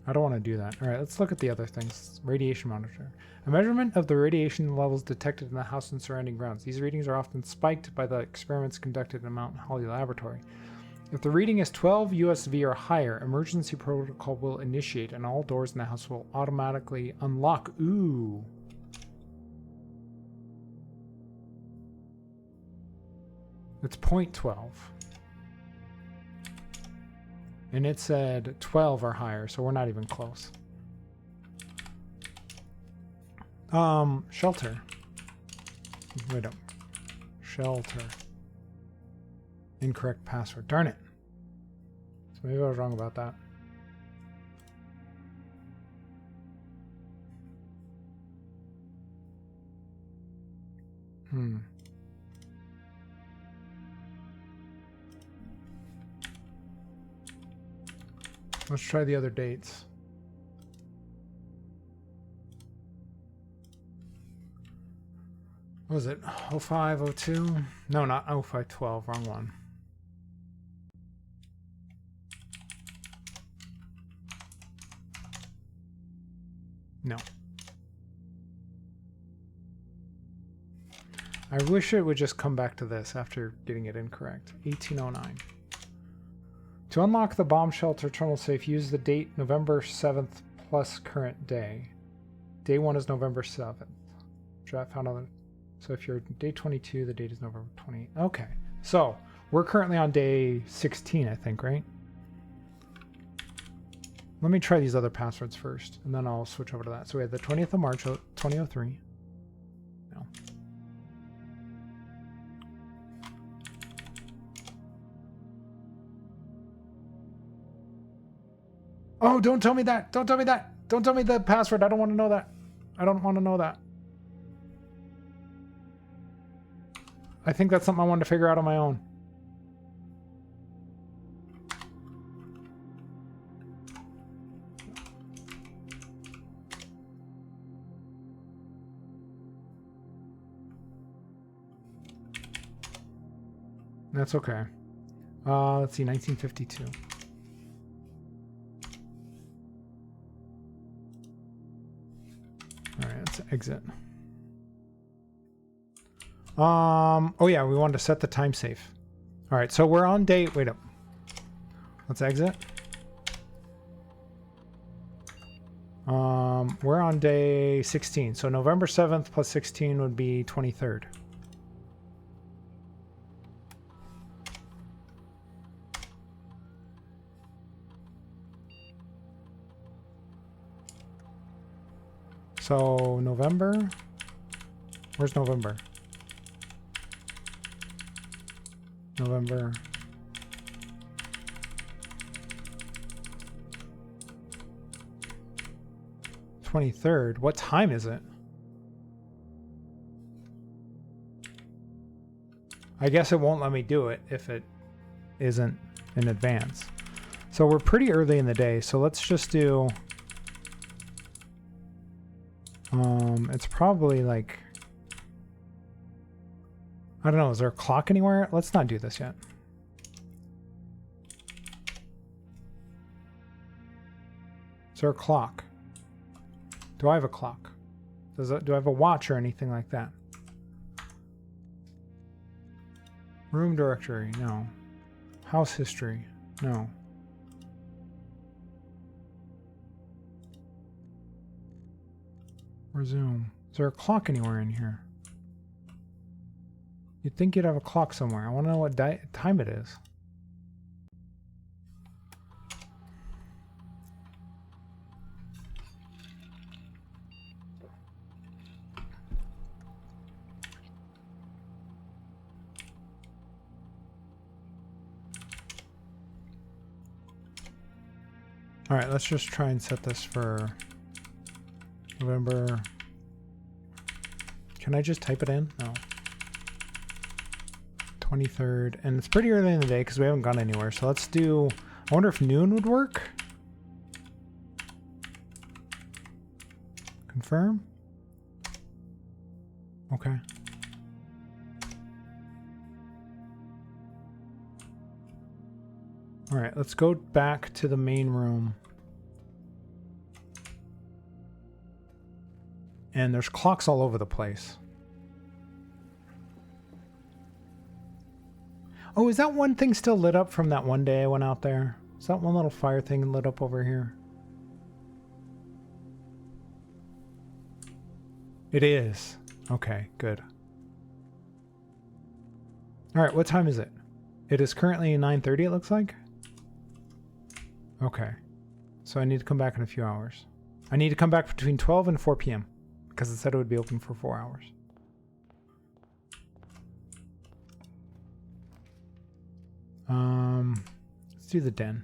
I don't want to do that. All right, let's look at the other things. Radiation monitor. A measurement of the radiation levels detected in the house and surrounding grounds. These readings are often spiked by the experiments conducted in Mount Holly Laboratory. If the reading is 12 USV or higher, emergency protocol will initiate and all doors in the house will automatically unlock. Ooh. It's 0.12. And it said 12 or higher, so we're not even close. Shelter. Wait up. Shelter. Incorrect password. Darn it. So maybe I was wrong about that. Let's try the other dates. What was it? 05, 02? No, not 05, 12. Wrong one. No. I wish it would just come back to this after getting it incorrect. 1809. To unlock the bomb shelter terminal safe, use the date November 7th plus current day. Day 1 is November 7th. So if you're day 22, the date is November 20. Okay. So we're currently on day 16, I think, right? Let me try these other passwords first, and then I'll switch over to that. So we had the 20th of March, 2003. No. Oh, don't tell me that. Don't tell me that. Don't tell me the password. I don't want to know that. I don't want to know that. I think that's something I wanted to figure out on my own. That's okay. Let's see, 1952. All right, let's exit. Oh yeah, we wanted to set the time safe. All right, so we're on day, wait up. Let's exit. We're on day 16. So November 7th plus 16 would be 23rd. So November, where's November? November. $23rd. What time is it? I guess it won't let me do it if it isn't in advance. So we're pretty early in the day, so let's just do... it's probably like... I don't know, is there a clock anywhere? Let's not do this yet. Is there a clock? Do I have a clock? Do I have a watch or anything like that? Room directory, no. House history, no. Resume. Is there a clock anywhere in here? You'd think you'd have a clock somewhere. I want to know what time it is. All right, let's just try and set this for November. Can I just type it in? No. 23rd, and it's pretty early in the day because we haven't gone anywhere. So let's do, I wonder if noon would work. Confirm. Okay. All right, let's go back to the main room. And there's clocks all over the place. Oh, is that one thing still lit up from that one day I went out there? Is that one little fire thing lit up over here? It is. Okay, good. All right, what time is it? It is currently 9:30, it looks like. Okay. So I need to come back in a few hours. I need to come back between 12 and 4 p.m. because it said it would be open for 4 hours. Let's do the den.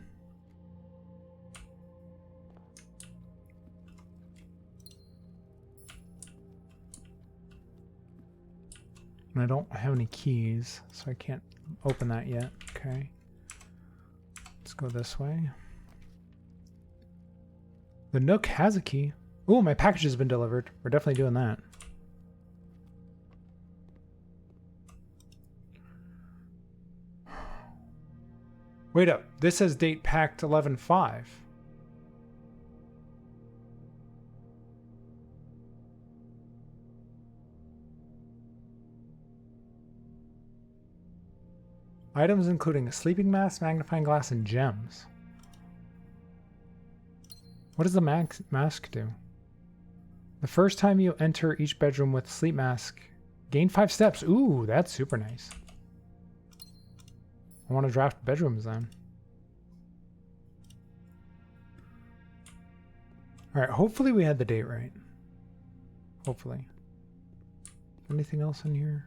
And I don't have any keys, so I can't open that yet. Okay. Let's go this way. The Nook has a key. Oh, my package has been delivered. We're definitely doing that. Wait up. This says date packed 11/5. Items including a sleeping mask, magnifying glass, and gems. What does the mask do? The first time you enter each bedroom with sleep mask, gain 5 steps. Ooh, that's super nice. I want to draft bedrooms then. All right, hopefully we had the date right. Hopefully. Anything else in here?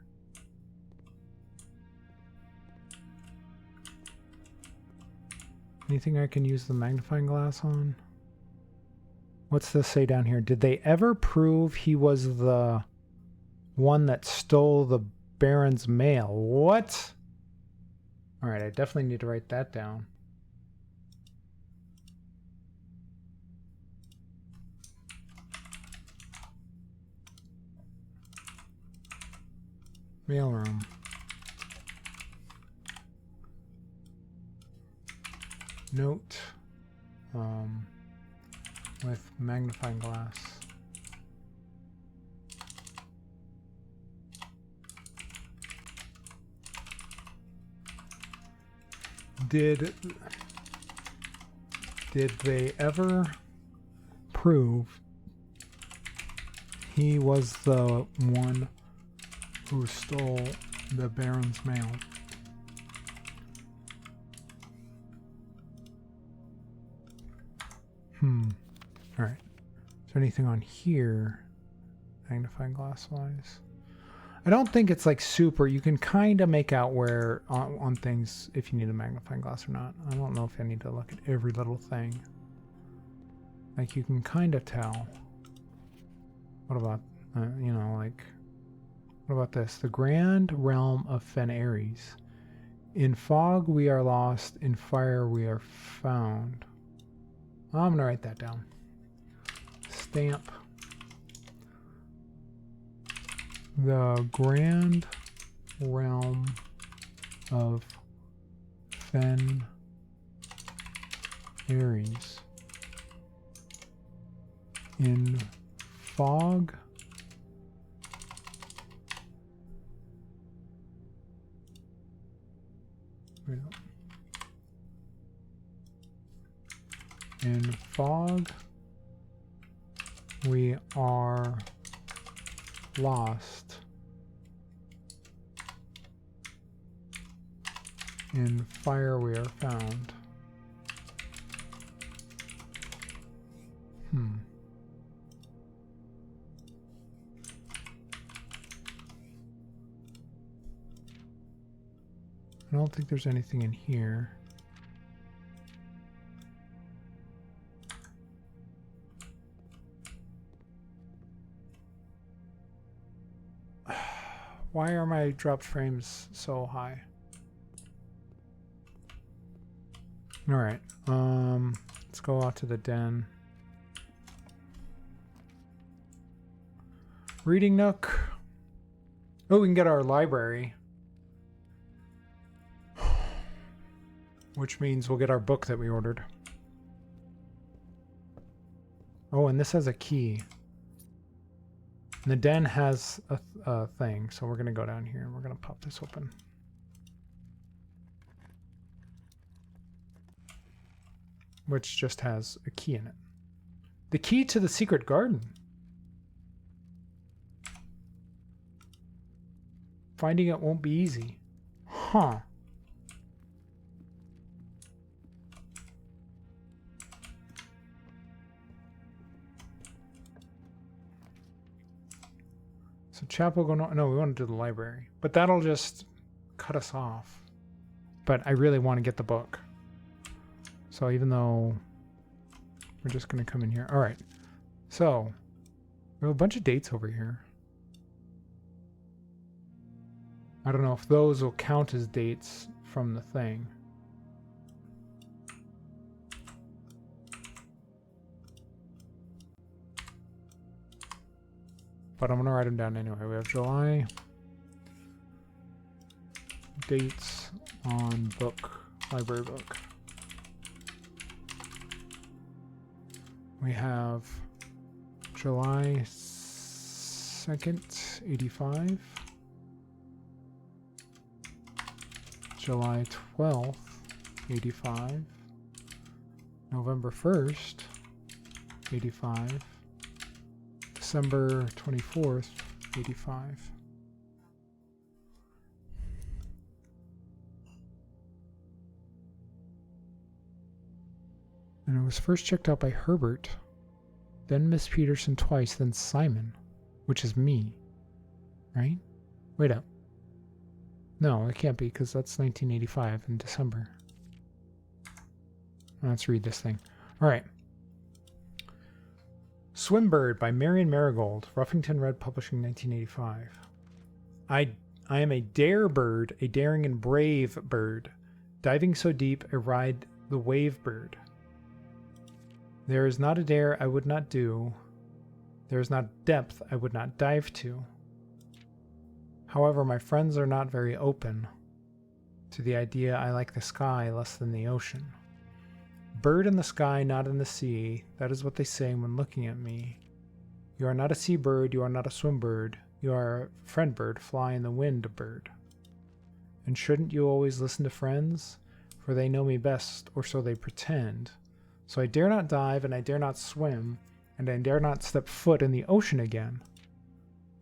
Anything I can use the magnifying glass on? What's this say down here? Did they ever prove he was the one that stole the Baron's mail? What? Alright, I definitely need to write that down. Mailroom. Note with magnifying glass. Did they ever prove he was the one who stole the Baron's mail? Alright. Is there anything on here? Magnifying glass wise? I don't think it's like super. You can kind of make out where on things if you need a magnifying glass or not. I don't know if I need to look at every little thing. Like you can kind of tell. What about, you know, like, what about this? The Grand Realm of Fen-Ares. In fog we are lost, in fire we are found. I'm going to write that down. Stamp. The Grand Realm of Fen-Ares. In fog we are lost. In fire we are found. I don't think there's anything in here. Why are my dropped frames so high? Alright, let's go out to the den. Reading nook. Oh, we can get our library. Which means we'll get our book that we ordered. Oh, and this has a key. And the den has a thing, so we're going to go down here and we're going to pop this open. Which just has a key in it. The key to the secret garden. Finding it won't be easy. Huh. So chapel go no, we want to do the library. But that'll just cut us off. But I really want to get the book. So even though we're just going to come in here. All right. So we have a bunch of dates over here. I don't know if those will count as dates from the thing. But I'm going to write them down anyway. We have July. Dates on book. Library book. We have July 2nd, 85. July 12th, 85. November 1st, 85. December 24th, 85. And it was first checked out by Herbert, then Miss Peterson twice, then Simon, which is me, right? Wait up. No, it can't be because that's 1985 in December. Let's read this thing. All right. Swimbird by Marion Marigold, Ruffington Red Publishing, 1985. I am a dare bird, a daring and brave bird, diving so deep I ride the wave bird. There is not a dare I would not do. There is not depth I would not dive to. However, my friends are not very open to the idea I like the sky less than the ocean. Bird in the sky, not in the sea, that is what they say when looking at me. You are not a seabird, you are not a swimbird, you are a friend bird, fly in the wind bird. And shouldn't you always listen to friends? For they know me best, or so they pretend. So I dare not dive, and I dare not swim, and I dare not step foot in the ocean again.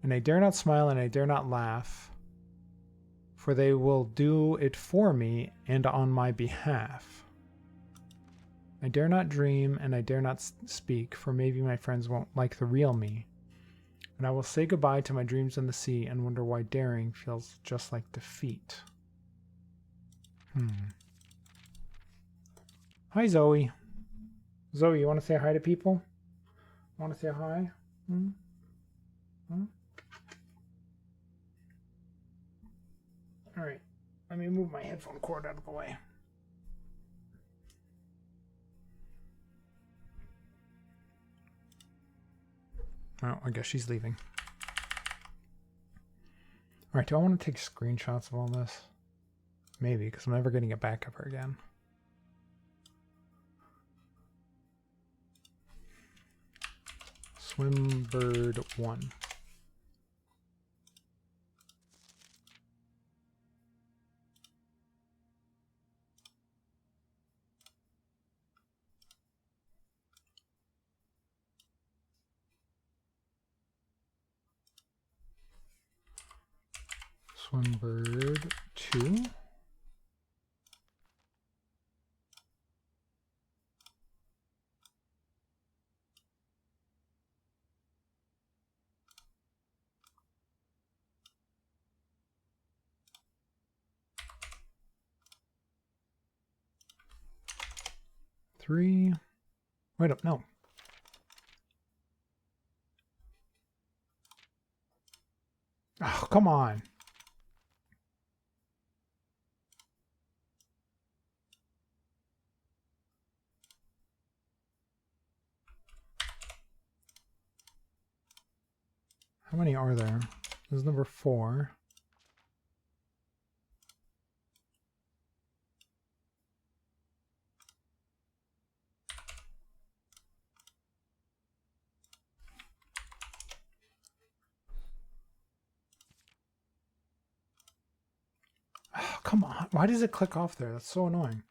And I dare not smile, and I dare not laugh, for they will do it for me and on my behalf. I dare not dream, and I dare not speak, for maybe my friends won't like the real me. And I will say goodbye to my dreams in the sea and wonder why daring feels just like defeat. Hi, Zoe. Zoe, you want to say hi to people? Want to say hi? All right. Let me move my headphone cord out of the way. Oh, I guess she's leaving. All right, do I want to take screenshots of all this? Maybe, because I'm never getting it back of her again. Swimbird 1. Swimbird 2. Three. Wait up, no. Oh, come on. How many are there? This is number 4. Oh, come on. Why does it click off there? That's so annoying.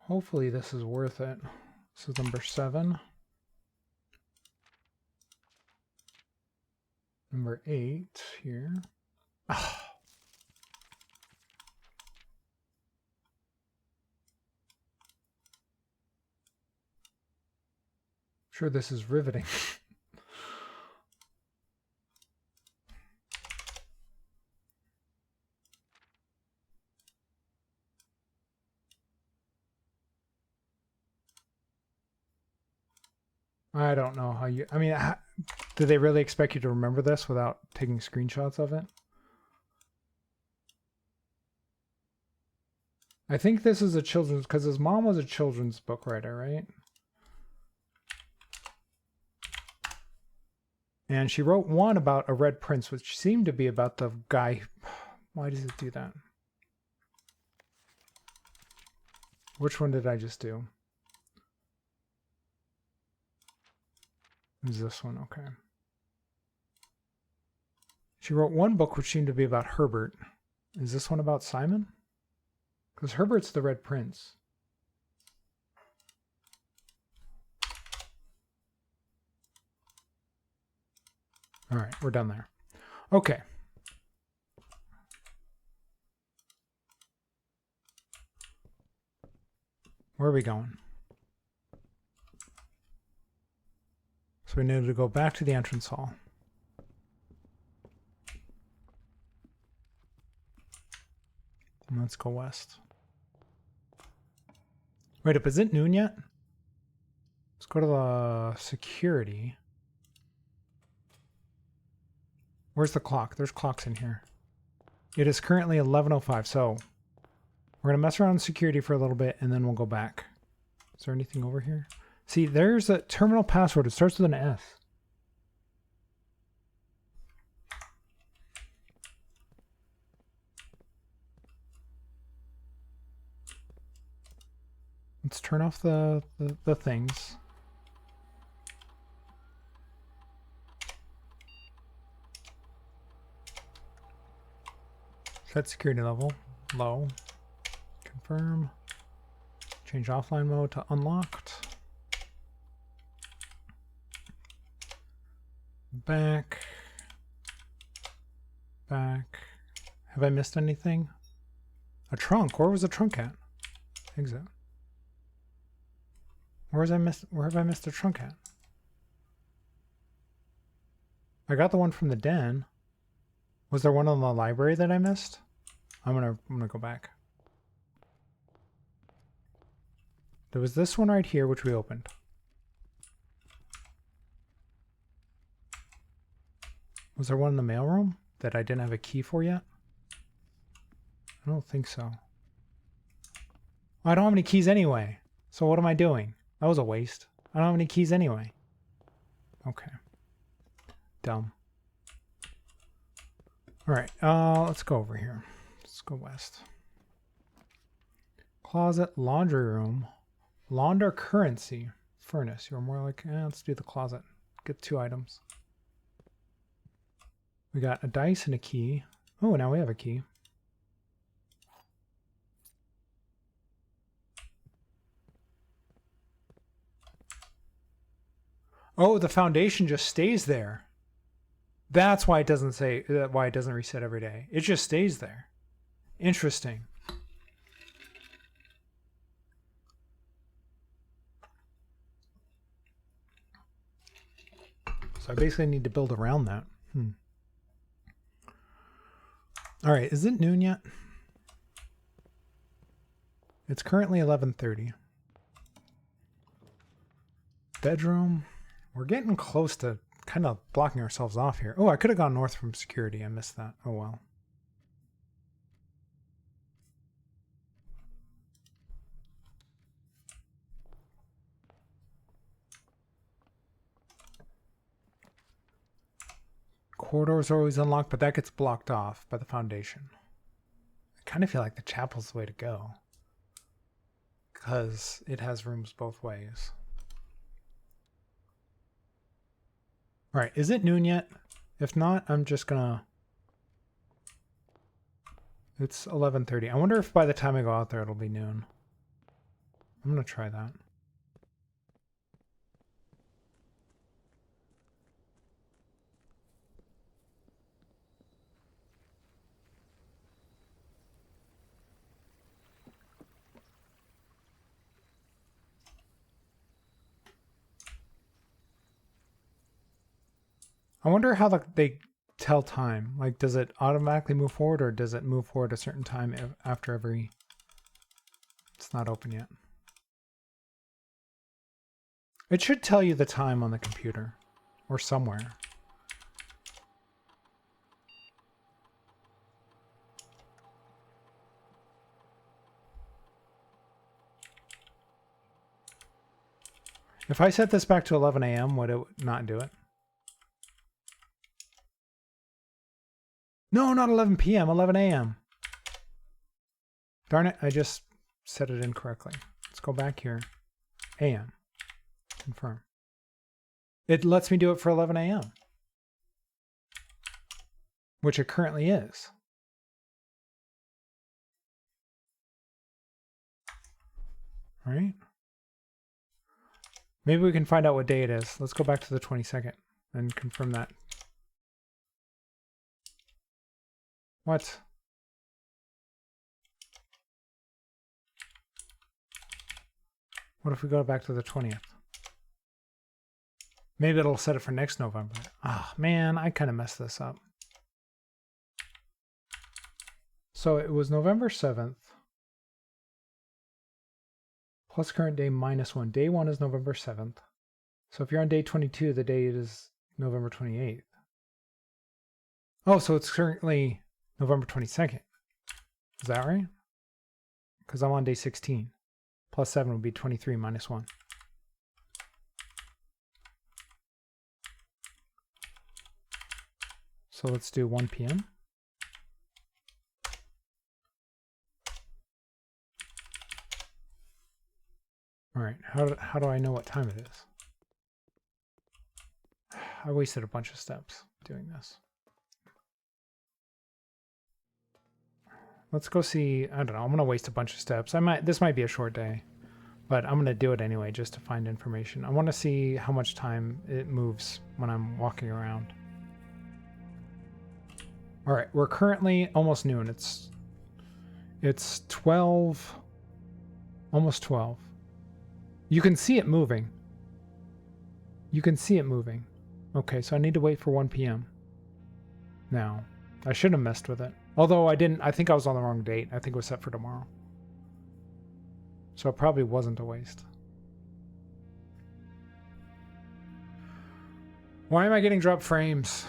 Hopefully this is worth it. This is number 7. Number 8 here. Oh. Sure, this is riveting. I don't know how you... I mean, do they really expect you to remember this without taking screenshots of it? I think this is a children's... Because his mom was a children's book writer, right? And she wrote one about a red prince, which seemed to be about the guy... Why does it do that? Which one did I just do? Is this one? Okay. She wrote one book which seemed to be about Herbert. Is this one about Simon? Because Herbert's the Red Prince. All right, we're done there. Okay. Where are we going? So we need to go back to the entrance hall. And let's go west. Wait up, is it noon yet? Let's go to the security. Where's the clock? There's clocks in here. It is currently 11:05, so we're going to mess around with security for a little bit, and then we'll go back. Is there anything over here? See, there's a terminal password. It starts with an S. Let's turn off the things. Set security level. Low. Confirm. Change offline mode to unlocked. Back. Back. Have I missed anything? A trunk. Where was the trunk at? Exit. Where have I missed a trunk at? I got the one from the den. Was there one in the library that I missed? I'm gonna go back. There was this one right here, which we opened. Was there one in the mailroom that I didn't have a key for yet? I don't think so. I don't have any keys anyway. So what am I doing? That was a waste. I don't have any keys anyway. Okay. Dumb. All right, let's go over here. Let's go west. Closet, laundry room, launder currency, furnace. You're more like, let's do the closet. Get 2 items. We got a dice and a key. Oh, now we have a key. Oh, the foundation just stays there. That's why it doesn't say, why it doesn't reset every day. It just stays there. Interesting. So I basically need to build around that. All right, is it noon yet? It's currently 11:30. Bedroom. We're getting close to kind of blocking ourselves off here. Oh, I could have gone north from security. I missed that. Oh, well. Corridors are always unlocked, but that gets blocked off by the foundation. I kind of feel like the chapel's the way to go, because it has rooms both ways. All right, is it noon yet? If not, I'm just gonna... It's 11:30. I wonder if by the time I go out there, it'll be noon. I'm gonna try that. I wonder how they tell time. Like, does it automatically move forward, or does it move forward a certain time after every... It's not open yet. It should tell you the time on the computer or somewhere. If I set this back to 11 a.m., would it not do it? No, not 11 p.m., 11 a.m. Darn it, I just set it incorrectly. Let's go back here. a.m. Confirm. It lets me do it for 11 a.m., which it currently is. All right. Maybe we can find out what day it is. Let's go back to the 22nd and confirm that. What? What if we go back to the 20th? Maybe it'll set it for next November. Ah, oh, man, I kind of messed this up. So it was November 7th. Plus current day minus 1. Day 1 is November 7th. So if you're on day 22, the date is November 28th. Oh, so it's currently November 22nd. Is that right? Because I'm on day 16. Plus 7 would be 23 minus 1. So let's do 1 p.m. All right, how do I know what time it is? I wasted a bunch of steps doing this. Let's go see, I don't know, I'm gonna waste a bunch of steps. This might be a short day, but I'm gonna do it anyway just to find information. I wanna see how much time it moves when I'm walking around. All right, we're currently almost noon. It's 12, almost 12. You can see it moving. You can see it moving. Okay, so I need to wait for 1 p.m. Now, I shouldn't have messed with it. Although I didn't, I think I was on the wrong date. I think it was set for tomorrow. So it probably wasn't a waste. Why am I getting dropped frames?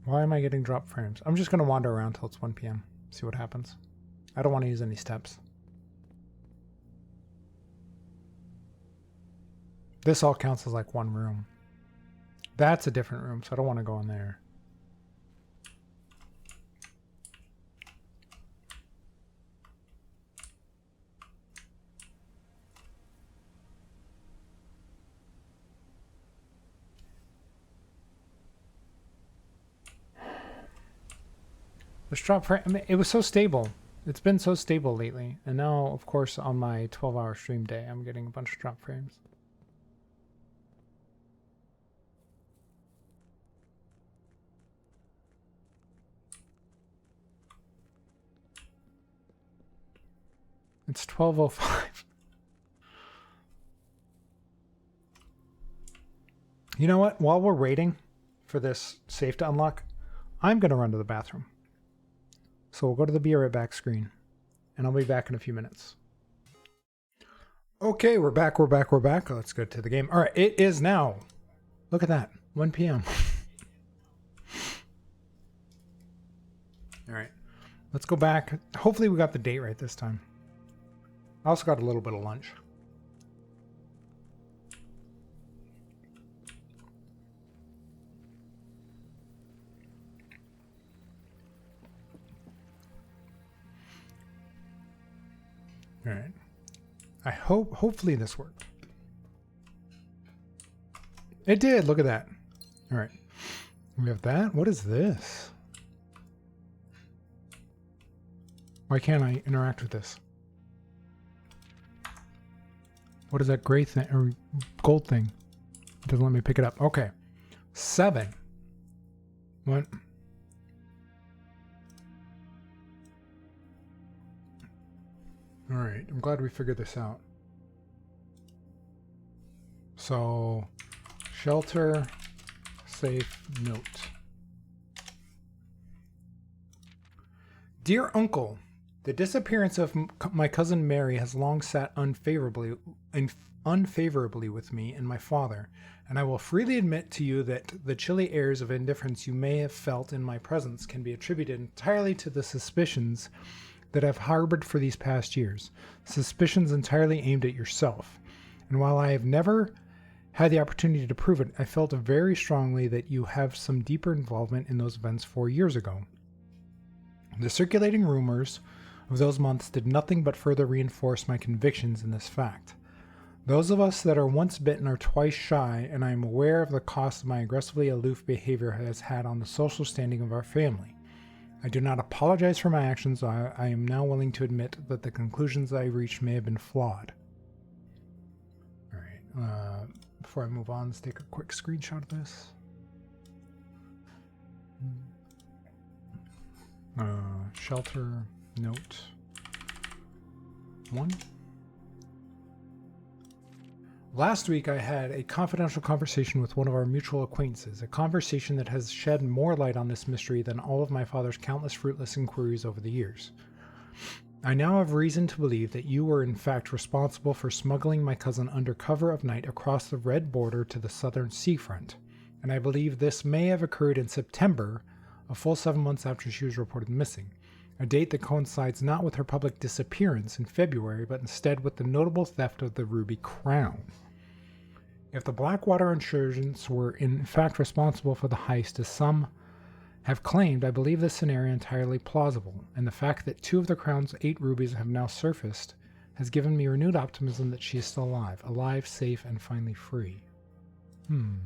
Why am I getting drop frames? I'm just going to wander around till it's 1 p.m. See what happens. I don't want to use any steps. This all counts as like one room. That's a different room, so I don't want to go in there. This drop frame, I mean, it was so stable. It's been so stable lately. And now, of course, on my 12-hour stream day, I'm getting a bunch of drop frames. It's 12:05. You know what? While we're waiting for this safe to unlock, I'm going to run to the bathroom. So we'll go to the Be Right Back screen, and I'll be back in a few minutes. Okay, we're back. Let's go to the game. All right, it is now. Look at that, 1 p.m. All right, let's go back. Hopefully we got the date right this time. I also got a little bit of lunch. All right. Hopefully this worked. It did. Look at that. All right. We have that. What is this? Why can't I interact with this? What is that gray thing or gold thing? It doesn't let me pick it up. Okay. 7. What? All right, I'm glad we figured this out. So, shelter, safe, note. Dear Uncle, the disappearance of my cousin Mary has long sat unfavorably with me and my father, and I will freely admit to you that the chilly airs of indifference you may have felt in my presence can be attributed entirely to the suspicions that I've harbored for these past years, suspicions entirely aimed at yourself. And while I have never had the opportunity to prove it, I felt very strongly that you have some deeper involvement in those events 4 years ago. The circulating rumors of those months did nothing but further reinforce my convictions in this fact. Those of us that are once bitten are twice shy, and I am aware of the cost my aggressively aloof behavior has had on the social standing of our family. I do not apologize for my actions. I am now willing to admit that the conclusions I reached may have been flawed. Alright, before I move on, let's take a quick screenshot of this. Shelter note 1. Last week I had a confidential conversation with one of our mutual acquaintances, a conversation that has shed more light on this mystery than all of my father's countless fruitless inquiries over the years. I now have reason to believe that you were in fact responsible for smuggling my cousin under cover of night across the red border to the southern seafront, and I believe this may have occurred in September, a full 7 months after she was reported missing, a date that coincides not with her public disappearance in February, but instead with the notable theft of the Ruby Crown. If the Blackwater insurgents were in fact responsible for the heist, as some have claimed, I believe this scenario entirely plausible, and the fact that 2 of the Crown's 8 rubies have now surfaced has given me renewed optimism that she is still alive, safe, and finally free. Alright,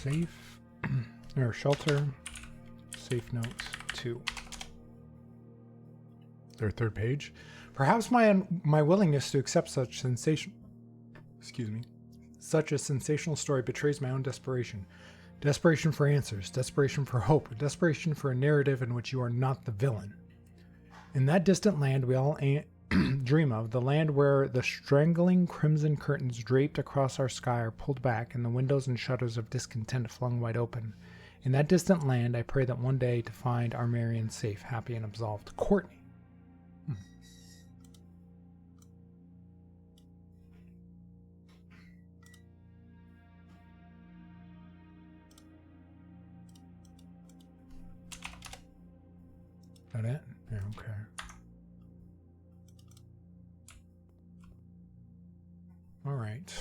safe, or shelter, safe notes 2. Their third page. Perhaps my willingness to accept such a sensational story betrays my own desperation. Desperation for answers, desperation for hope, desperation for a narrative in which you are not the villain. In that distant land we all dream of, the land where the strangling crimson curtains draped across our sky are pulled back and the windows and shutters of discontent flung wide open. In that distant land I pray that one day to find our Marion safe, happy, and absolved. Courtney. That it? Yeah, okay. All right.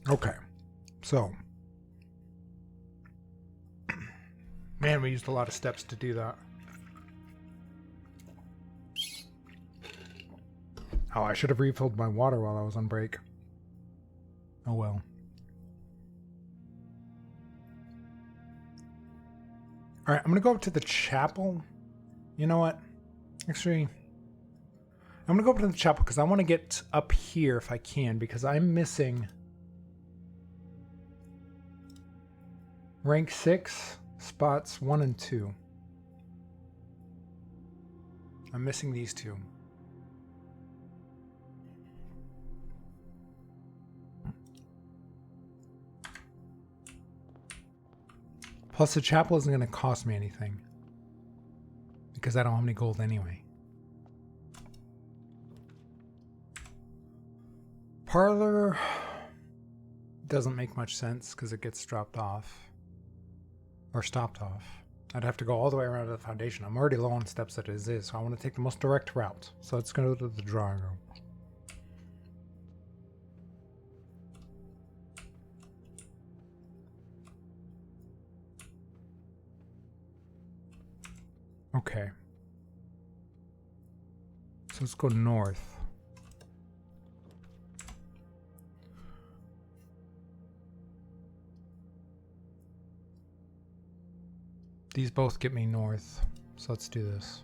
Okay, so, man, we used a lot of steps to do that. Oh, I should have refilled my water while I was on break. Oh well. Alright, I'm gonna go up to the chapel. You know what? Actually, I'm gonna go up to the chapel because I want to get up here if I can, because I'm missing rank 6, spots 1 and 2. I'm missing these 2. Plus the chapel isn't going to cost me anything, because I don't have any gold anyway. Parlor doesn't make much sense because it gets dropped off. Or stopped off. I'd have to go all the way around to the foundation. I'm already low on steps as is, so I want to take the most direct route. So let's go to the drawing room. Okay. So let's go north. These both get me north, so let's do this.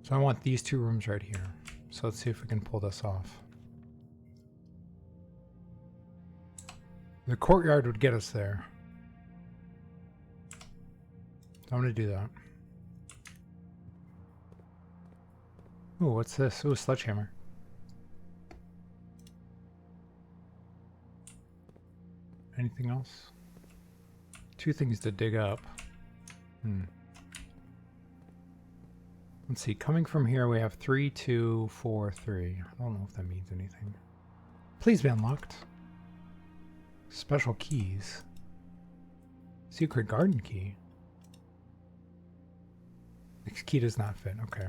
So I want these 2 rooms right here. So let's see if we can pull this off. The courtyard would get us there. So I'm going to do that. Ooh, what's this? Ooh, a sledgehammer. Anything else? 2 things to dig up. Let's see, coming from here we have 3, 2, 4, 3. I don't know if that means anything. Please be unlocked. Special keys. Secret garden key. This key does not fit, okay.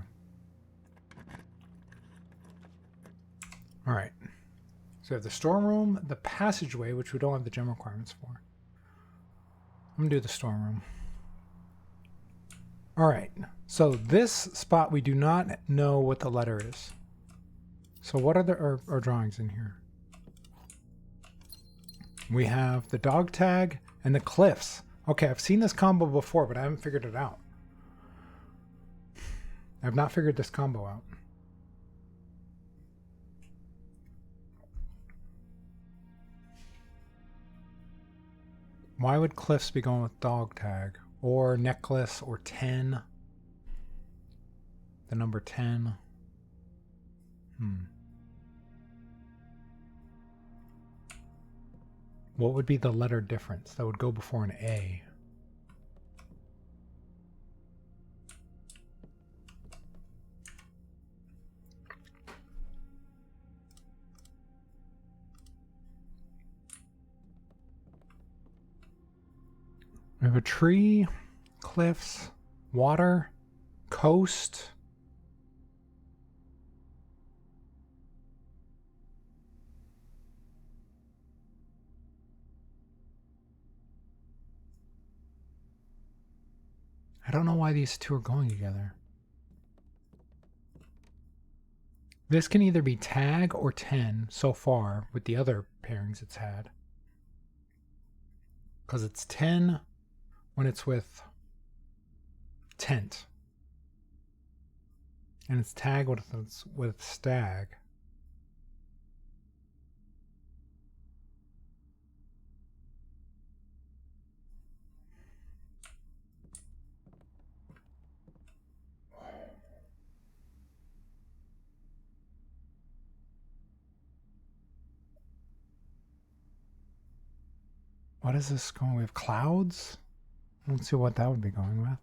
Alright. So we have the storeroom, the passageway, which we don't have the gem requirements for. I'm gonna do the storeroom. Alright, so this spot we do not know what the letter is. So what are our drawings in here? We have the dog tag and the cliffs. Okay, I've seen this combo before, but I haven't figured it out. I've not figured this combo out. Why would cliffs be going with dog tag? Or necklace, or 10. The number 10. What would be the letter difference that would go before an A? We have a tree, cliffs, water, coast. I don't know why these two are going together. This can either be tag or 10 so far with the other pairings it's had. Because it's 10 when it's with tent. And it's tag when it's with stag. What is this going with? Clouds? Let's see what that would be going with.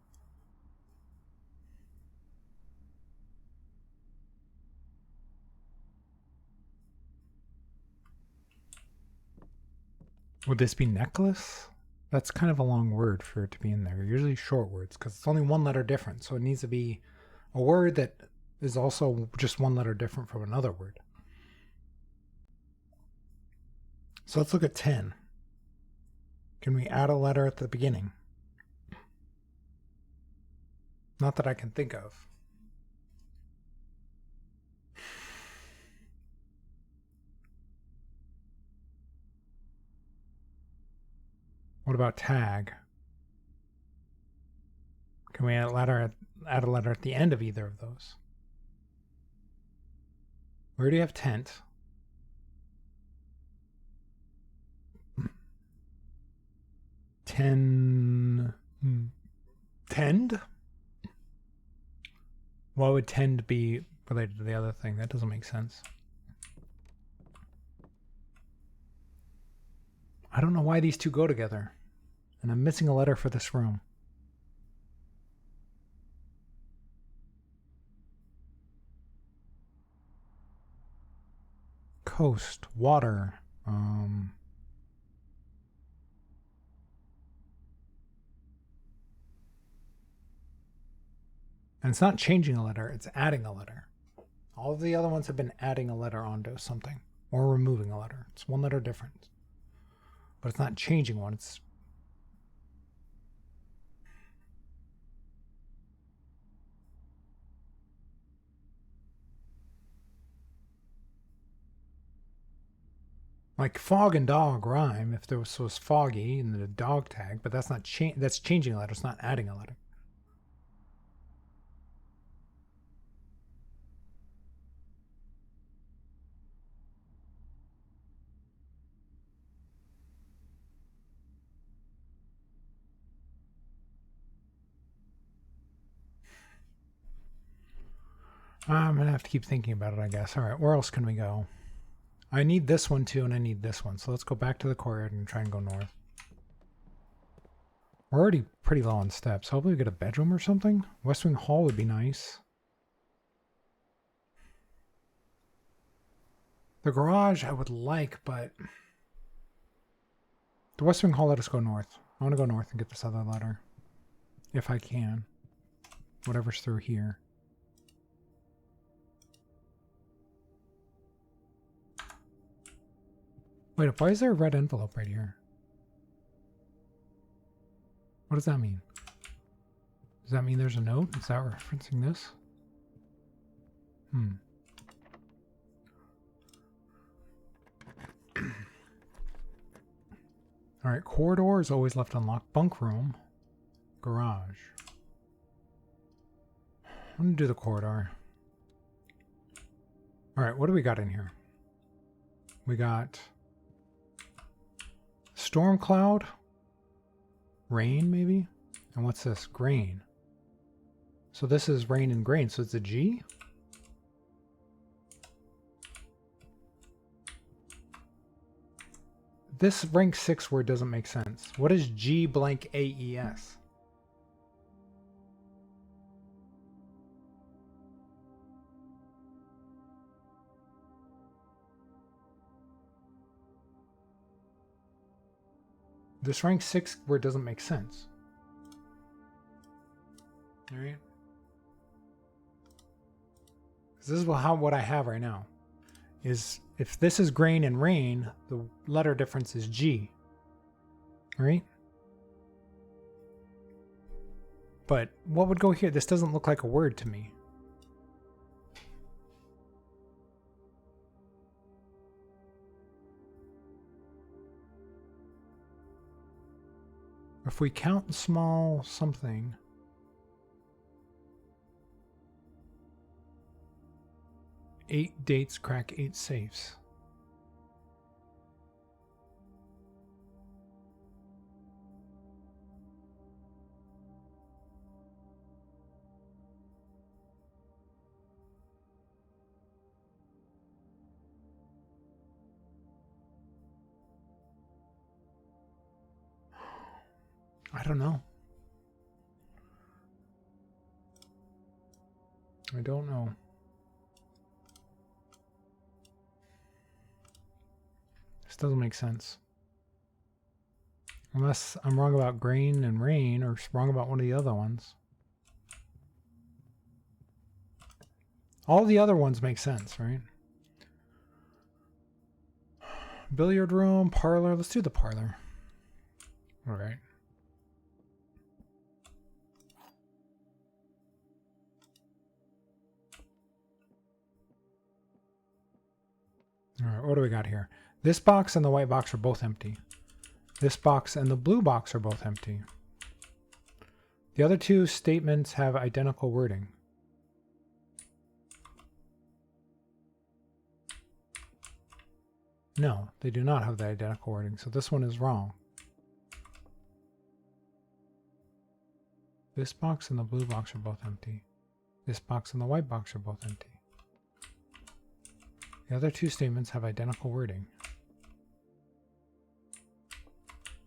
Would this be necklace? That's kind of a long word for it to be in there. Usually short words, because it's only one letter different. So it needs to be a word that is also just one letter different from another word. So let's look at 10. Can we add a letter at the beginning? Not that I can think of. What about tag? Can we add a letter at the end of either of those? We already have tent. Tend? Why would tend be related to the other thing? That doesn't make sense. I don't know why these two go together. And I'm missing a letter for this room. Coast, water, and it's not changing a letter, it's adding a letter. All of the other ones have been adding a letter onto something or removing a letter. It's one letter difference. But it's not changing one, it's like fog and dog rhyme if there was foggy in the dog tag, but that's not that's changing a letter, it's not adding a letter. I'm gonna have to keep thinking about it, I guess. All right, where else can we go? I need this one too, and I need this one. So let's go back to the courtyard and try and go north. We're already pretty low on steps. Hopefully we get a bedroom or something. West Wing Hall would be nice. The garage I would like, but the West Wing Hall let us go north. I want to go north and get this other letter. If I can. Whatever's through here. Wait, why is there a red envelope right here? What does that mean? Does that mean there's a note? Is that referencing this? Alright, corridor is always left unlocked. Bunk room. Garage. I'm going to do the corridor. Alright, what do we got in here? We got storm cloud. Rain, maybe? And what's this? Grain. So this is rain and grain, so it's a G? This rank 6 word doesn't make sense. What is G blank AES? This rank 6 word doesn't make sense. Alright? This is what I have right now. Is if this is grain and rain, the letter difference is G. Right? But what would go here? This doesn't look like a word to me. If we count small something, eight dates crack 8 safes. I don't know. I don't know. This doesn't make sense. Unless I'm wrong about grain and rain, or wrong about one of the other ones. All the other ones make sense, right? Billiard room, parlor. Let's do the parlor. All right. All right, what do we got here? This box and the white box are both empty. This box and the blue box are both empty. The other two statements have identical wording. No, they do not have the identical wording, so this one is wrong. This box and the blue box are both empty. This box and the white box are both empty. The other two statements have identical wording.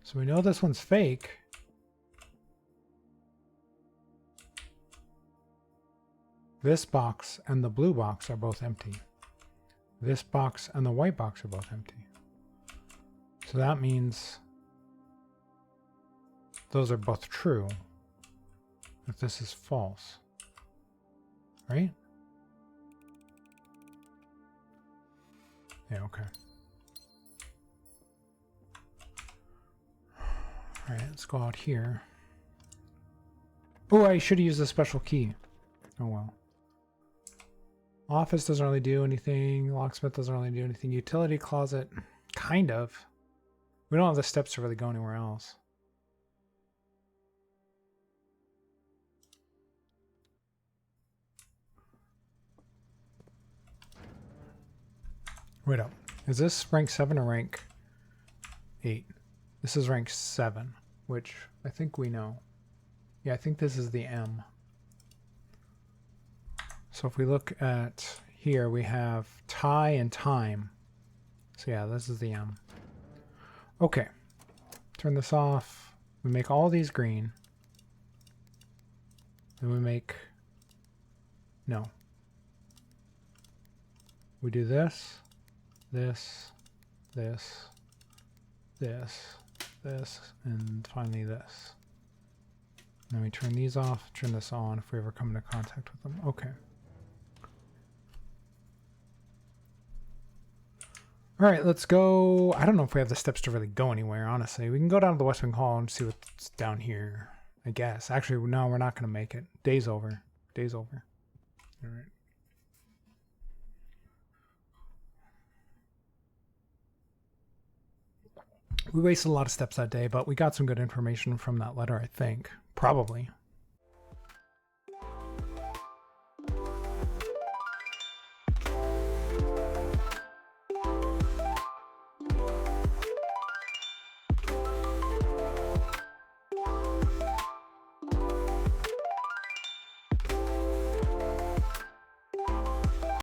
So we know this one's fake. This box and the blue box are both empty. This box and the white box are both empty. So that means those are both true if this is false. Right? Yeah, okay. Alright, let's go out here. Oh, I should have used a special key. Oh well. Office doesn't really do anything. Locksmith doesn't really do anything. Utility closet, kind of. We don't have the steps to really go anywhere else. Wait up. Is this rank 7 or rank 8? This is rank 7, which I think we know. Yeah, I think this is the M. So if we look at here, we have tie and time. So yeah, this is the M. Okay. Turn this off. We make all these green. Then we make... No. We do this, this, this, this, this, and finally this. And then we turn these off, turn this on if we ever come into contact with them. Okay. All right, let's go. I don't know if we have the steps to really go anywhere, honestly. We can go down to the West Wing Hall and see what's down here, I guess. Actually, no, we're not going to make it. Day's over. Day's over. All right. We wasted a lot of steps that day, but we got some good information from that letter, I think. Probably.